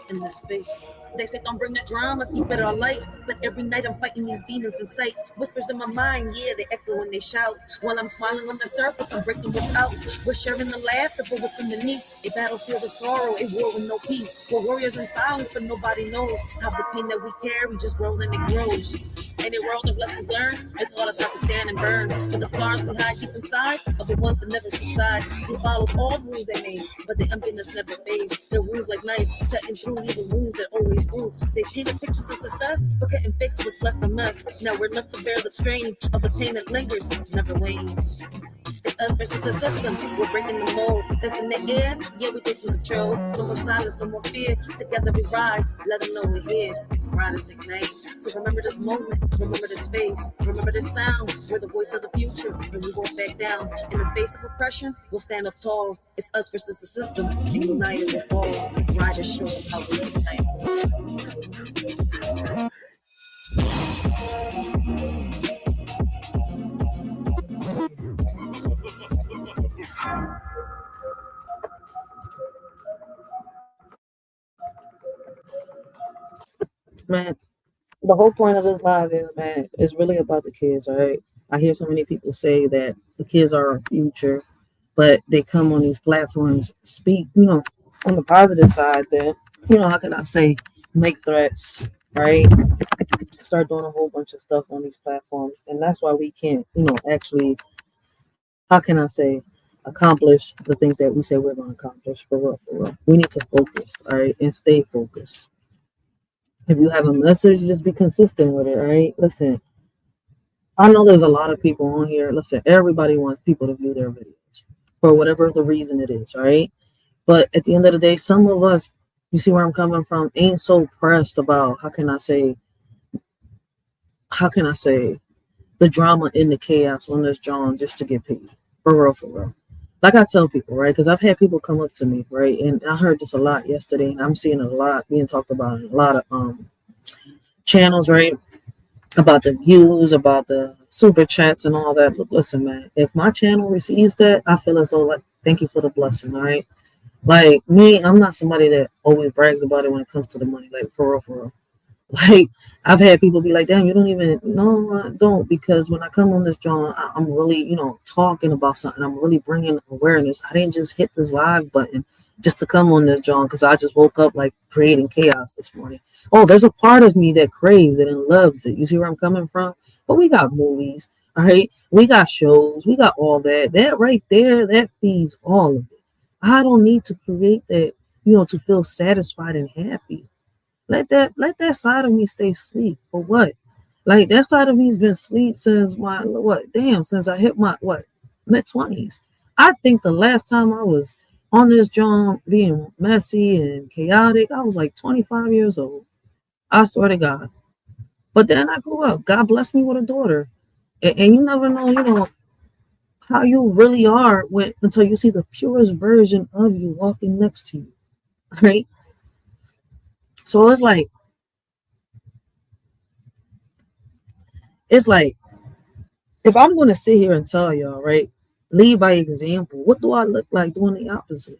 [SPEAKER 2] in this space. They say don't bring the drama, keep it all light. But every night I'm fighting these demons in sight. Whispers in my mind, yeah, they echo when they shout. While I'm smiling on the surface, I'm breaking without. We're sharing the laughter, but what's underneath? A battlefield of sorrow, a war with no peace. We're warriors in silence, but nobody knows how the pain that we carry just grows and it grows. In a world of lessons learned, they taught us how to stand and burn. But the scars we hide deep inside are the ones that never subside. We followed all the rules they made, but the emptiness never fades. Their wounds like knives, cutting through even wounds that always grew. They painted pictures of success, but couldn't fix what's left of us. Now we're left to bear the strain of the pain that lingers, never wanes. It's us versus the system, we're breaking the mold. That's in the air, yeah, we're taking control. No more silence, no more fear. Together we rise, let them know we're here. Riders ignite. So remember this moment, remember this face, remember this sound. We're the voice of the future, and we won't back down. In the face of oppression, we'll stand up tall. It's us versus the system, and united we'll fall. Riders show how we ignite.
[SPEAKER 3] Man, the whole point of this live is, man, it's really about the kids, all right? I hear so many people say that the kids are our future, but they come on these platforms, speak, on the positive side, then, how can I say, make threats, right? Start doing a whole bunch of stuff on these platforms. And that's why we can't, actually, how can I say, accomplish the things that we say we're going to accomplish for real, for real. We need to focus, all right, and stay focused. If you have a message, just be consistent with it, all right? Listen, I know there's a lot of people on here. Listen, everybody wants people to view their videos for whatever the reason it is, all right? But at the end of the day, some of us, you see where I'm coming from, ain't so pressed about, how can I say, the drama and the chaos on this John just to get paid. For real, for real. Like I tell people, right? Because I've had people come up to me, right? And I heard this a lot yesterday, and I'm seeing it a lot being talked about in a lot of channels, right? About the views, about the super chats and all that. Look, listen, man, if my channel receives that, I feel as though, like, thank you for the blessing, all right? Like, me, I'm not somebody that always brags about it when it comes to the money, like, for real, for real. Like, I've had people be like, damn, you don't even, no, I don't, because when I come on this John, I'm really, talking about something. I'm really bringing awareness. I didn't just hit this live button just to come on this John because I just woke up like creating chaos this morning. Oh, there's a part of me that craves it and loves it. You see where I'm coming from? But we got movies, all right? We got shows. We got all that. That right there, that feeds all of it. I don't need to create that, to feel satisfied and happy. Let that side of me stay asleep. For what? Like, that side of me's been asleep since since I hit my mid-20s. I think the last time I was on this job being messy and chaotic, I was like 25 years old. I swear to God. But then I grew up. God blessed me with a daughter. And you never know, how you really are until you see the purest version of you walking next to you. Right? So it's like, if I'm going to sit here and tell y'all, right, lead by example, what do I look like doing the opposite?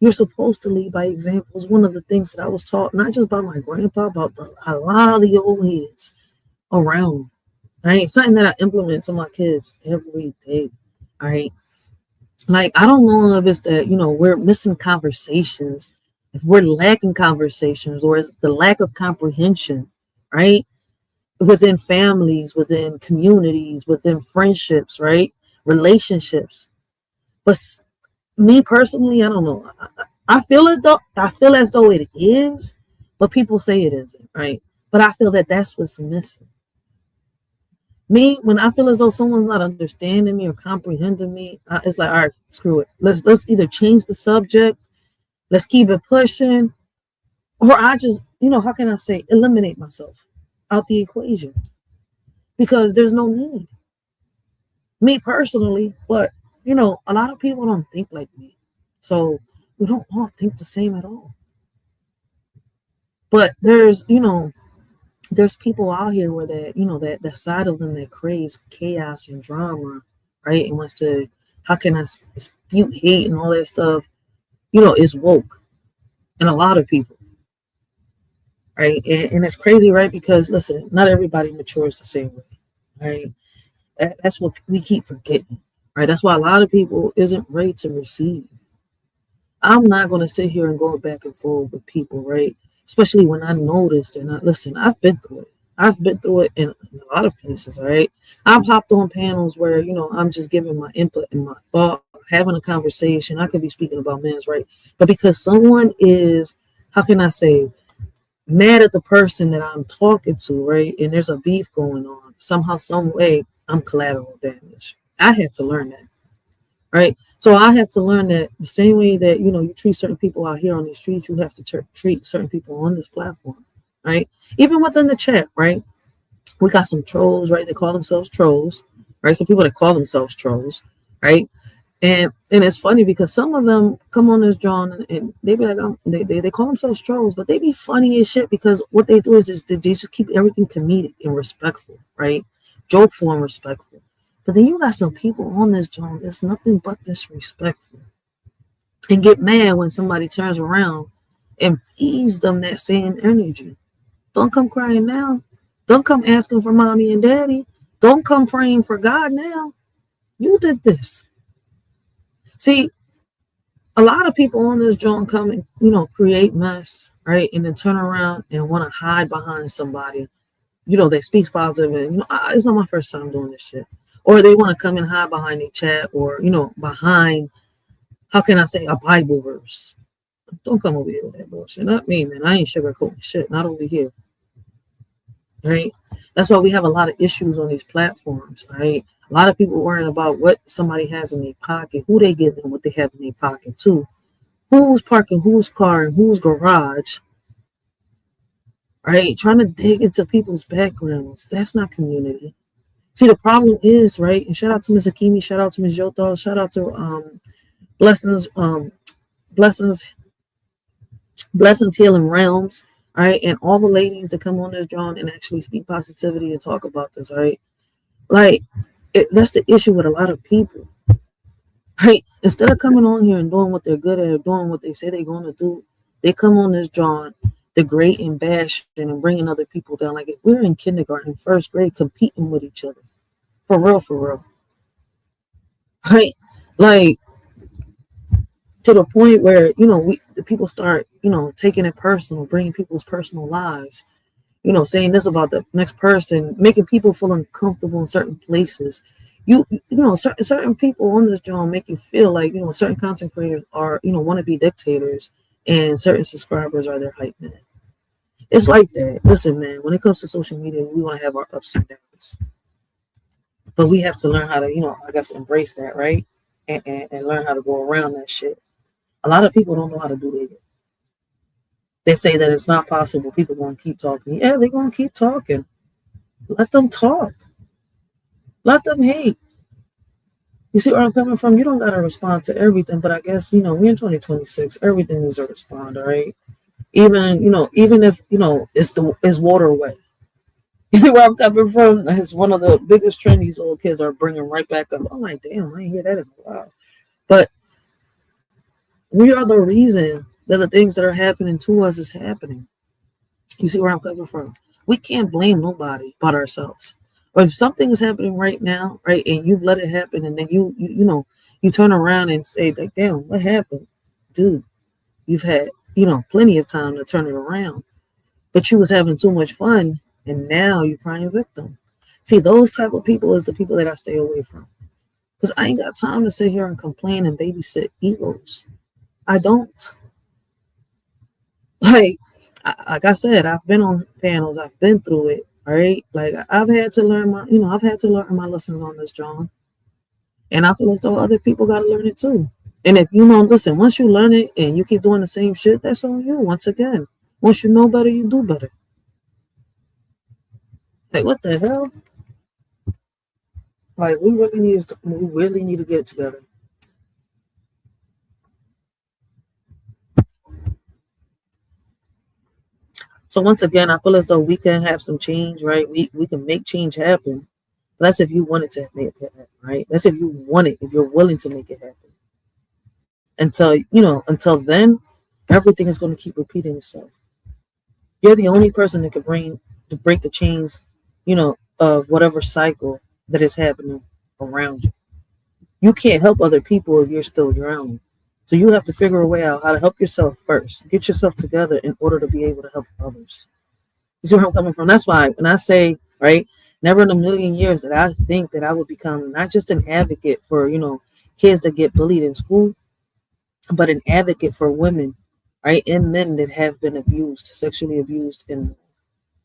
[SPEAKER 3] You're supposed to lead by example. It's one of the things that I was taught, not just by my grandpa, but a lot of the old heads around me. All right, something that I implement to my kids every day. All right, like, I don't know if it's that, we're missing conversations, if we're lacking conversations, or it's the lack of comprehension, right? Within families, within communities, within friendships, right? Relationships. But me personally, I don't know. I feel it though. I feel as though it is, but people say it isn't, right? But I feel that that's what's missing. Me, when I feel as though someone's not understanding me or comprehending me, it's like, all right, screw it. Let's either change the subject, let's keep it pushing, or I just, how can I say, eliminate myself out the equation, because there's no need. Me personally, but a lot of people don't think like me, so we don't all think the same at all. But there's people out here where that side of them that craves chaos and drama, right, and wants to, how can I spew hate and all that stuff, is woke, and a lot of people. Right. And it's crazy, right? Because listen, not everybody matures the same way. Right. That's what we keep forgetting. Right. That's why a lot of people isn't ready to receive. I'm not going to sit here and go back and forth with people, right? Especially when I notice they're not. Listen, I've been through it. I've been through it in a lot of places, all right? I've hopped on panels where, I'm just giving my input and my thought, having a conversation. I could be speaking about men's right. But because someone is, how can I say, mad at the person that I'm talking to, right? And there's a beef going on. Somehow, some way, I'm collateral damage. I had to learn that, right? So I had to learn that the same way that, you treat certain people out here on these streets, you have to treat certain people on this platform, right? Even within the chat, right? We got some trolls, right? They call themselves trolls, right? Some people that call themselves trolls, right? And it's funny because some of them come on this John and they be like, they call themselves trolls, but they be funny as shit because what they do is they just keep everything comedic and respectful, right? Joke form respectful. But then you got some people on this John that's nothing but disrespectful and get mad when somebody turns around and feeds them that same energy. Don't come crying now. Don't come asking for mommy and daddy. Don't come praying for God now. You did this. See, a lot of people on this joint come and, create mess, right? And then turn around and want to hide behind somebody, that speaks positive. And, it's not my first time doing this shit. Or they want to come and hide behind a chat or, behind, how can I say, a Bible verse. Don't come over here with that bullshit. Not me, man. I ain't sugarcoating shit. Not over here. Right? That's why we have a lot of issues on these platforms, right? A lot of people worrying about what somebody has in their pocket, who they giving what they have in their pocket to, who's parking whose car in whose garage, right? Trying to dig into people's backgrounds. That's not community. See, the problem is, right? And shout out to Miss Akimi, shout out to Miss Yoto, shout out to Blessings, Blessings Healing Realms, all right, and all the ladies that come on this drawing and actually speak positivity and talk about this, right? Like, that's the issue with a lot of people, right? Instead of coming on here and doing what they're good at, doing what they say they're going to do, they come on this drawing, degrading and bashing and bringing other people down. Like, if we're in kindergarten, first grade, competing with each other, for real, right? Like, to the point where, the people start, taking it personal, bringing people's personal lives, saying this about the next person, making people feel uncomfortable in certain places. Certain people on this job make you feel like, certain content creators are, want to be dictators and certain subscribers are their hype man. It's like that. Listen, man, when it comes to social media, we want to have our ups and downs. But we have to learn how to, I guess, embrace that, right? And learn how to go around that shit. A lot of people don't know how to do that. They say that it's not possible. People going to keep talking. Yeah, they're going to keep talking. Let them talk. Let them hate. You see where I'm coming from? You don't got to respond to everything, but I guess, we're in 2026. Everything is a respond, all right? Even if, it's water wet. You see where I'm coming from? It's one of the biggest trends these little kids are bringing right back up. I'm like, damn, I ain't hear that in a while. But we are the reason that the things that are happening to us is happening. You see where I'm coming from? We can't blame nobody but ourselves. Or if something is happening right now, right, and you've let it happen, and then you turn around and say, like, damn, what happened? Dude, you've had, plenty of time to turn it around. But you was having too much fun, and now you're crying victim. See, those type of people is the people that I stay away from. Because I ain't got time to sit here and complain and babysit egos. I don't. Like I said, I've been on panels. I've been through it. All right. Like I've had to learn my lessons on this, John. And I feel as though other people got to learn it too. And if listen, once you learn it and you keep doing the same shit, that's on you. Once again, once you know better, you do better. Like what the hell? Like we really need to get it together. So once again, I feel as though we can have some change, right? We can make change happen. But that's if you want it to make it happen, right? That's if you want it, if you're willing to make it happen. Until then, everything is going to keep repeating itself. You're the only person that can break the chains, of whatever cycle that is happening around you. You can't help other people if you're still drowning. So you have to figure a way out how to help yourself first. Get yourself together in order to be able to help others. You see where I'm coming from? That's why when I say, right, never in a million years that I think that I would become not just an advocate for, kids that get bullied in school, but an advocate for women, right, and men that have been abused, sexually abused. And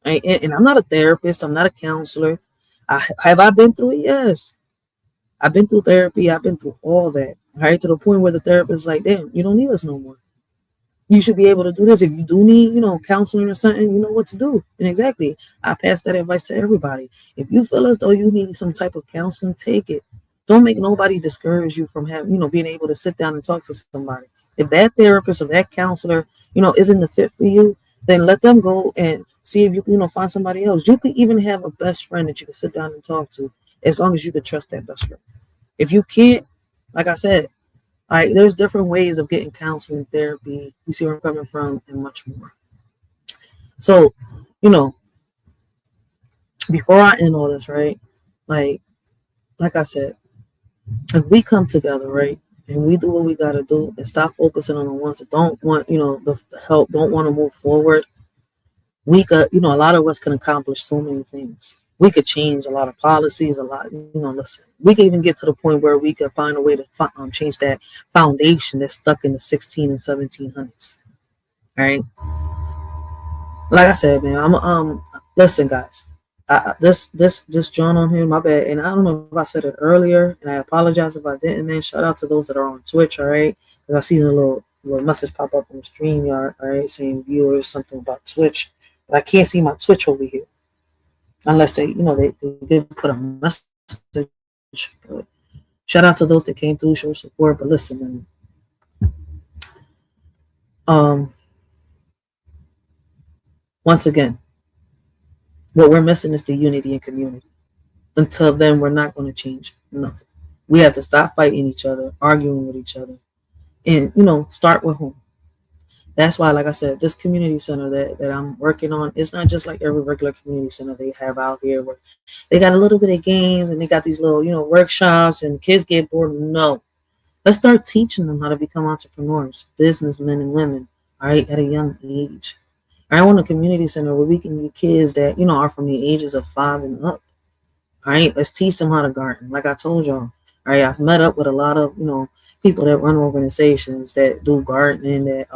[SPEAKER 3] I'm not a therapist. I'm not a counselor. Have I been through it? Yes. I've been through therapy. I've been through all that. Right, to the point where the therapist is like, damn, you don't need us no more. You should be able to do this. If you do need, counseling or something, you know what to do. And exactly, I pass that advice to everybody. If you feel as though you need some type of counseling, take it. Don't make nobody discourage you from having, being able to sit down and talk to somebody. If that therapist or that counselor, isn't the fit for you, then let them go and see if you can, find somebody else. You could even have a best friend that you can sit down and talk to, as long as you could trust that best friend. If you can't, like I said, there's different ways of getting counseling, therapy. You see where I'm coming from, and much more. So you know, before I end all this, right? Like I said, if we come together, right, and we do what we got to do and stop focusing on the ones that don't want, the help, don't want to move forward, we could, a lot of us can accomplish so many things. We could change a lot of policies, a lot, listen, we could even get to the point where we could find a way to change that foundation that's stuck in the 16 and 1700s. All right. Like I said, man, listen, guys, this John on here, my bad, and I don't know if I said it earlier, and I apologize if I didn't, man. Shout out to those that are on Twitch, all right, because I see a little message pop up on the StreamYard, all right, saying viewers something about Twitch, but I can't see my Twitch over here unless they did put a message. But shout out to those that came through, show support. But listen, man, once again, what we're missing is the unity and community. Until then, we're not going to change nothing. We have to stop fighting each other, arguing with each other, and start with home. That's why, like I said, this community center that I'm working on, it's not just like every regular community center they have out here where they got a little bit of games and they got these little, workshops and kids get bored. No. Let's start teaching them how to become entrepreneurs, businessmen and women, all right, at a young age. I want a community center where we can get kids that, are from the ages of 5 and up. All right, let's teach them how to garden. Like I told y'all, all right, I've met up with a lot of, people that run organizations that do gardening, that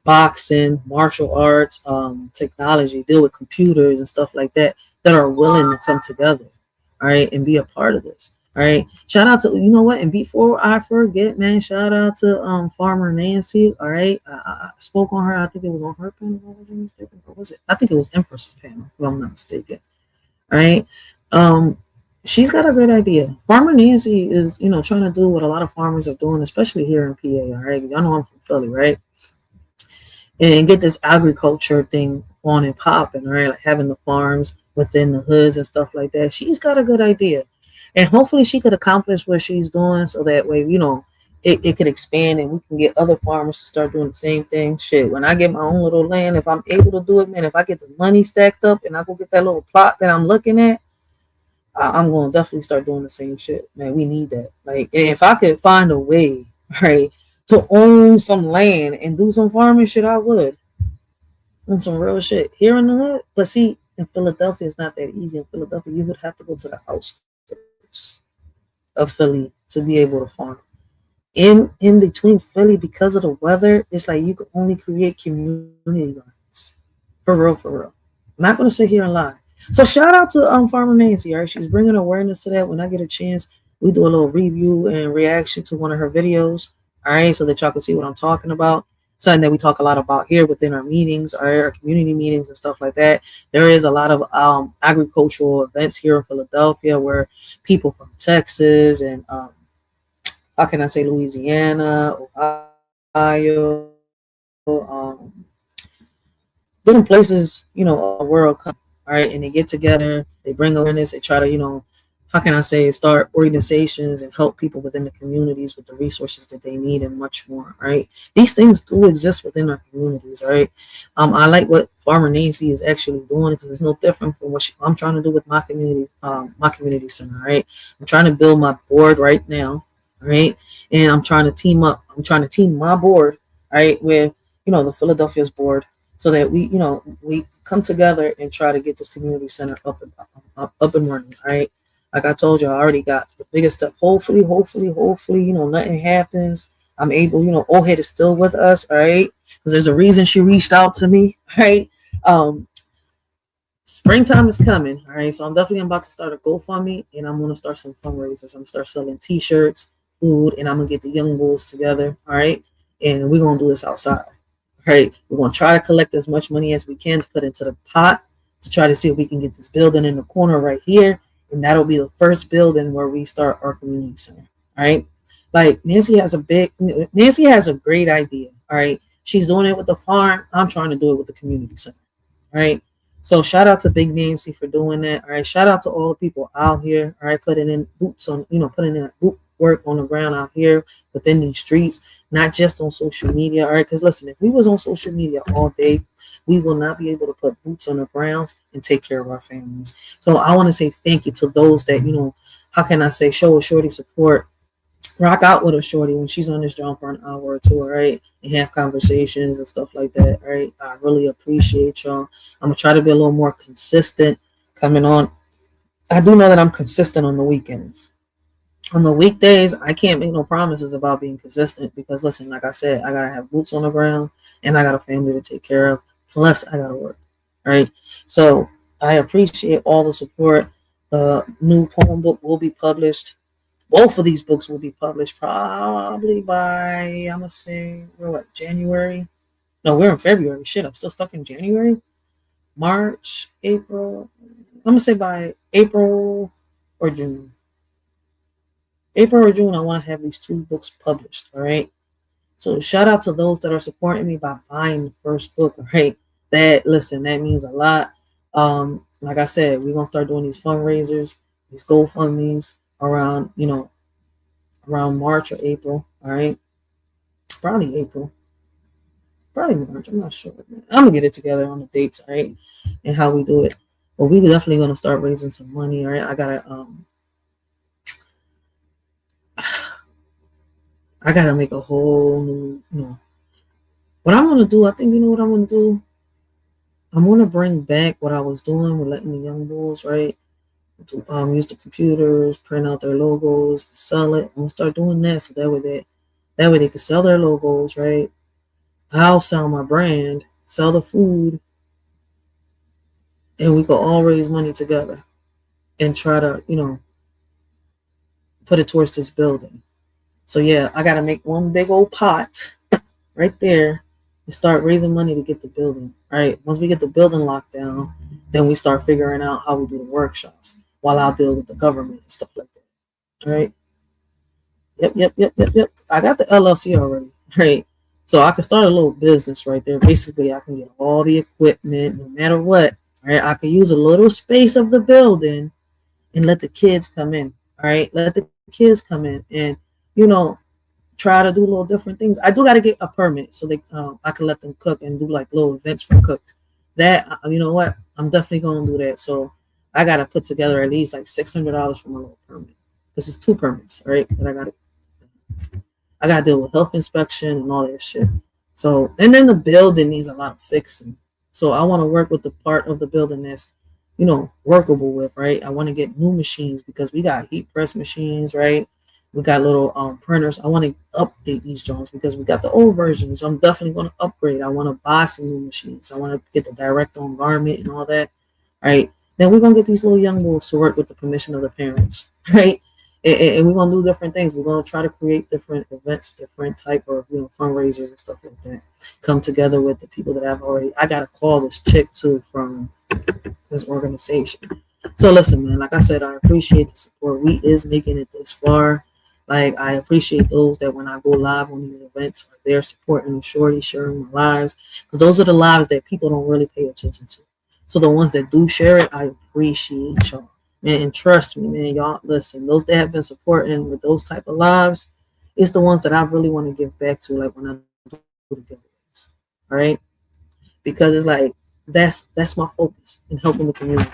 [SPEAKER 3] boxing, martial arts, technology, deal with computers and stuff like that, that are willing to come together, all right, and be a part of this. All right. Shout out to, and before I forget, man, shout out to Farmer Nancy. All right. I spoke on her. I think it was on her panel. What was it? I think it was Empress's panel, if I'm not mistaken. All right. She's got a good idea. Farmer Nancy is, trying to do what a lot of farmers are doing, especially here in PA. All right. Y'all know I'm from Philly, right? And get this agriculture thing on and popping, right? Like having the farms within the hoods and stuff like that. She's got a good idea. And hopefully she could accomplish what she's doing so that way, it could expand and we can get other farmers to start doing the same thing. Shit, when I get my own little land, if I'm able to do it, man, if I get the money stacked up and I go get that little plot that I'm looking at, I'm going to definitely start doing the same shit. Man, we need that. Like, if I could find a way, right, to own some land and do some farming shit, I would. On some real shit here in the hood. But see, in Philadelphia, it's not that easy. In Philadelphia, you would have to go to the outskirts of Philly to be able to farm. In between Philly, because of the weather, it's like you can only create community gardens. For real, for real. I'm not going to sit here and lie. So shout out to Farmer Nancy. All right, she's bringing awareness to that. When I get a chance, we do a little review and reaction to one of her videos. All right, so that y'all can see what I'm talking about. Something that we talk a lot about here within our meetings, our community meetings and stuff like that. There is a lot of agricultural events here in Philadelphia where people from Texas and how can I say Louisiana, Ohio, different places, the world come, all right, and they get together, they bring awareness, they try to, how can I say, start organizations and help people within the communities with the resources that they need and much more, right? These things do exist within our communities, right? I like what Farmer Nancy is actually doing because it's no different from what I'm trying to do with my community center, right? I'm trying to build my board right now, right? And I'm trying to team up. I'm trying to team my board, right, with, the Philadelphia's board so that we come together and try to get this community center up and running, right? Like I told you, I already got the biggest step. Hopefully, nothing happens. I'm able, Ohead is still with us, all right? Because there's a reason she reached out to me, right? Springtime is coming, all right? So I'm definitely about to start a GoFundMe, and I'm going to start some fundraisers. I'm going to start selling T-shirts, food, and I'm going to get the young bulls together, all right? And we're going to do this outside, all right? We're going to try to collect as much money as we can to put into the pot to try to see if we can get this building in the corner right here. And that'll be the first building where we start our community center. All right. Like Nancy has a great idea. All right. She's doing it with the farm. I'm trying to do it with the community center. All right. So shout out to Big Nancy for doing that. All right. Shout out to all the people out here. All right. Putting in boots on, putting in boot work on the ground out here within these streets, not just on social media. All right. Because listen, if we was on social media all day, we will not be able to put boots on the ground and take care of our families. So I want to say thank you to those that, how can I say, show a Shorty support, rock out with a Shorty when she's on this job for an hour or two, all right, and have conversations and stuff like that, all right. I really appreciate y'all. I'm gonna try to be a little more consistent coming on. I do know that I'm consistent on the weekends. On the weekdays, I can't make no promises about being consistent because, listen, like I said, I gotta have boots on the ground and I got a family to take care of. Plus, I gotta work, right? So I appreciate all the support. The new poem book will be published. Both of these books will be published probably by, I'm gonna say, we're what, January? No, we're in February. Shit, I'm still stuck in January, March, April. I'm gonna say by April or June. April or June, I want to have these 2 books published, all right? So shout out to those that are supporting me by buying the first book, all right? That means a lot. Like I said, we're going to start doing these fundraisers, these GoFundMes around, around March or April, all right? Probably April. Probably March, I'm not sure. I'm going to get it together on the dates, all right? And how we do it. But we're definitely going to start raising some money, all right? I gotta make a whole new, what I'm gonna do, I think what I'm gonna do? I'm gonna bring back what I was doing with letting the young bulls, right? Use the computers, print out their logos, sell it. I'm gonna start doing that so that way they can sell their logos, right? I'll sell my brand, sell the food, and we can all raise money together and try to, put it towards this building. So yeah, I gotta make one big old pot right there and start raising money to get the building. Right. Once we get the building locked down, then we start figuring out how we do the workshops while I deal with the government and stuff like that. All right. Yep. I got the LLC already. Right. So I can start a little business right there. Basically, I can get all the equipment, no matter what. Right. I can use a little space of the building and let the kids come in. All right. Let the kids come in and try to do little different things. I do got to get a permit so they I can let them cook and do like little events for cooks. That you know what? I'm definitely gonna do that. So I gotta put together at least like $600 for my little permit. This is 2 permits, right? That I gotta deal with health inspection and all that shit. So and then the building needs a lot of fixing. So I want to work with the part of the building that's workable with, right? I want to get new machines because we got heat press machines, right? We got little printers. I want to update these joints because we got the old versions. I'm definitely going to upgrade. I want to buy some new machines. I want to get the direct on garment and all that, right? Then we're going to get these little young bulls to work with the permission of the parents, right? And we're going to do different things. We're going to try to create different events, different type of fundraisers and stuff like that. Come together with the people that I got to call this chick too from this organization. So listen, man, like I said, I appreciate the support. We is making it this far. Like, I appreciate those that when I go live on these events are there supporting the Shorty, sharing my lives. Because those are the lives that people don't really pay attention to. So the ones that do share it, I appreciate y'all. Man, and trust me, man, y'all, listen, those that have been supporting with those type of lives, it's the ones that I really want to give back to, like when I do the giveaways. All right? Because it's like, that's my focus in helping the community.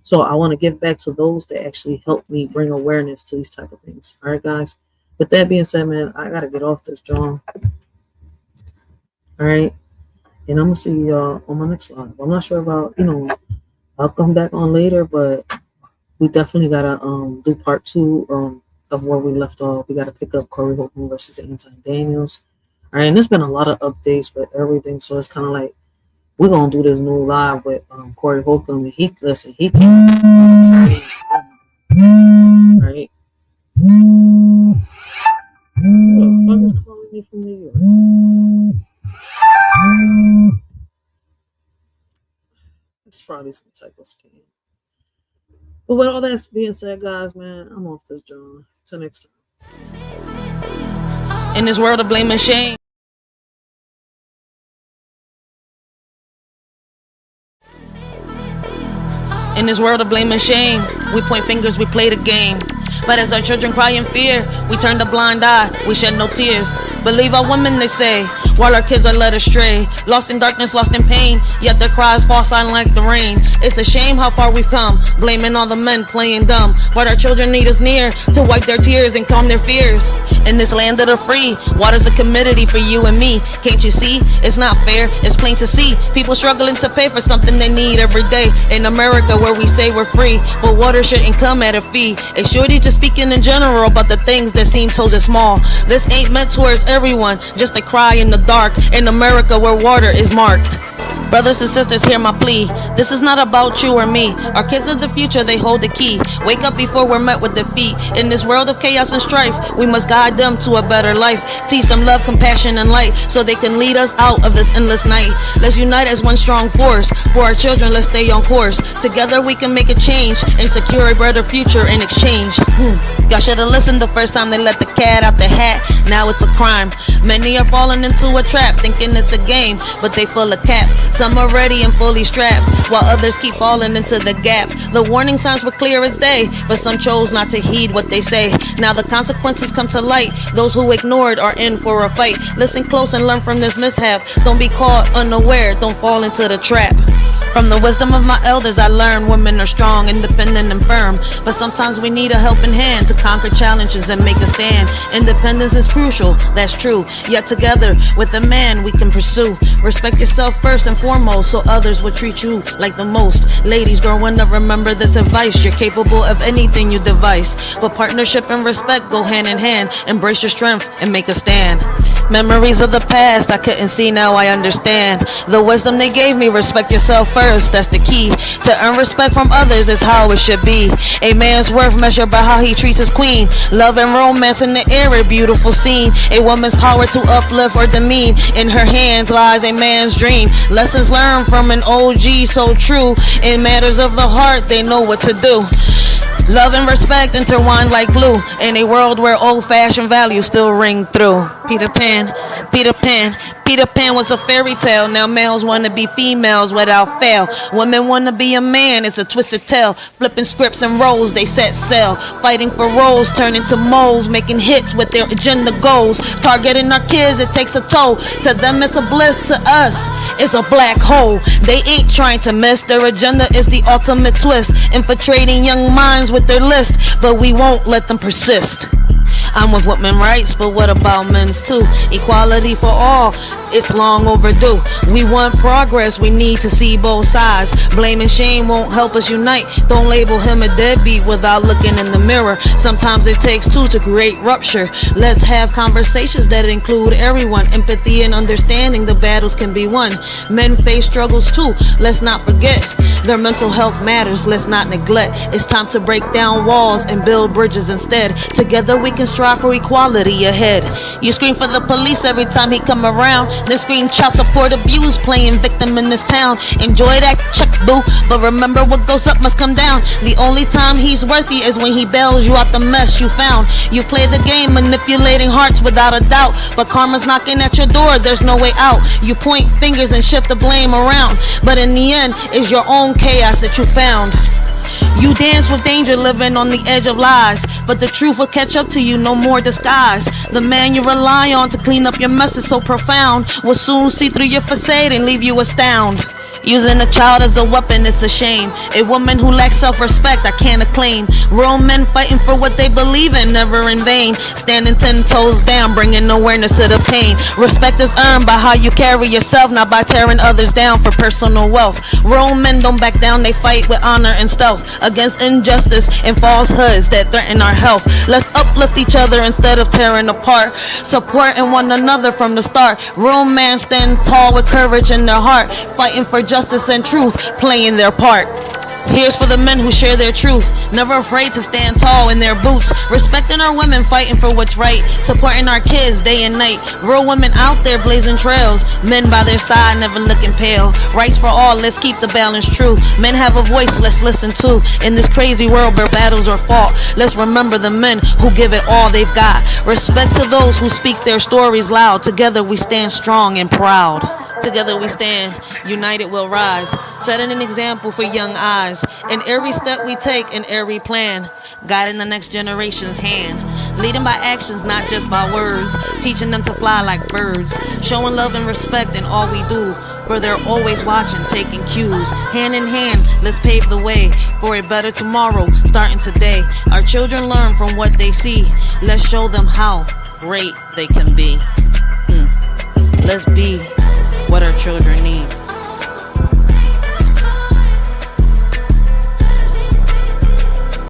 [SPEAKER 3] So I want to give back to those that actually help me bring awareness to these type of things. All right, guys. With that being said, man, I got to get off this, John. All right. And I'm going to see y'all on my next live. I'm not sure about, I'll come back on later, but we definitely got to do part 2 of where we left off. We got to pick up Corey Holcomb versus Anton Daniels. All right. And there's been a lot of updates with everything. So it's kind of like, we're going to do this new live with Corey Holcomb. And he can right? Who the fuck is calling me from New York? It's probably some type of scam. But with all that being said, guys, man, I'm off this, John. Till next time.
[SPEAKER 2] In this world of blame and shame. In this world of blame and shame, we point fingers, we play the game. But as our children cry in fear, we turn the blind eye, we shed no tears. Believe our women, they say, while our kids are led astray. Lost in darkness, lost in pain, yet their cries fall silent like the rain. It's a shame how far we've come, blaming all the men playing dumb. But our children need us near to wipe their tears and calm their fears. In this land of the free, water's the commodity for you and me. Can't you see? It's not fair, it's plain to see. People struggling to pay for something they need every day. In America where we say we're free, but water shouldn't come at a fee. It's Shorty just speaking in general about the things that seem so small. This ain't meant towards everyone, just a cry in the dark. In America where water is marked. Brothers and sisters, hear my plea. This is not about you or me. Our kids are the future, they hold the key. Wake up before we're met with defeat. In this world of chaos and strife, we must guide them to a better life. Teach them love, compassion, and light, so they can lead us out of this endless night. Let's unite as one strong force. For our children, let's stay on course. Together we can make a change and secure a better future in exchange. Y'all should have listened the first time they let the cat out the hat. Now it's a crime. Many are falling into a trap, thinking it's a game, but they full of cap. Some are ready and fully strapped, while others keep falling into the gap. The warning signs were clear as day, but some chose not to heed what they say. Now the consequences come to light. Those who ignored are in for a fight. Listen close and learn from this mishap. Don't be caught unaware, don't fall into the trap. From the wisdom of my elders, I learned women are strong, independent, and firm. But sometimes we need a helping hand to conquer challenges and make a stand. Independence is crucial, that's true. Yet together, with a man, we can pursue. Respect yourself first and foremost, so others will treat you like the most. Ladies growing up, remember this advice. You're capable of anything you devise, but partnership and respect go hand in hand. Embrace your strength and make a stand. Memories of the past I couldn't see, now I understand. The wisdom they gave me, respect yourself first, that's the key. To earn respect from others is how it should be. A man's worth measured by how he treats his queen. Love and romance in the air, a beautiful scene. A woman's power to uplift or demean. In her hands lies a man's dream. Lessons learned from an OG so true. In matters of the heart, they know what to do. Love and respect intertwined like glue. In a world where old-fashioned values still ring through. Peter Pan, Peter Pan, Peter Pan was a fairy tale. Now males want to be females without fail. Women want to be a man, it's a twisted tale. Flipping scripts and roles, they set sail. Fighting for roles, turning to moles. Making hits with their agenda goals. Targeting our kids, it takes a toll. To them it's a bliss, to us it's a black hole. They ain't trying to miss. Their agenda is the ultimate twist. Infiltrating young minds with their list, but we won't let them persist. I'm with women's rights, but what about men's too? Equality for all, it's long overdue. We want progress, we need to see both sides. Blame and shame won't help us unite. Don't label him a deadbeat without looking in the mirror. Sometimes it takes two to create rupture. Let's have conversations that include everyone. Empathy and understanding, the battles can be won. Men face struggles too, let's not forget. Their mental health matters, let's not neglect. It's time to break down walls and build bridges instead. Together we can strive for equality ahead. You scream for the police every time he come around, then scream child support abuse, playing victim in this town. Enjoy that check, boo, but remember what goes up must come down. The only time he's worthy is when he bails you out the mess you found. You play the game, manipulating hearts without a doubt, but karma's knocking at your door, there's no way out. You point fingers and shift the blame around, but in the end, it's your own chaos that you found. You dance with danger, living on the edge of lies, but the truth will catch up to you, no more disguise. The man you rely on to clean up your mess is so profound, will soon see through your facade and leave you astounded. Using a child as a weapon, it's a shame. A woman who lacks self-respect, I can't acclaim. Real men fighting for what they believe in, never in vain. Standing 10 toes down, bringing awareness to the pain. Respect is earned by how you carry yourself, not by tearing others down for personal wealth. Real men don't back down, they fight with honor and stealth against injustice and falsehoods that threaten our health. Let's uplift each other instead of tearing apart, supporting one another from the start. Real men stand tall with courage in their heart, fighting for justice and truth, playing their part. Here's for the men who share their truth, never afraid to stand tall in their boots, respecting our women, fighting for what's right, supporting our kids day and night. Real women out there blazing trails, men by their side never looking pale. Rights for all, let's keep the balance true. Men have a voice, let's listen to. In this crazy world where battles are fought, let's remember the men who give it all they've got. Respect to those who speak their stories loud. Together we stand strong and proud. Together we stand, united we'll rise. setting an example for young eyes in every step we take, in every plan, guiding the next generation's hand, leading by actions, not just by words, teaching them to fly like birds, showing love and respect in all we do, for they're always watching, taking cues. Hand in hand, let's pave the way for a better tomorrow, starting today. Our children learn from what they see. Let's show them how great they can be. Let's be what our children need.